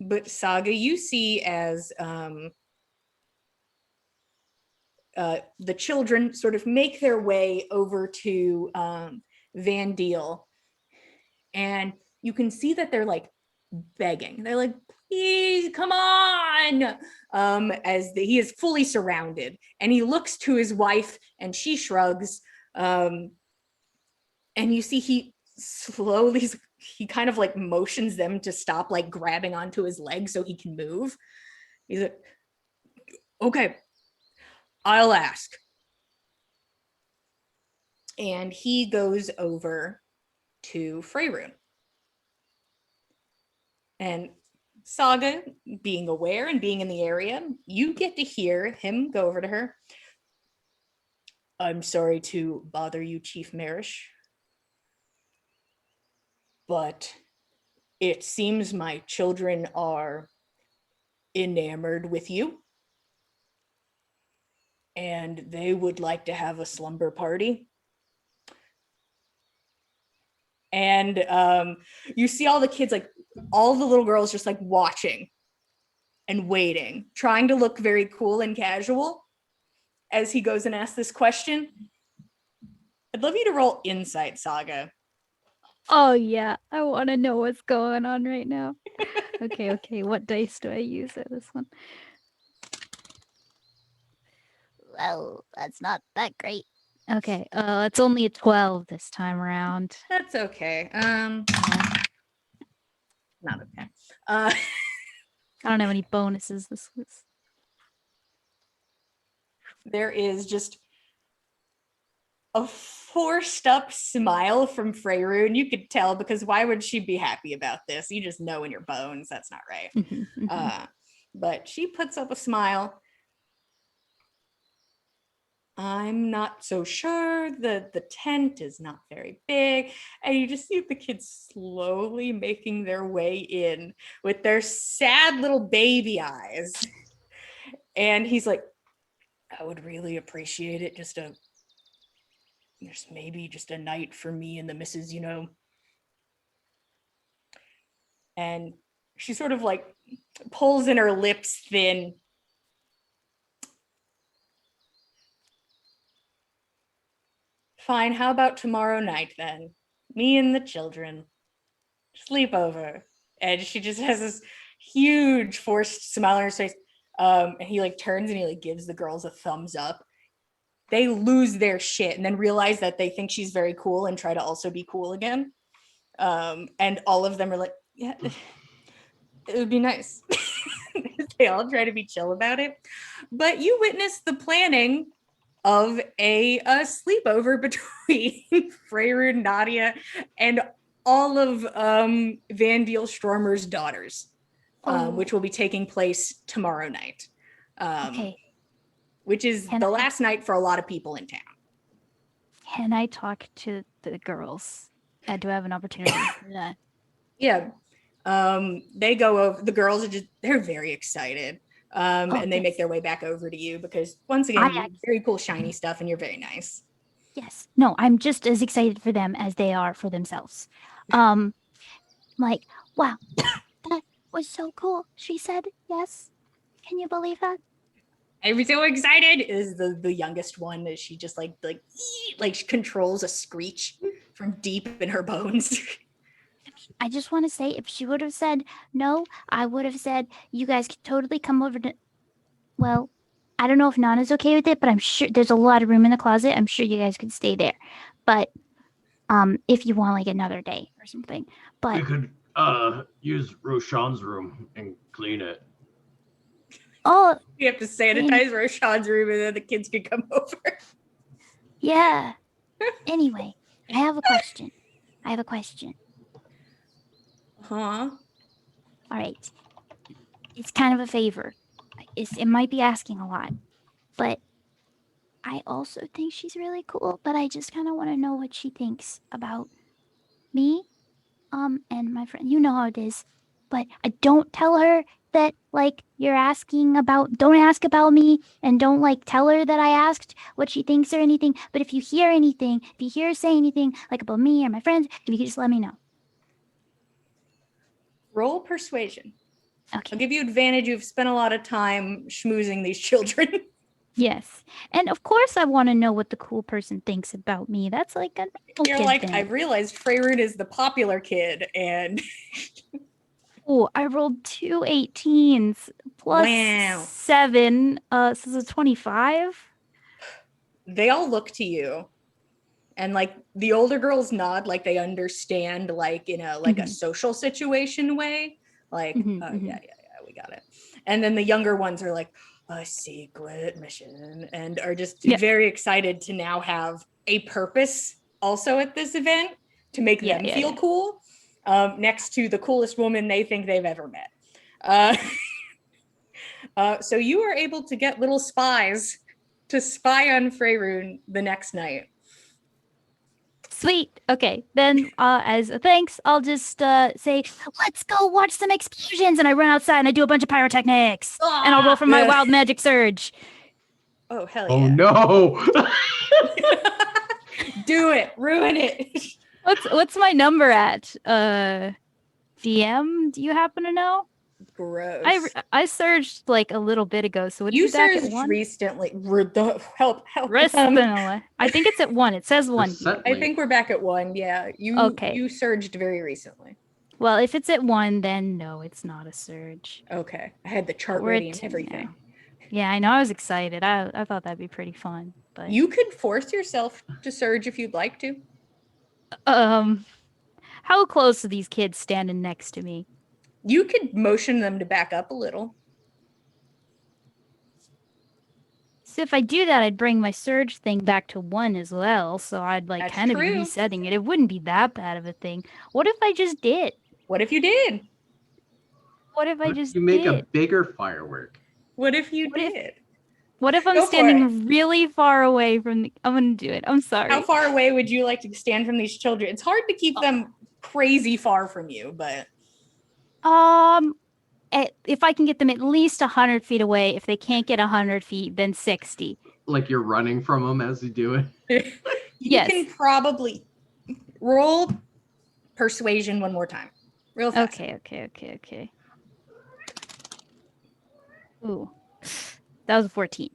But Saga, you see as the children sort of make their way over to Van Deal, and you can see that they're like begging. They're like, please come on. He is fully surrounded, and he looks to his wife and she shrugs. And you see he kind of like motions them to stop like grabbing onto his leg so he can move. He's like, okay, I'll ask. And he goes over to Freyroon. And Saga, being aware and being in the area, you get to hear him go over to her. I'm sorry to bother you, Chief Marish, but it seems my children are enamored with you, and they would like to have a slumber party. And you see all the kids, like all the little girls just like watching and waiting, trying to look very cool and casual as he goes and asks this question. I'd love you to roll Insight, Saga. Oh yeah, I want to know what's going on right now. Okay, what dice do I use at this one? Well, that's not that great. Okay, it's only a 12 this time around. That's okay. Not okay. I don't have any bonuses this was. There is just a forced up smile from Freyroon. You could tell, because why would she be happy about this? You just know in your bones that's not right. But she puts up a smile. I'm not so sure. The tent is not very big. And you just see the kids slowly making their way in with their sad little baby eyes. And he's like, I would really appreciate it. There's maybe just a night for me and the missus, you know. And she sort of like pulls in her lips thin. Fine, how about tomorrow night then? Me and the children. Sleep over. And she just has this huge forced smile on her face. And he like turns and he like gives the girls a thumbs up. They lose their shit and then realize that they think she's very cool and try to also be cool again. And all of them are like, yeah, it would be nice. They all try to be chill about it. But you witness the planning of a sleepover between Freyroon, Nadia, and all of Van Deal Stormer's daughters, which will be taking place tomorrow night. Okay. Which is the last night for a lot of people in town. Can I talk to the girls? Do I have an opportunity for that? Yeah. They go over, the girls are they're very excited. And they make their way back over to you because once again, you have very cool shiny stuff and you're very nice. Yes. No, I'm just as excited for them as they are for themselves. Like, wow, that was so cool. She said yes. Can you believe that? I'm so excited is the youngest one. Is she just like she controls a screech from deep in her bones. I just want to say, if she would have said no, I would have said, you guys could totally come over to. Well, I don't know if Nana's okay with it, but I'm sure there's a lot of room in the closet. I'm sure you guys could stay there. But if you want like another day or something. But We could use Roshan's room and clean it. oh, You have to sanitize Roshan's room and then the kids can come over. yeah. Anyway, I have a question. Huh? All right. It's kind of a favor. It might be asking a lot, but I also think she's really cool, but I just kind of want to know what she thinks about me, and my friend. You know how it is. But I don't tell her that, like, you're asking about, don't ask about me, and don't, like, tell her that I asked what she thinks or anything. But if you hear anything, if you hear her say anything, like, about me or my friends, if you could just let me know. Roll persuasion. Okay. I'll give you advantage. You've spent a lot of time schmoozing these children. Yes. And of course I want to know what the cool person thinks about me. That's like a normal You're kid like, thing. I realized Freyroon is the popular kid, and Oh, I rolled 2 18s plus Wow. 7. So this is 25. they all look to you. And like the older girls nod like they understand, like in a like a social situation way. Like, yeah, we got it. And then the younger ones are like, a secret mission, and are just very excited to now have a purpose also at this event to make them feel cool. Next to the coolest woman they think they've ever met. So you are able to get little spies to spy on Freyroon the next night. Sweet. Okay. Then as a thanks, I'll just say, let's go watch some explosions. And I run outside and I do a bunch of pyrotechnics. And I'll roll for my wild magic surge. Oh, hell Oh yeah. no! Do it. Ruin it. What's my number at? DM, do you happen to know? Gross. I surged like a little bit ago, so would you it be back at surged 1? recently. Help. Recently. I think it's at 1. It says 1 here. I think we're back at 1. Yeah. You surged very recently. Well, if it's at 1, then no, it's not a surge. Okay. I had the chart We're ready at and 2 everything. now. Yeah, I know. I was excited. I thought that'd be pretty fun. But You could force yourself to surge if you'd like to. how close are these kids standing next to me? You could motion them to back up a little. So if I do that, I'd bring my surge thing back to 1 as well. So I'd like That's kind of be true. resetting it. It wouldn't be that bad of a thing. What if I just did? What if you did? What if I What if just you make did? a bigger firework? What if you What if- did? What if I'm Go for standing really far away from the... I'm going to do it. I'm sorry. How far away would you like to stand from these children? It's hard to keep them crazy far from you, but If I can get them at least 100 feet away. If they can't get 100 feet, then 60. Like you're running from them as you do it? you Yes. can probably roll persuasion one more time. Real fast. Okay. Ooh. That was a 14.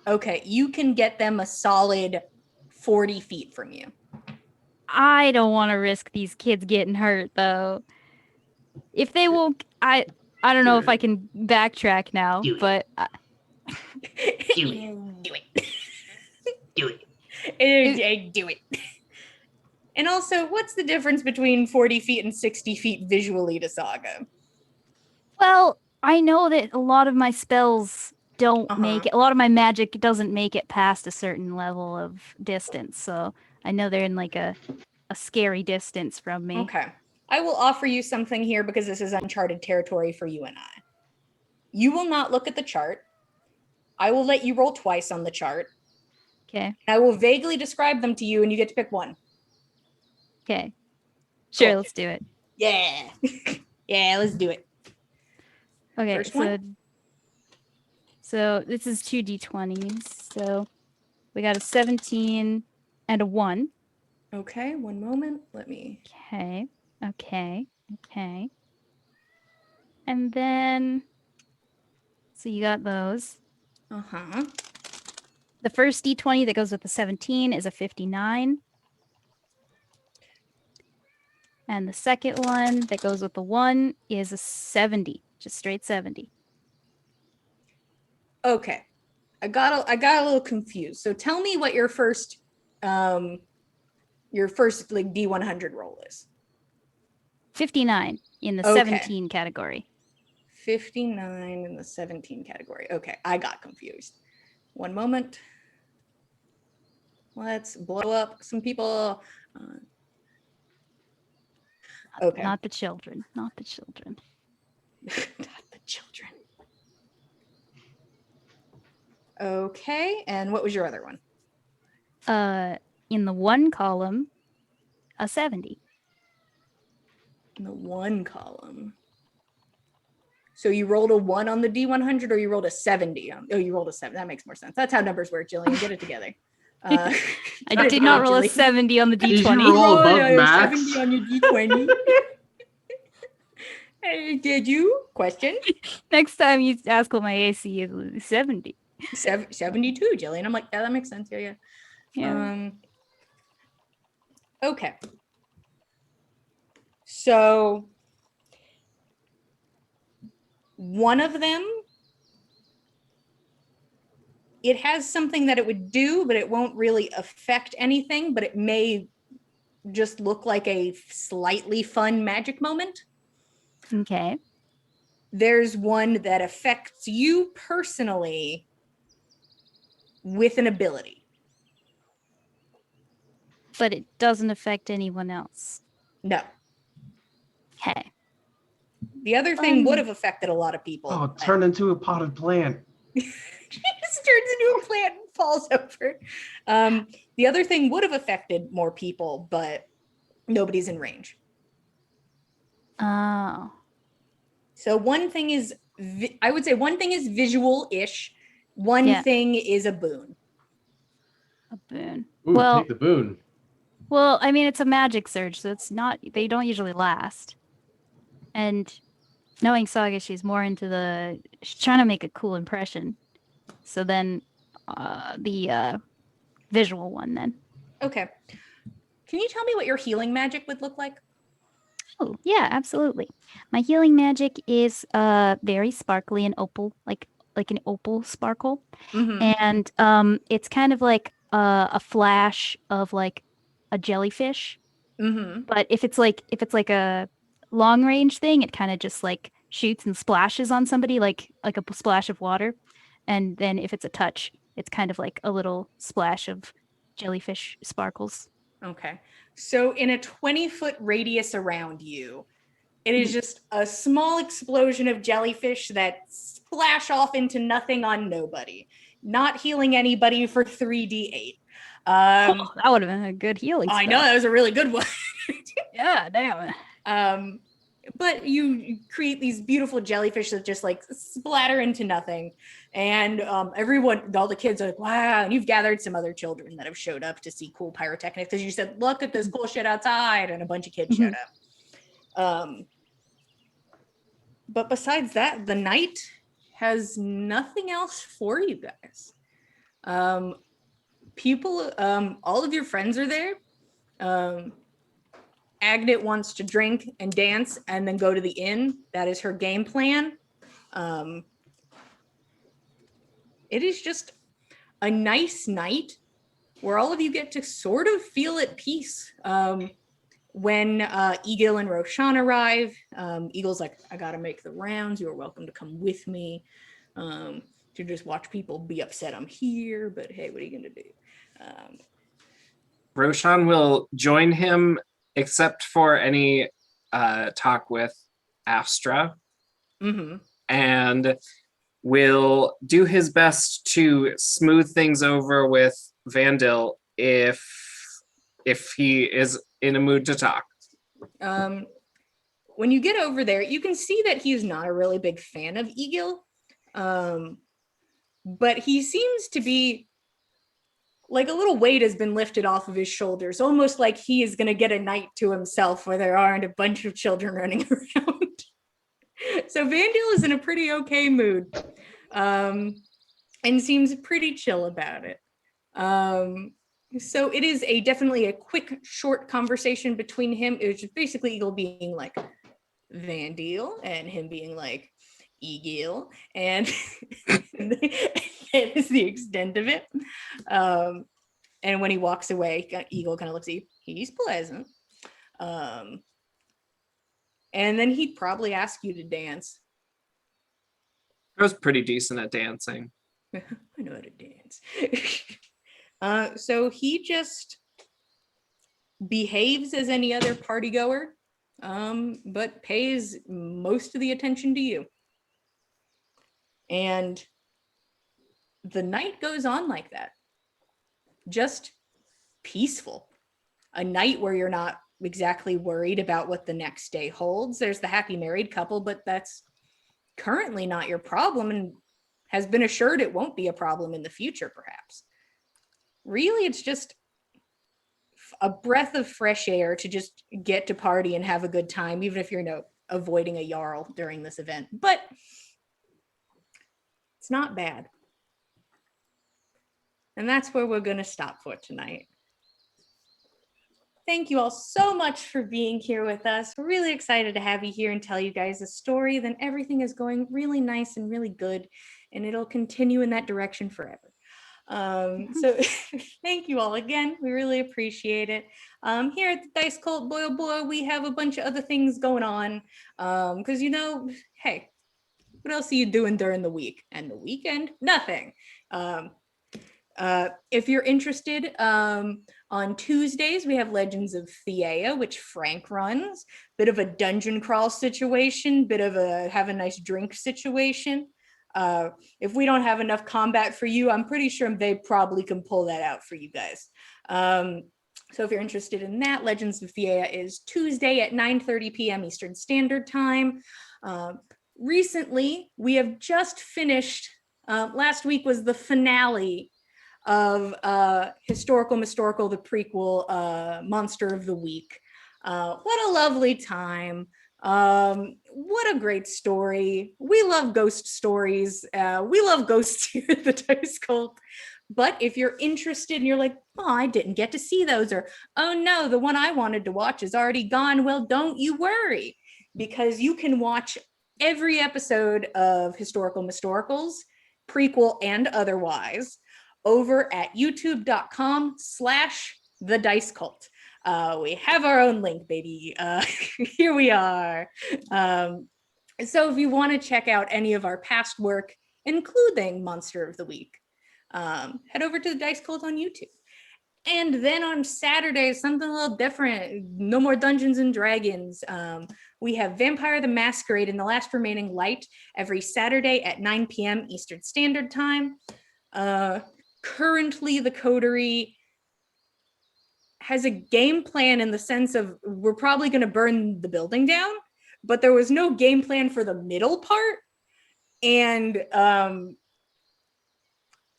Okay, you can get them a solid 40 feet from you. I don't want to risk these kids getting hurt though. If they won't, I don't know if I can backtrack now, but Do it. Do it. Do it. And also, what's the difference between 40 feet and 60 feet visually to Saga? well, I know that a lot of my spells don't Uh-huh. make it. A lot of my magic doesn't make it past a certain level of distance, so I know they're in like a scary distance from me. Okay. I will offer you something here because this is uncharted territory for you and I. You will not look at the chart. I will let you roll twice on the chart. Okay. I will vaguely describe them to you and you get to pick one. Okay. Sure, Cool. let's do it. Yeah. Yeah, let's do it. Okay, First one? So this is 2 d20s. So we got a 17 and a 1. Okay, one moment. Let me. Okay. And then, so you got those. Uh-huh. The first d20 that goes with the 17 is a 59. And the second one that goes with the 1 is a 70, just straight 70. Okay. I got a little confused. So tell me what your first like D100 roll is. 59 in the Okay. 17 category. 59 in the 17 category. Okay, I got confused. One moment. Let's blow up some people. Okay. Not the children. Not the children. Not the children. Okay, and what was your other one? In the 1 column, a 70. In the 1 column. So you rolled a 1 on the D100 or you rolled a 70? You rolled a 7. That makes more sense. That's how numbers work, Jillian. Get it together. I did not roll a Jillian. 70 on the Did you d20. roll above a max? 70 on your D20. Did you question? Next time you ask what my AC is, 70. 72, Jillian. I'm like, yeah, that makes sense. Yeah. Yeah. Okay. So one of them, it has something that it would do, but it won't really affect anything, but it may just look like a slightly fun magic moment. Okay. There's one that affects you personally with an ability. But it doesn't affect anyone else. No. Okay. The other thing Fun. would have affected a lot of people. Oh, but turned into a potted plant. she just turns into a plant and falls over. The other thing would have affected more people, but nobody's in range. Oh. So one thing is, I would say one thing is visual-ish. One Yeah. thing is a boon. A boon. Ooh, Well- take the boon. Well, I mean, it's a magic surge, so it's not, they don't usually last. And knowing Saga, she's more into she's trying to make a cool impression. So then the visual one then. Okay. Can you tell me what your healing magic would look like? Oh, yeah, absolutely. My healing magic is very sparkly and opal, like an opal sparkle. Mhm. And it's kind of like a flash of like a jellyfish. Mhm. But if it's like a long range thing, it kind of just like shoots and splashes on somebody like a splash of water. And then if it's a touch, it's kind of like a little splash of jellyfish sparkles. Okay. So in a 20-foot radius around you, it is just a small explosion of jellyfish that splash off into nothing on nobody, not healing anybody for 3d8. Oh, that would have been a good healing I spell. know that was a really good one. Yeah, damn. But you create these beautiful jellyfish that just like splatter into nothing. And everyone, all the kids are like, wow. And you've gathered some other children that have showed up to see cool pyrotechnics because you said, look at this cool shit outside. And a bunch of kids showed up. But besides that, the night has nothing else for you guys. People, all of your friends are there. Agnet wants to drink and dance and then go to the inn. That is her game plan. It is just a nice night where all of you get to sort of feel at peace. When Egil and Roshan arrive, Eagle's like, I gotta make the rounds. You are welcome to come with me to just watch people be upset I'm here, but hey, what are you gonna do? Roshan will join him, except for any talk with Astra, Mm-hmm. and will do his best to smooth things over with Vandil if he is in a mood to talk. When you get over there, you can see that he's not a really big fan of Egil, but he seems to be like a little weight has been lifted off of his shoulders, almost like he is going to get a night to himself where there aren't a bunch of children running around. So Vandil is in a pretty okay mood and seems pretty chill about it. So it is definitely a quick, short conversation between him. It was just basically Eagle being like Vandil and him being like Egil, and that is the extent of it. And when he walks away, Eagle kind of looks at you. He's pleasant. And then he'd probably ask you to dance. I was pretty decent at dancing. I know how to dance. So he just behaves as any other party goer, but pays most of the attention to you. And the night goes on like that. Just peaceful. A night where you're not exactly worried about what the next day holds. There's the happy married couple, but that's currently not your problem and has been assured it won't be a problem in the future, perhaps. Really, it's just a breath of fresh air to just get to party and have a good time, even if you're avoiding a Jarl during this event, but it's not bad. And that's where we're going to stop for tonight. Thank you all so much for being here with us. We're really excited to have you here and tell you guys a story. Then everything is going really nice and really good, and it'll continue in that direction forever. So thank you all again. We really appreciate it. Here at the Dice Cult, boy, oh boy, we have a bunch of other things going on. Because, you know, hey, what else are you doing during the week and the weekend? Nothing. If you're interested, on Tuesdays, we have Legends of Theia, which Frank runs. Bit of a dungeon crawl situation, bit of a have a nice drink situation. If we don't have enough combat for you, I'm pretty sure they probably can pull that out for you guys. So if you're interested in that, Legends of Theia is Tuesday at 9:30 p.m. Eastern Standard Time. Recently, we have just finished, last week was the finale of Historical Mistorical, the prequel, Monster of the Week. What a lovely time. What a great story. We love ghost stories. We love ghosts here at the Dice Cult. But if you're interested and you're like, oh, I didn't get to see those, or oh no, the one I wanted to watch is already gone, well, don't you worry, because you can watch every episode of Historical Mistoricals, prequel and otherwise, over at youtube.com/the Dice Cult. We have our own link, baby. Here we are. So if you want to check out any of our past work, including Monster of the Week, head over to the Dice Cult on YouTube. And then on Saturdays, something a little different. No more Dungeons and Dragons. We have Vampire the Masquerade and the Last Remaining Light every Saturday at 9 p.m. Eastern Standard Time. Currently, the Coterie has a game plan in the sense of we're probably going to burn the building down, but there was no game plan for the middle part. And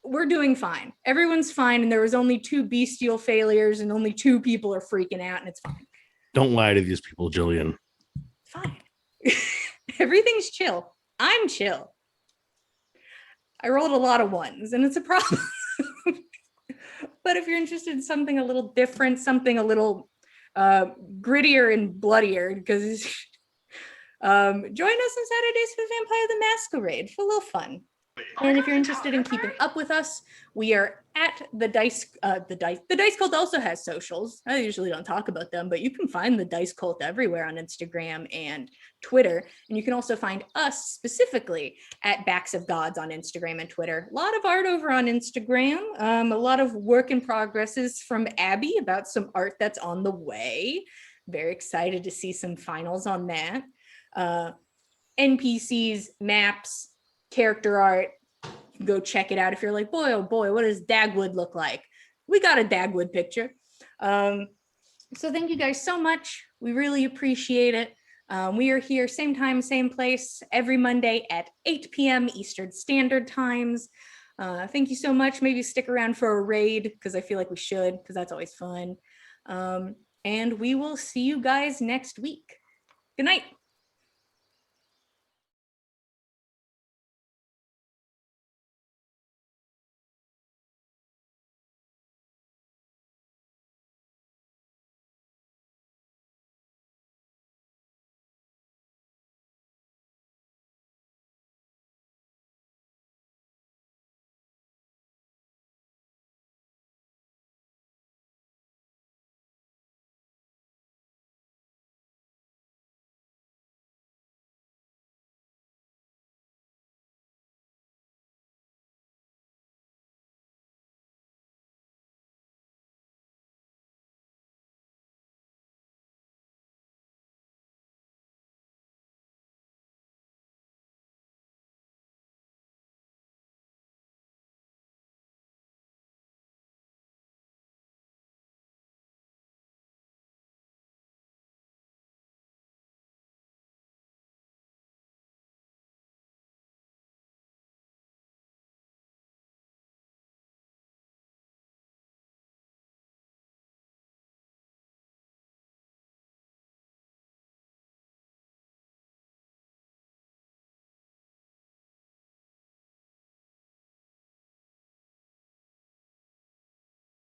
we're doing fine. Everyone's fine. And there was only 2 bestial failures and only 2 people are freaking out, and it's fine. Don't lie to these people, Jillian. Fine. Everything's chill. I'm chill. I rolled a lot of 1s, and it's a problem. But if you're interested in something a little different, something a little grittier and bloodier, because join us on Saturdays for Vampire the Masquerade for a little fun. And if you're interested in keeping up with us, we are at the Dice Cult also has socials. I usually don't talk about them, but you can find the Dice Cult everywhere on Instagram and Twitter. And you can also find us specifically at Backs of Gods on Instagram and Twitter. A lot of art over on Instagram. A lot of work in progresses from Abby about some art that's on the way. Very excited to see some finals on that. NPCs, maps, character art. Go check it out if you're like, boy, oh boy, what does Dagwood look like? We got a Dagwood picture. So thank you guys so much. We really appreciate it. We are here same time, same place every Monday at 8 p.m. Eastern Standard Times. Thank you so much. Maybe stick around for a raid because I feel like we should, because that's always fun. And we will see you guys next week. Good night.